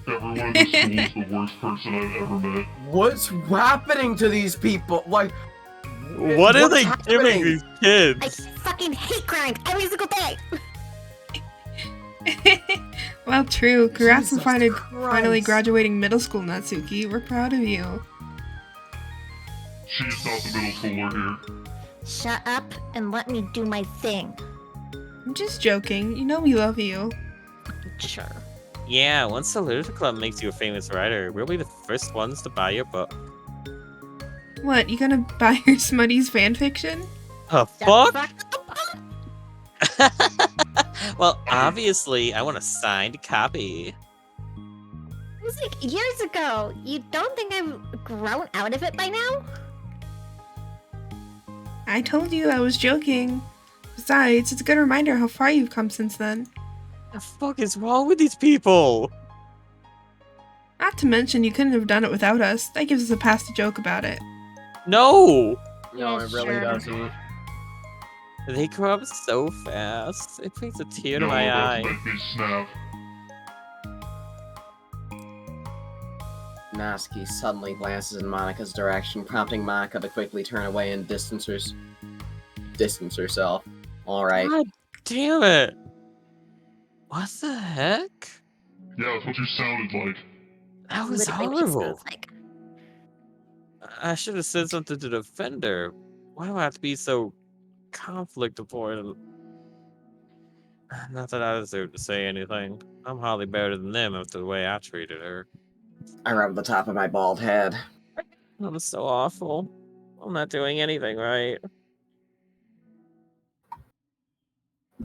Everyone in this school is the worst person I've ever met. What's happening to these people? Like, What are what's they giving happening? these I kids? fucking hate grind every single day. Well, true. Congrats on Jesus finally Christ. graduating middle school, Natsuki. We're proud of you. She's not the middle schooler here. Shut up and let me do my thing. I'm just joking. You know we love you. Sure. Yeah, once the literature club makes you a famous writer, we'll be the first ones to buy your book. What, you gonna buy your Smutty's fanfiction? The fuck? Well, obviously, I want a signed copy. It was like years ago. You don't think I've grown out of it by now? I told you I was joking. Besides, it's a good reminder how far you've come since then. The fuck is wrong with these people? Not to mention, you couldn't have done it without us. That gives us a pass to joke about it. No! No, Yeah, it really sure. doesn't. They grow up so fast. It brings a tear to Y'all my are about eye. to make me snap. Natsuki suddenly glances in Monika's direction, prompting Monika to quickly turn away and distance herself. Alright. God damn it! What the heck? Yeah, that's what you sounded like. That was Literally what it horrible. sounds like. I should have said something to defend her. Why do I have to be so conflict avoidant? Not that I deserve to say anything. I'm hardly better than them after the way I treated her. I rub the top of my bald head. That was so awful. I'm not doing anything right.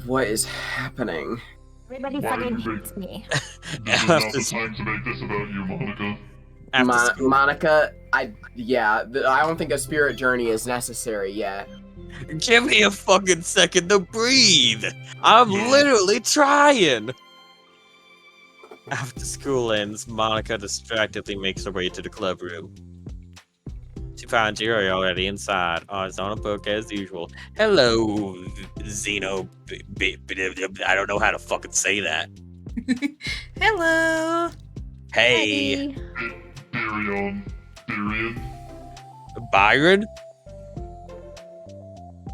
What is happening? Everybody Why fucking did you hates me. This is not the time to make this about you, Monika. After school, Monika, I don't think a spirit journey is necessary yet. give me a fucking second to breathe. I'm literally trying. After school ends, Monika distractedly makes her way to the club room. She finds Yuri already inside, eyes on a book as usual. Hello, Zeno. I don't know how to fucking say that. Hello! Hey, Byrion. Byron?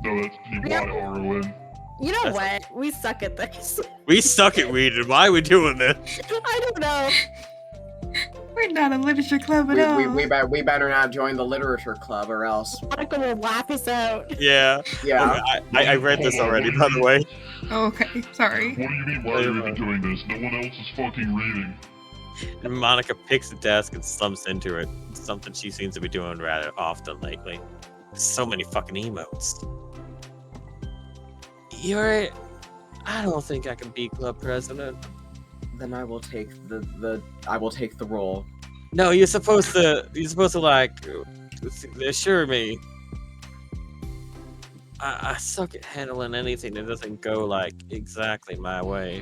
No, that's B-Y-R-O-N. You know what? We suck at this. We suck at reading. Why are we doing this? I don't know. We're not a literature club at all. We better not join the literature club or else. Monica will laugh us out. Yeah. Yeah. Okay, I read this already, by the way. Oh, okay, sorry. What do you mean, why are you even doing this? No one else is fucking reading. And Monika picks a desk and slumps into it. Something she seems to be doing rather often lately. So many fucking emotes. Yuri, I don't think I can be club president. Then I will take the role. No, you're supposed to like assure me. I suck at handling anything that doesn't go like exactly my way.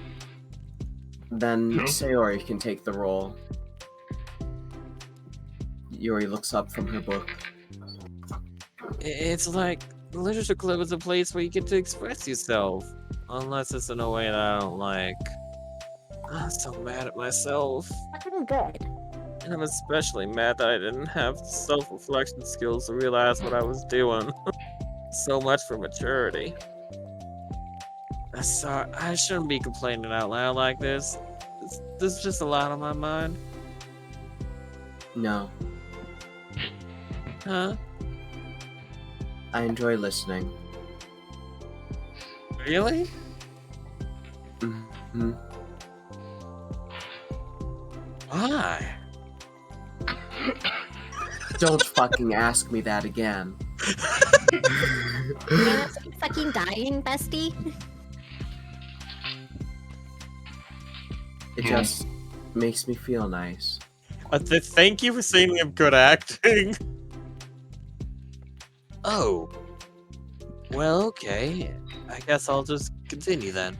Then Yeah. Sayori can take the role. Yuri looks up from her book. It's like the literature club is a place where you get to express yourself, unless it's in a way that I don't like. I'm so mad at myself. Fucking good. And I'm especially mad that I didn't have self-reflection skills to realize what I was doing. So much for maturity. I'm sorry, I shouldn't be complaining out loud like this. There's just a lot on my mind. No, Huh? I enjoy listening. Really? Hmm. Why? Don't fucking ask me that again. You're not fucking dying, bestie. It just makes me feel nice. Thank you for saying I'm good acting. Oh. Well, okay. I guess I'll just continue then.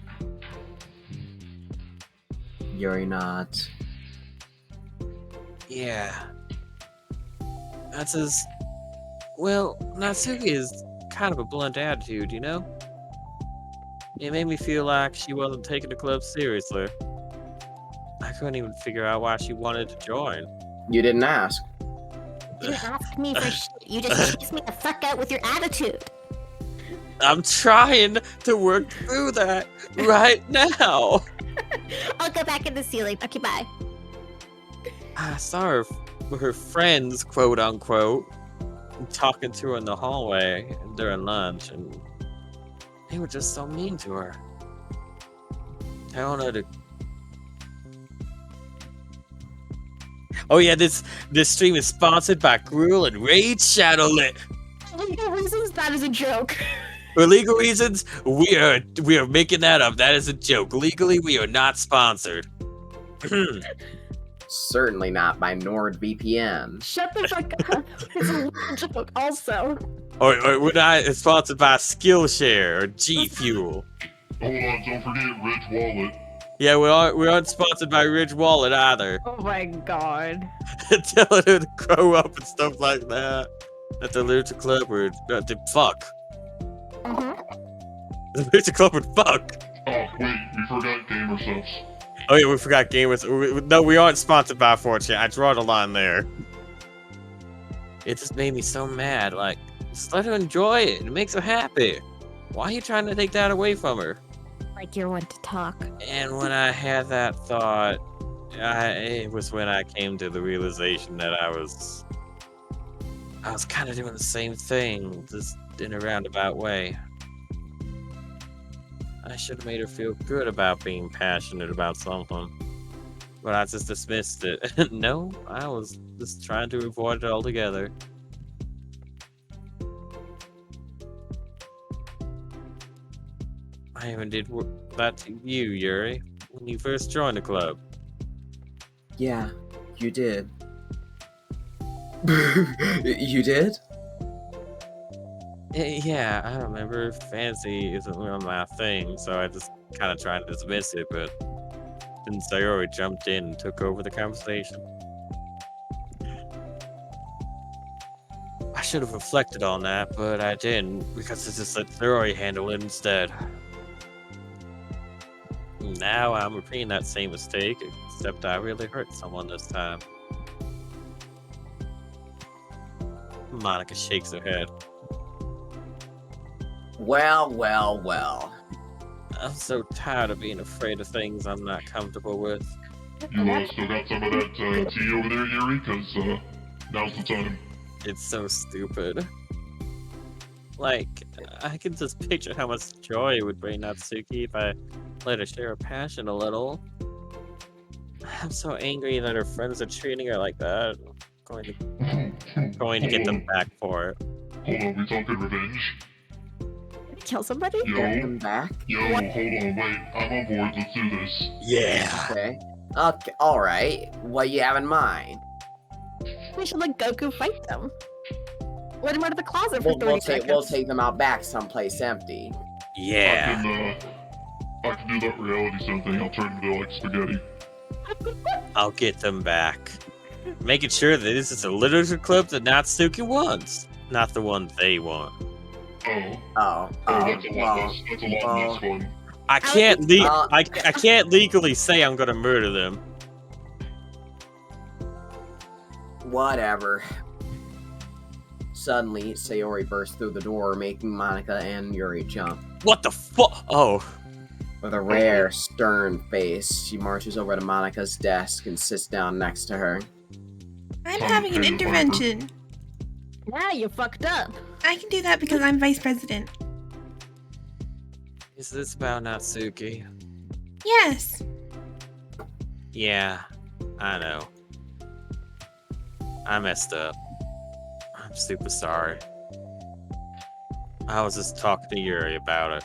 Yuri nods. Yeah. That's as... Well, Natsuki is kind of a blunt attitude, you know? It made me feel like she wasn't taking the club seriously. I couldn't even figure out why she wanted to join. You didn't ask. You didn't ask me for shit. You just chased me the fuck out with your attitude. I'm trying to work through that right now. I'll go back in the ceiling. Okay, bye. I saw her friends, quote unquote, talking to her in the hallway during lunch, and they were just so mean to her. Telling her to. Oh yeah, this stream is sponsored by Gruel and Raid Shadowlit. For legal reasons, that is a joke. For legal reasons, we are making that up. That is a joke. Legally, we are not sponsored. Certainly not by NordVPN. Shut the fuck up. It's a joke also. or we're not sponsored by Skillshare or G Fuel. Hold on, don't forget Ridge Wallet. Yeah, we aren't sponsored by Ridge Wallet either. Oh my god. Telling her to grow up and stuff like that. At the Literature Club or the fuck. The Literature Club would fuck. Oh, wait, we forgot Gamer Subs. Oh yeah, we forgot gamers. No, we aren't sponsored by 4chan. I draw the line there. It just made me so mad. Like, just let her enjoy it. It makes her happy. Why are you trying to take that away from her? Like you're one to talk. And when I had that thought, it was when I came to the realization that I was kind of doing the same thing, just in a roundabout way. I should have made her feel good about being passionate about something. But I just dismissed it. No, I was just trying to avoid it altogether. I even did that to you, Yuri, when you first joined the club. Yeah, you did. You did? Yeah, I remember. Fancy isn't really my thing, so I just kind of tried to dismiss it, but then Sayori jumped in and took over the conversation. I should have reflected on that, but I didn't, because I just let Sayori handle it instead. Now I'm repeating that same mistake, except I really hurt someone this time. Monica shakes her head. Well. I'm so tired of being afraid of things I'm not comfortable with. You still got some of that tea over there, Yuri? Because now's the time. It's so stupid. Like, I can just picture how much joy it would bring Natsuki if I let her share her passion a little. I'm so angry that her friends are treating her like that. I'm going to get them back for it. Hold on, we talking revenge? Kill somebody? Yo, Get them back? yo, hold on, wait, I'm on board, let's do this. Yeah! Okay. Okay, alright. What you have in mind? We should let Goku fight them. Let him out of the closet for 30 seconds. We'll take them out back someplace empty. Yeah! I can do that reality show thing, I'll turn into like spaghetti. I'll get them back. Making sure that this is a literature club that Natsuki wants, not the one they want. That's a lot less fun. I can't legally say I'm gonna murder them. Whatever. Suddenly, Sayori bursts through the door, making Monica and Yuri jump. What the fuck? Oh. With a rare, stern face, she marches over to Monica's desk and sits down next to her. I'm having an intervention. Now you fucked up. I can do that because I'm vice president. Is this about Natsuki? Yes. Yeah, I know. I messed up. I'm super sorry. I was just talking to Yuri about it.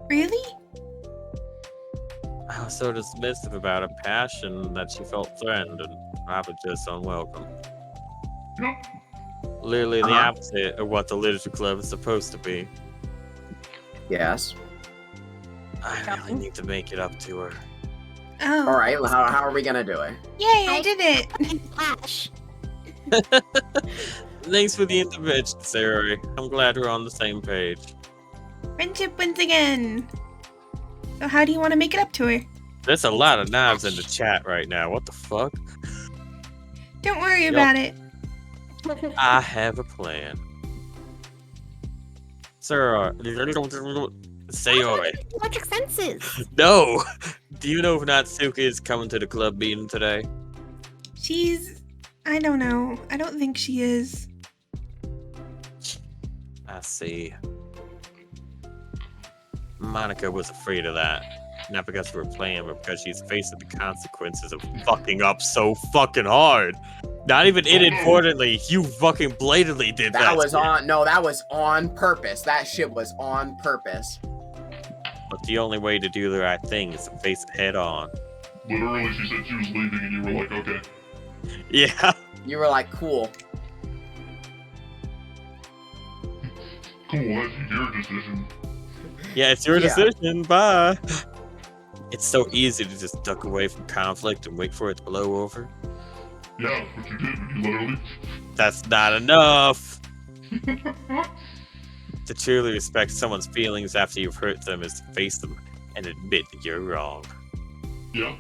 Really? I was so dismissive about a passion that she felt threatened and probably just unwelcome. Yep. Literally the opposite of what the literature club is supposed to be. Yes. I really need to make it up to her. Oh. Alright, well, how are we gonna do it? Yay, I did it. Cash. Thanks for the intervention, Sarah. I'm glad we're on the same page. Friendship wins again. So how do you want to make it up to her? There's a lot of knives in the chat right now. What the fuck? Don't worry about it. I have a plan. Sarah, Sayori. Electric senses. No! Do you know if Natsuki is coming to the club meeting today? I don't know. I don't think she is. I see. Monica was afraid of that. Not because we're playing, but because she's facing the consequences of fucking up so fucking hard. Not even inadvertently, you fucking blatantly did that. That was on purpose. That shit was on purpose. But the only way to do the right thing is to face it head on. Literally, she said she was leaving, and you were like, okay. Yeah. You were like, cool. Cool, that's your decision. Yeah, it's your Yeah. decision. Bye. It's so easy to just duck away from conflict and wait for it to blow over. Yeah, what you did, you literally. That's not enough. To truly respect someone's feelings after you've hurt them is to face them and admit that you're wrong. Yeah.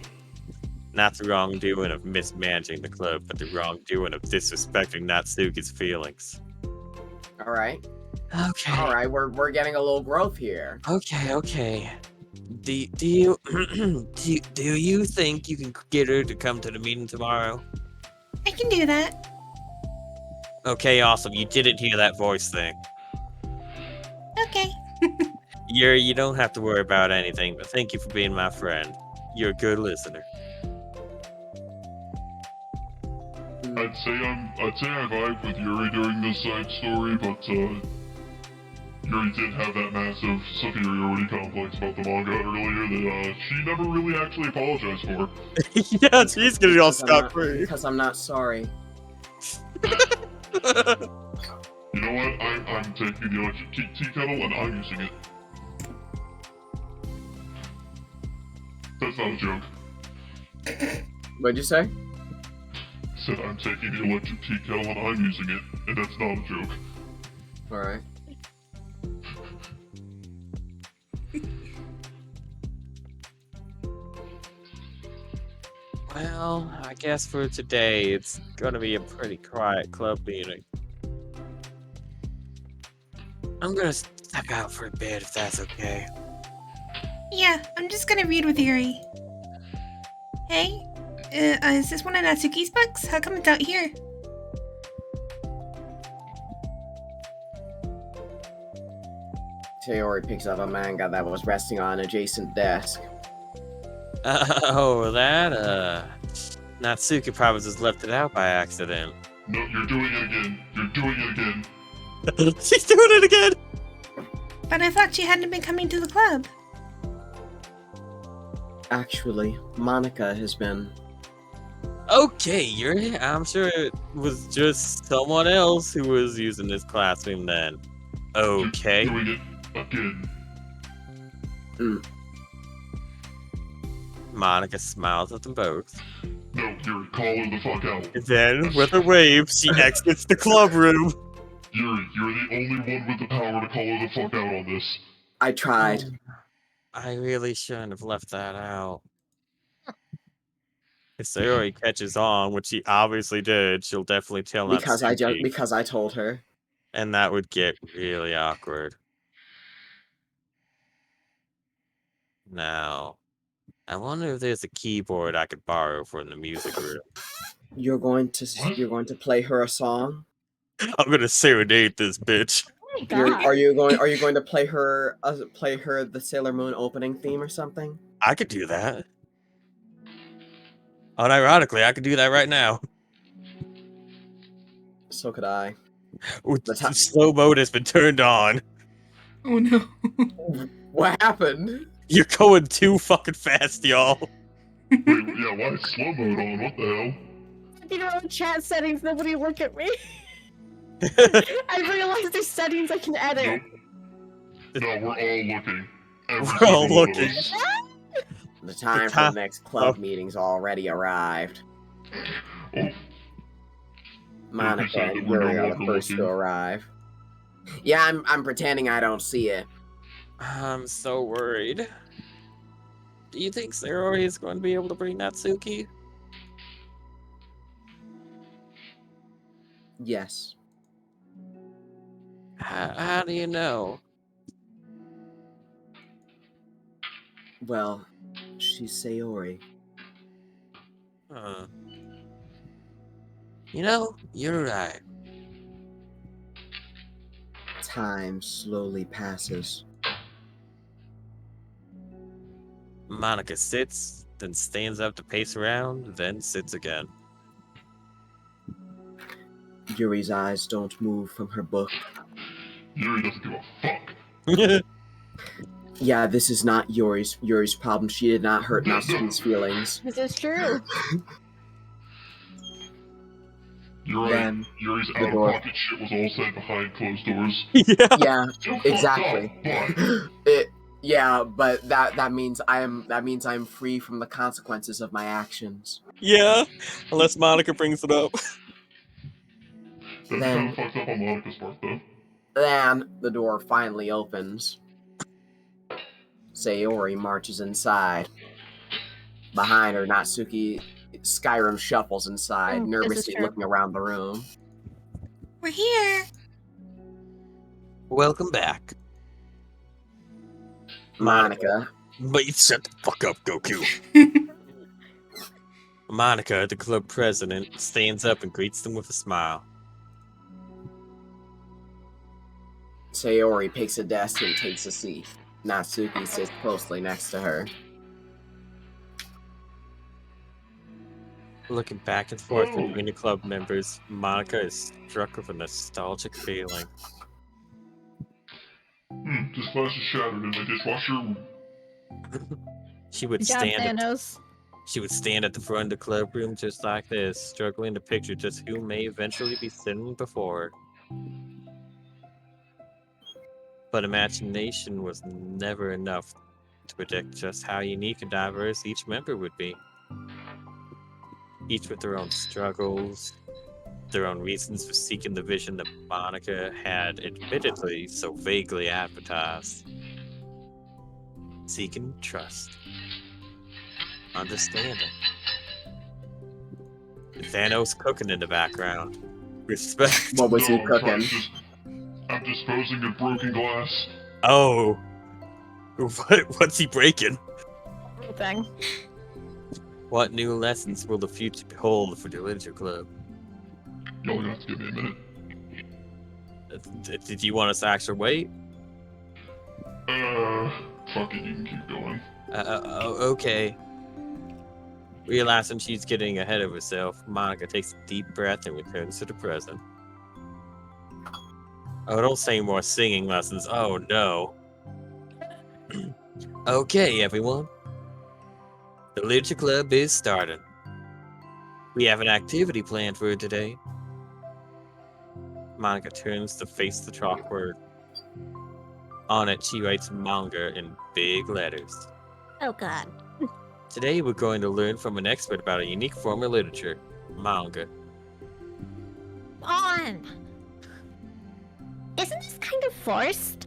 Not the wrongdoing of mismanaging the club, but the wrongdoing of disrespecting Natsuki's feelings. All right. Okay. All right. We're getting a little growth here. Okay. Do you do you think you can get her to come to the meeting tomorrow? I can do that. Okay, awesome. You didn't hear that voice thing. Okay. You don't have to worry about anything, but thank you for being my friend. You're a good listener. I'd say I vibe with Yuri during this side story, but Yuri did have that massive superiority complex about the manga earlier that she never really actually apologized for. Yeah, she's gonna be all scot-free. Because I'm not sorry. You know what? I'm taking the electric tea kettle and I'm using it. That's not a joke. What'd you say? Said I'm taking the electric tea kettle and I'm using it, and that's not a joke. All right. Well, I guess for today, it's gonna be a pretty quiet club meeting. I'm gonna step out for a bit if that's okay. Yeah, I'm just gonna read with Yuri. Hey, is this one of Natsuki's books? How come it's out here? Sayori picks up a manga that was resting on an adjacent desk. Oh, that, Natsuki probably just left it out by accident. No, you're doing it again. You're doing it again. She's doing it again! But I thought she hadn't been coming to the club. Actually, Monica has been. Okay, I'm sure it was just someone else who was using this classroom then. Okay. Doing it again. Monica smiles at them both. No, Yuri, call her the fuck out. And then, with a wave, she exits the club room. Yuri, you're the only one with the power to call her the fuck out on this. I tried. I really shouldn't have left that out. If Sayori catches on, which she obviously did, she'll definitely tell Natsuki. Because I told her. And that would get really awkward. Now, I wonder if there's a keyboard I could borrow from the music room. You're going to play her a song? I'm gonna serenade this bitch. Oh my god. Are you going to play her the Sailor Moon opening theme or something? I could do that. Unironically, I could do that right now. So could I. The slow mode has been turned on. Oh no. What happened? You're going too fucking fast, y'all. Wait, yeah, why is slow mode on? What the hell? You know, chat settings, nobody look at me. I realized there's settings I can edit. Nope. No, we're all looking. Every We're all single one of looking. us. The time for the next club meeting's already arrived. Oh, Monica said and that we're no Yuri are the longer first to looking. arrive. Yeah, I'm pretending I don't see it. I'm so worried. Do you think Sayori is going to be able to bring Natsuki? Yes. How do you know? Well, she's Sayori. Huh. You know, you're right. Time slowly passes. Monica sits, then stands up to pace around, then sits again. Yuri's eyes don't move from her book. Yuri doesn't give a fuck. Yeah, this is not Yuri's problem. She did not hurt Natsuki's feelings. This is true. You're right. Then Yuri's the door. out-of-pocket shit was all said behind closed doors. Yeah. Yeah, So fucked exactly. up, but Yeah, but that means I'm free from the consequences of my actions. Yeah. Unless Monica brings it up. that's kind Then of fucked up on Monica's part, though. Then the door finally opens. Sayori marches inside. Behind her, Natsuki Skyrim shuffles inside, This is nervously true. looking around the room. We're here. Welcome back. Monica. But you shut the fuck up, Goku. Monica, the club president, stands up and greets them with a smile. Sayori picks a desk and takes a seat. Natsuki sits closely next to her. Looking back and forth between the club members, Monica is struck with a nostalgic feeling. This glass is shattered in my dishwasher. She would Good job, stand Thanos. She would stand at the front of the club room just like this, struggling to picture just who may eventually be sitting before her. But imagination was never enough to predict just how unique and diverse each member would be. Each with their own struggles, their own reasons for seeking the vision that Monica had admittedly so vaguely advertised. Seeking trust. Understanding. Thanos cooking in the background. Respect. What was he No, I'm trying cooking? I'm disposing of broken glass. Oh. What's he breaking? Everything. What new lessons will the future hold for the Literature Club? Y'all gonna have to give me a minute. Did you want us to actually wait? Fuck it, you can keep going. Okay. Realizing she's getting ahead of herself, Monica takes a deep breath and returns to the present. Oh, don't say more singing lessons. Oh, no. Okay, everyone. The Literature Club is starting. We have an activity planned for today. Monica turns to face the chalkboard. On it, she writes manga in big letters. Oh god. Today, we're going to learn from an expert about a unique form of literature, manga. On. Isn't this kind of forced?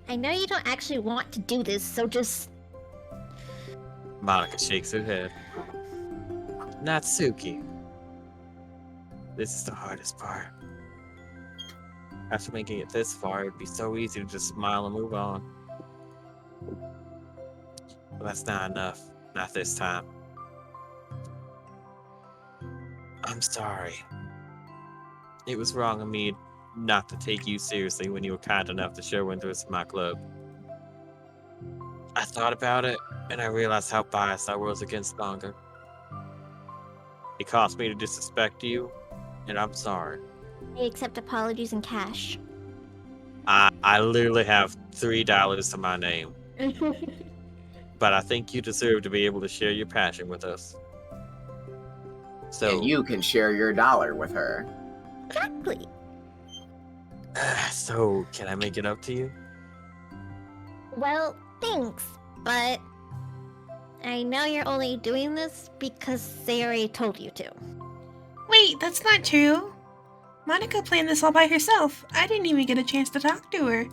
I know you don't actually want to do this, so just... Monica shakes her head. Natsuki. This is the hardest part. After making it this far, it'd be so easy to just smile and move on. But that's not enough. Not this time. I'm sorry. It was wrong of me not to take you seriously when you were kind enough to show interest in my club. I thought about it, and I realized how biased I was against manga. It caused me to disrespect you, and I'm sorry. I accept apologies in cash. I literally have $3 to my name, but I think you deserve to be able to share your passion with us. So, And you can share your dollar with her. Exactly. so can I make it up to you? Well, thanks, but I know you're only doing this because Sayori told you to. Wait, that's not true. Monica planned this all by herself. I didn't even get a chance to talk to her.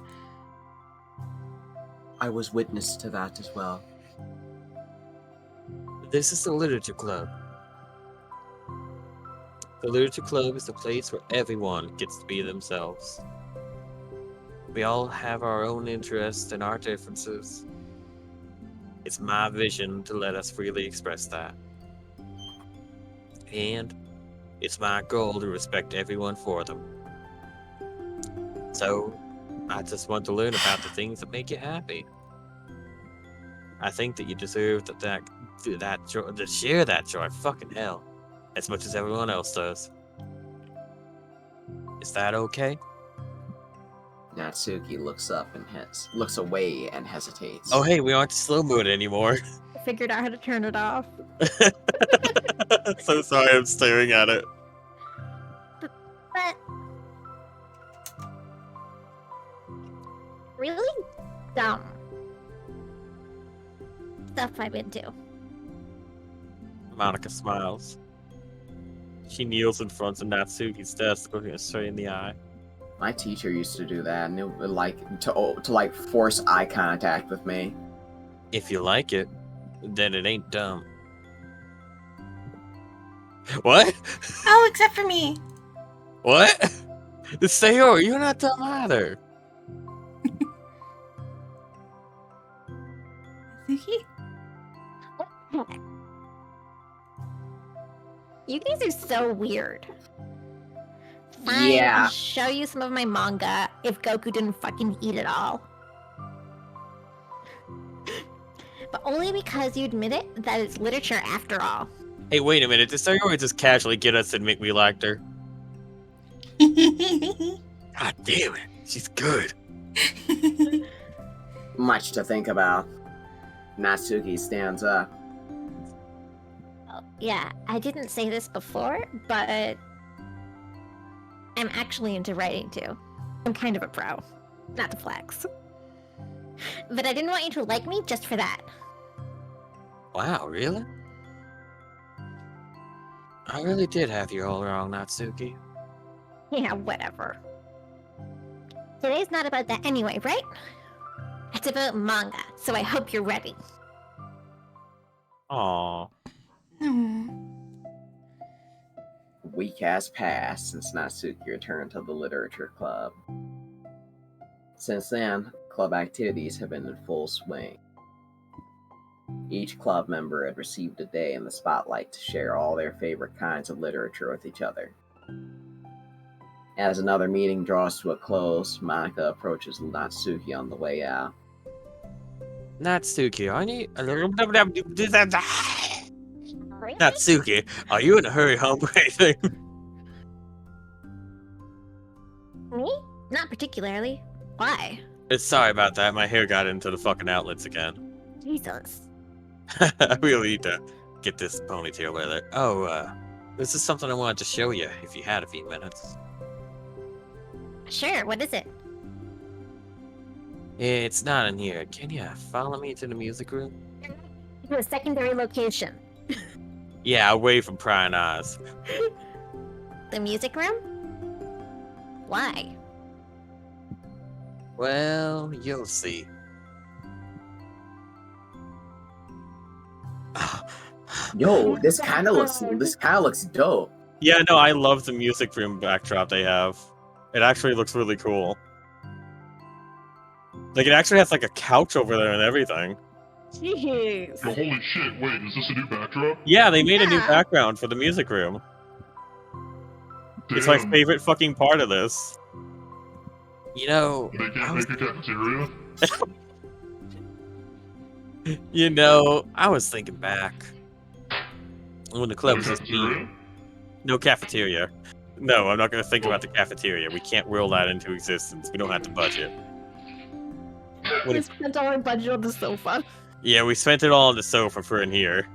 I was witness to that as well. This is the Literature Club. The Literature Club is the place where everyone gets to be themselves. We all have our own interests and our differences. It's my vision to let us freely express that. And it's my goal to respect everyone for them. So, I just want to learn about the things that make you happy. I think that you deserve that joy, to share that joy, fucking hell, as much as everyone else does. Is that okay? Natsuki looks up and looks away and hesitates. Oh hey, we aren't slow mode anymore. I figured out how to turn it off. So sorry, I'm staring at it. But really dumb stuff I'm into. Monica smiles. She kneels in front of Natsuki's desk, looking her straight in the eye. My teacher used to do that, and it would to force eye contact with me. If you like it, then it ain't dumb. What? Oh, except for me. What? Sayori, you're not dumb either. Suki? You guys are so weird. Fine, Yeah. I'll show you some of my manga if Goku didn't fucking eat it all. But only because you admit it that it's literature after all. Hey, wait a minute. Did Sayori just casually get us to admit we liked her? God damn it. She's good. Much to think about. Natsuki stands up. Oh, yeah, I didn't say this before, but I'm actually into writing too. I'm kind of a pro. Not to flex. But I didn't want you to like me just for that. Wow, really? I really did have you all wrong, Natsuki. Yeah, whatever. Today's not about that anyway, right? It's about manga, so I hope you're ready. Aww. Aw. A week has passed since Natsuki returned to the literature club. Since then, club activities have been in full swing. Each club member had received a day in the spotlight to share all their favorite kinds of literature with each other. As another meeting draws to a close, Monica approaches Natsuki on the way out. Natsuki, are you... Really? Natsuki, are you in a hurry home or anything? Me? Not particularly. Why? Sorry about that. My hair got into the fucking outlets again. Jesus. I really need to get this ponytail leather. Oh, this is something I wanted to show you if you had a few minutes. Sure, what is it? It's not in here. Can you follow me to the music room? To a secondary location. Yeah, away from prying eyes. The music room? Why? Well, you'll see. Yo, this kind of looks dope. Yeah, no, I love the music room backdrop they have. It actually looks really cool. Like, it actually has like a couch over there and everything. Jeez. Oh, holy shit, wait, is this a new backdrop? Yeah, they made a new Yeah. background for the music room. It's my Damn, favorite fucking part of this. You know, They can't make a cafeteria? I was thinking back when the club No was just cafeteria? me. No cafeteria. No, I'm not going to think about the cafeteria. We can't will that into existence. We don't have the budget. When We it- spent all our budget on the sofa. yeah, we spent it all on the sofa for in here.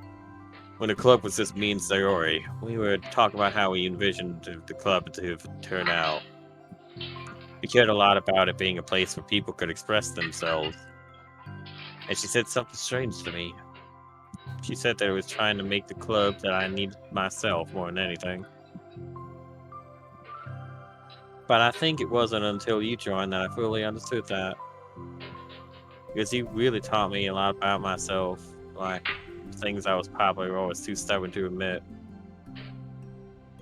When the club was just me and Sayori, we were talking about how we envisioned the club to turn out. We cared a lot about it being a place where people could express themselves. And she said something strange to me. She said that it was trying to make the club that I needed myself more than anything. But I think it wasn't until you joined that I fully understood that. Because you really taught me a lot about myself, like things I was probably always too stubborn to admit.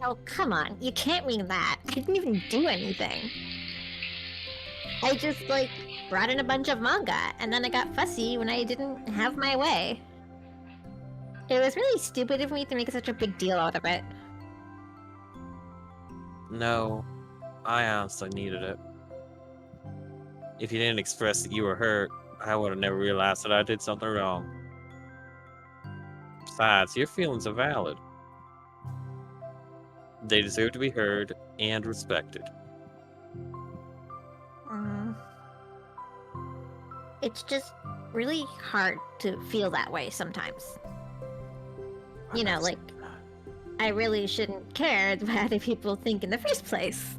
Oh, come on. You can't mean that. I didn't even do anything. I just, like, brought in a bunch of manga, and then I got fussy when I didn't have my way. It was really stupid of me to make such a big deal out of it. No, I honestly needed it. If you didn't express that you were hurt, I would have never realized that I did something wrong. Besides, your feelings are valid. They deserve to be heard and respected. It's just really hard to feel that way sometimes. You know, like, I really shouldn't care what other people think in the first place.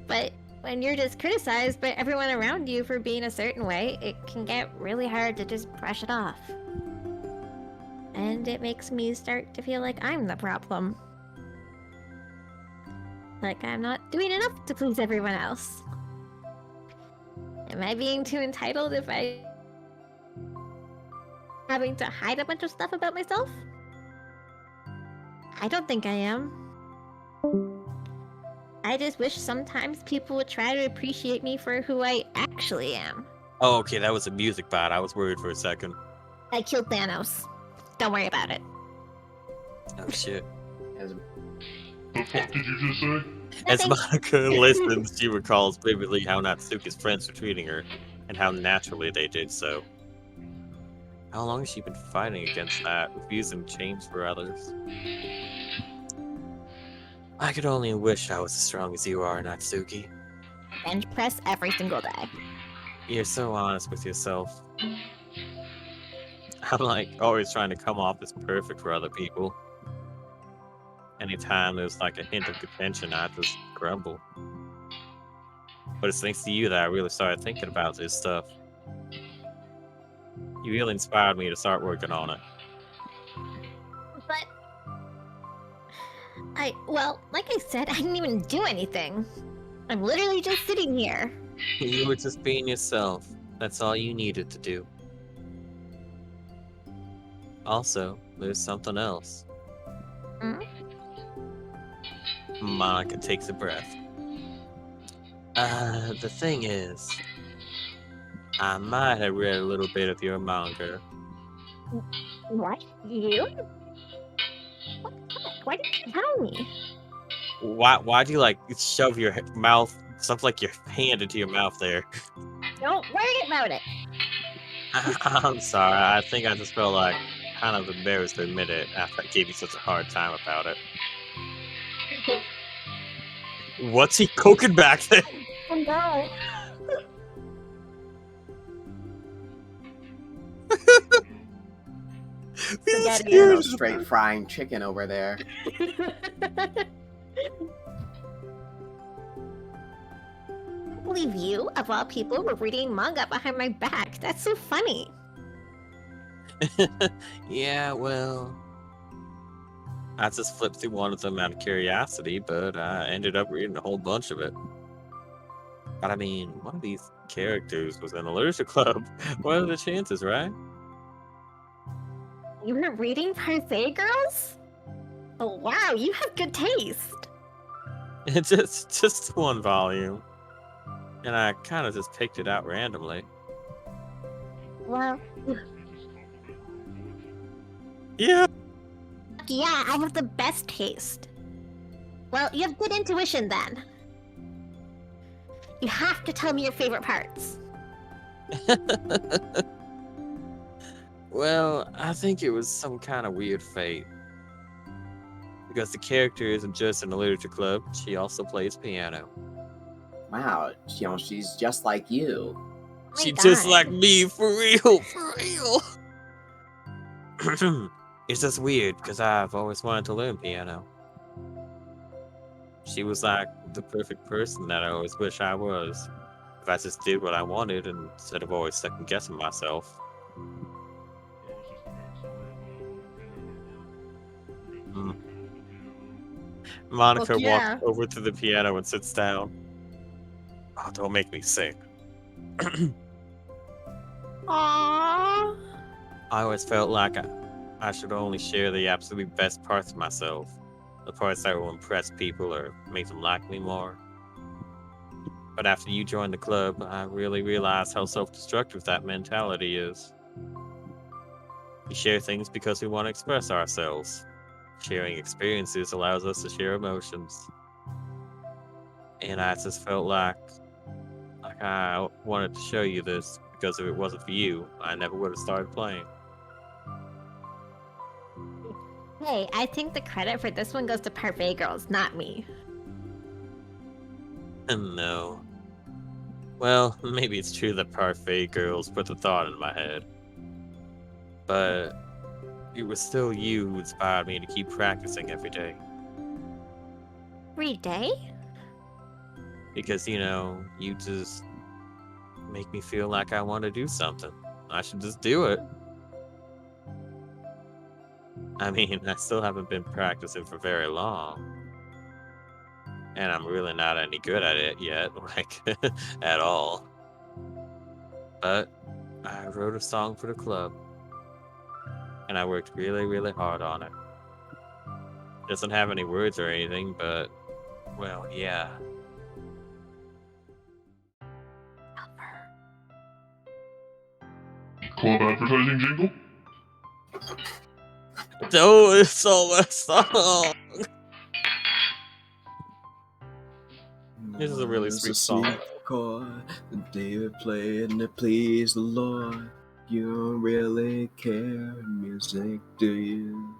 But when you're just criticized by everyone around you for being a certain way, it can get really hard to just brush it off. And it makes me start to feel like I'm the problem. Like I'm not doing enough to please everyone else. Am I being too entitled if I... having to hide a bunch of stuff about myself? I don't think I am. I just wish sometimes people would try to appreciate me for who I actually am. Oh, okay, that was a music bot. I was worried for a second. I killed Thanos. Don't worry about it. Oh, shit. The fuck did you just say? As Monica listens, she recalls vividly how Natsuki's friends were treating her, and how naturally they did so. How long has she been fighting against that, refusing change for others? I could only wish I was as strong as you are, Natsuki. Bench press every single day. You're so honest with yourself. I'm like always trying to come off as perfect for other people. Anytime there's like a hint of contention, I just grumble. But it's thanks to you that I really started thinking about this stuff. You really inspired me to start working on it. But... well, like I said, I didn't even do anything. I'm literally just sitting here. You were just being yourself. That's all you needed to do. Also, there's something else. Hmm? Monica takes a breath. The thing is, I might have read a little bit of your manga. What? You? What the heck? Why didn't you tell me? Why'd you like shove your mouth, something like your hand into your mouth there? Don't worry about it. I'm sorry, I think I just felt like kind of embarrassed to admit it after I gave you such a hard time about it. What's he cooking back there? Oh no. He's Forget it. No scared. straight frying chicken over there. I believe you, of all people, were reading manga behind my back. That's so funny. Yeah, well, I just flipped through one of them out of curiosity, but I ended up reading a whole bunch of it. But I mean, one of these characters was in a literature club. What are the chances, right? You were reading Parfait Girls? Oh wow, you have good taste. It's just one volume, and I kind of just picked it out randomly. Well, Yeah. yeah, I have the best taste. Well, you have good intuition then. You have to tell me your favorite parts. Well, I think it was some kind of weird fate. Because the character isn't just in a literature club, she also plays piano. Wow, you know, she's just like you. My She just God. like me, for real, for real. It's just weird, because I've always wanted to learn piano. She was like the perfect person that I always wish I was. If I just did what I wanted instead of always second guessing myself. Monica Fuck yeah. walks over to the piano and sits down. Oh, don't make me sing. Aww. I always felt like I should only share the absolute best parts of myself. The parts that will impress people or make them like me more. But after you joined the club, I really realized how self-destructive that mentality is. We share things because we want to express ourselves. Sharing experiences allows us to share emotions. And I just felt like I wanted to show you this, because if it wasn't for you, I never would have started playing. Hey, I think the credit for this one goes to Parfait Girls, not me. No. Well, maybe it's true that Parfait Girls put the thought in my head. But it was still you who inspired me to keep practicing every day. Every day? Because, you just make me feel like I want to do something. I should just do it. I mean, I still haven't been practicing for very long. And I'm really not any good at it yet, at all. But I wrote a song for the club. And I worked really, really hard on it. It doesn't have any words or anything, but, well, yeah. Club advertising jingle? No, it's all my song. This is a really sweet song. Chord that David played and it pleased the Lord. You don't really care music, do you?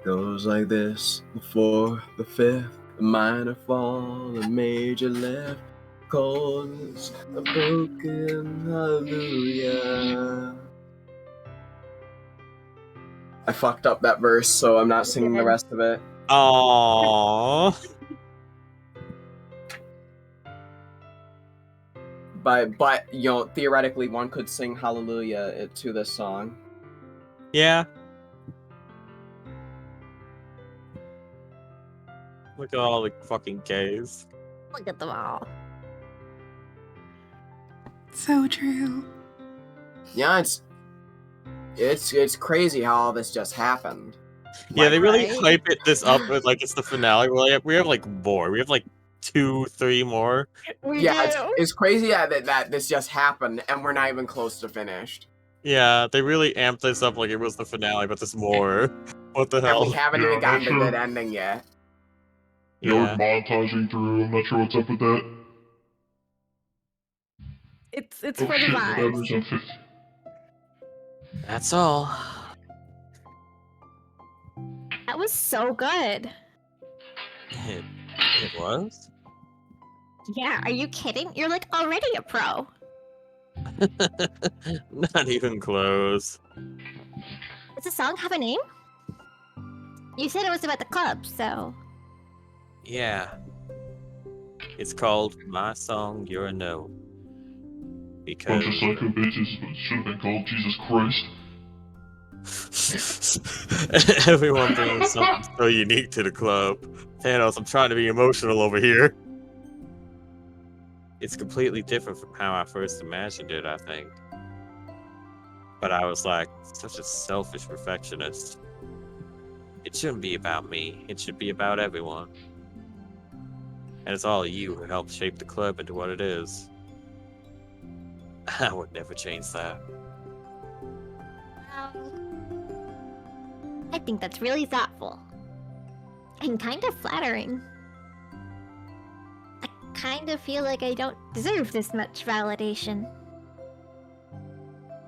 Goes like this: the fourth, the fifth, the minor fall, the major left, chords, a broken hallelujah. I fucked up that verse, so I'm not singing the rest of it. Aww. But theoretically, one could sing hallelujah to this song. Yeah. Look at all the fucking gays. Look at them all. So true. Yeah, it's crazy how all this just happened. Yeah, they really Right. hype this up as like it's the finale. We have like more. We have like 2, 3 more. We Yeah, do. it's crazy that this just happened and we're not even close to finished. Yeah, they really amped this up like it was the finale, but there's more. What the And hell? we haven't Yeah, even I'm gotten not the good sure. ending yet. Yeah, we're montaging through. I'm not sure what's up with that. It's Oh for the shit, vibes. Stabbers on 50. That's all. That was so good. It was? Yeah, are you kidding? You're like already a pro. Not even close. Does the song have a name? You said it was about the club, so. Yeah. It's called My Song, You're a No. Because Bunch of psycho bitches, but it should have been called Jesus Christ. everyone brings something so unique to the club. Thanos, I'm trying to be emotional over here. It's completely different from how I first imagined it, I think. But I was like, such a selfish perfectionist. It shouldn't be about me. It should be about everyone. And it's all you who helped shape the club into what it is. I would never change that. I think that's really thoughtful. And kind of flattering. I kind of feel like I don't deserve this much validation.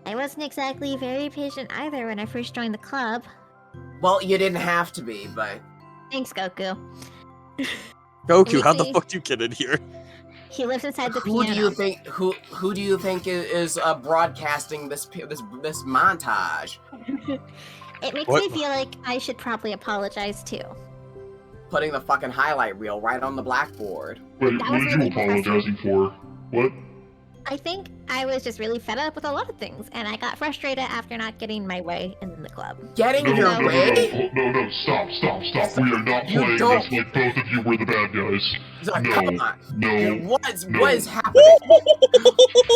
I wasn't exactly very patient either when I first joined the club. Well, you didn't have to be, but Thanks, Goku. Goku, how the Weekly. fuck you get in here? He lives inside the who piano. do you think who do you think is broadcasting this montage? It makes What? me feel like I should probably apologize too. Putting the fucking highlight reel right on the blackboard. Wait, That what was are you really apologizing for? What? I think I was just really fed up with a lot of things, and I got frustrated after not getting my way in the club. Getting No, your no, no, way? no, stop. We are not You playing don't. this like both of you were the bad guys. Come No, on. no, What is happening?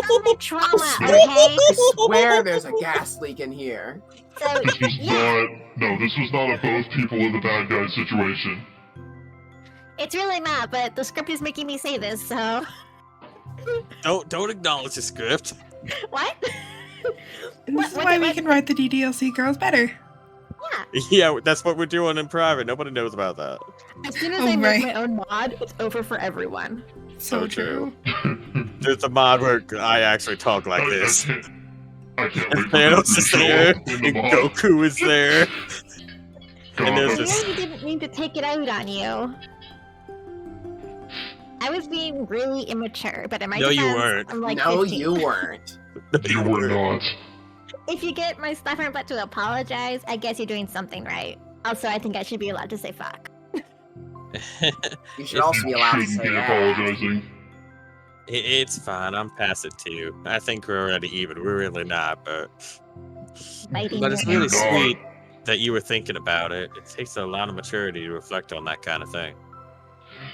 Childhood trauma, okay? I swear there's a gas leak in here. So, this was yeah, this was not a both people in the bad guy situation. it's really not, but the script is making me say this, so... Don't acknowledge the script. What? And this is What why did we I- can write the DDLC girls better. Yeah. Yeah, that's what we're doing in private. Nobody knows about that. As soon as Oh, I make right. my own mod, it's over for everyone. So So true. There's a mod where I actually talk like this. I can't wait for Thanos Goku to is show there, up in the and mod. Goku is there. God, And there's I this. really didn't mean to take it out on you. I was being really immature, but in my No, you defense, weren't. I'm like No, 15. you weren't. You were not. If you get my stubborn butt to apologize, I guess you're doing something right. Also, I think I should be allowed to say fuck. You should also be allowed to Shouldn't say be that. apologizing. It's fine. I'm past it too. I think we're already even. We're really not, but Biting but it's your really God. sweet that you were thinking about it. It takes a lot of maturity to reflect on that kind of thing.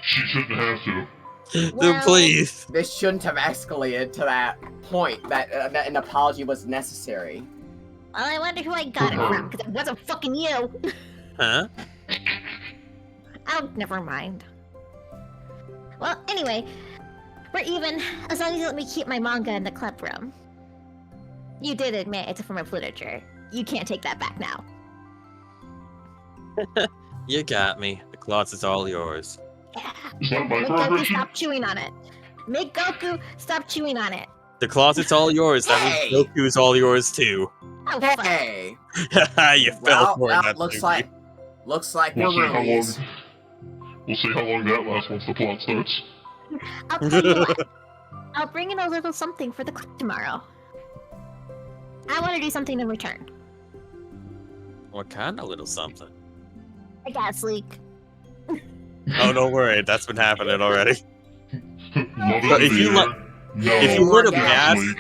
She shouldn't have to. Then Well- please. This shouldn't have escalated to that point that, that an apology was necessary. Well, I wonder who I got it from, because it wasn't fucking you. Huh? Oh, never mind. Well, anyway, we're even, as long as you let me keep my manga in the club room. You did admit it's a form of literature. You can't take that back now. You got me. The closet's all yours. Yeah. Is that Make Goku microaggression? stop chewing on it. Make Goku stop chewing on it. The closet's all yours. That Hey! means Goku's all yours too. Oh, fuck. Hey, You fell well, for well that. looks Suki. like We'll see we're how long. roomies. We'll see how long that lasts once the plot starts. I'll tell you what. I'll bring in a little something for the club tomorrow. I want to do something in return. What kind of little something? A gas leak. Oh, don't worry. That's been happening already. Love But is if you in the li- air. No, if you lit a gas match,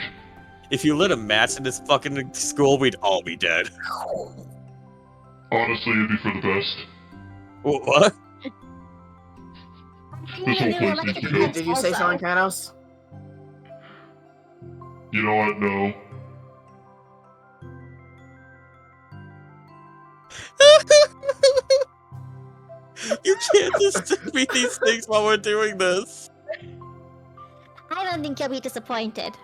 if you lit a match in this fucking school, we'd all be dead. honestly, it'd be for the best. What? This whole place needs to go. Did you say something, Kratos? You know what? No. You can't just me these things while we're doing this. I don't think you'll be disappointed.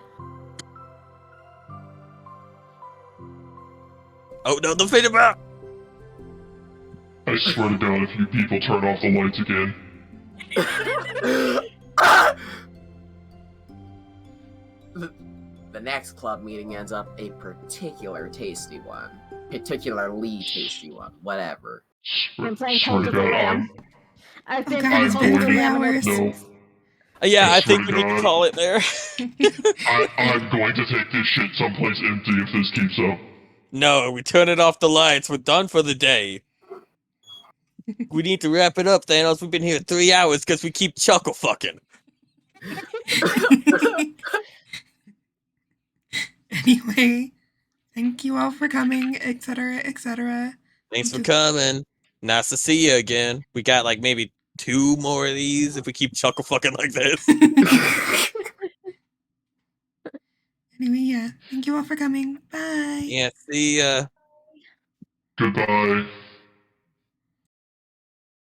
Oh no, the fate about. I swear to God, if you people turn off the lights again. The next club meeting ends up a particular tasty one. Particularly tasty one. Whatever. Been playing Swear to Call of God, Duty. I've Oh been god, playing it's Call been of 3 Duty. hours. No. Yeah, I I think swear we to need to God. call it there. I'm going to take this shit someplace empty if this keeps up. No, we turn it off the lights. We're done for the day. We need to wrap it up, Thanos. We've been here 3 hours because we keep chuckle fucking. Anyway, thank you all for coming, etc., etc. Thanks for coming. Nice to see you again. We got like maybe 2 more of these if we keep chuckle fucking like this. Anyway, yeah, thank you all for coming. Bye. Yeah, see ya. Goodbye.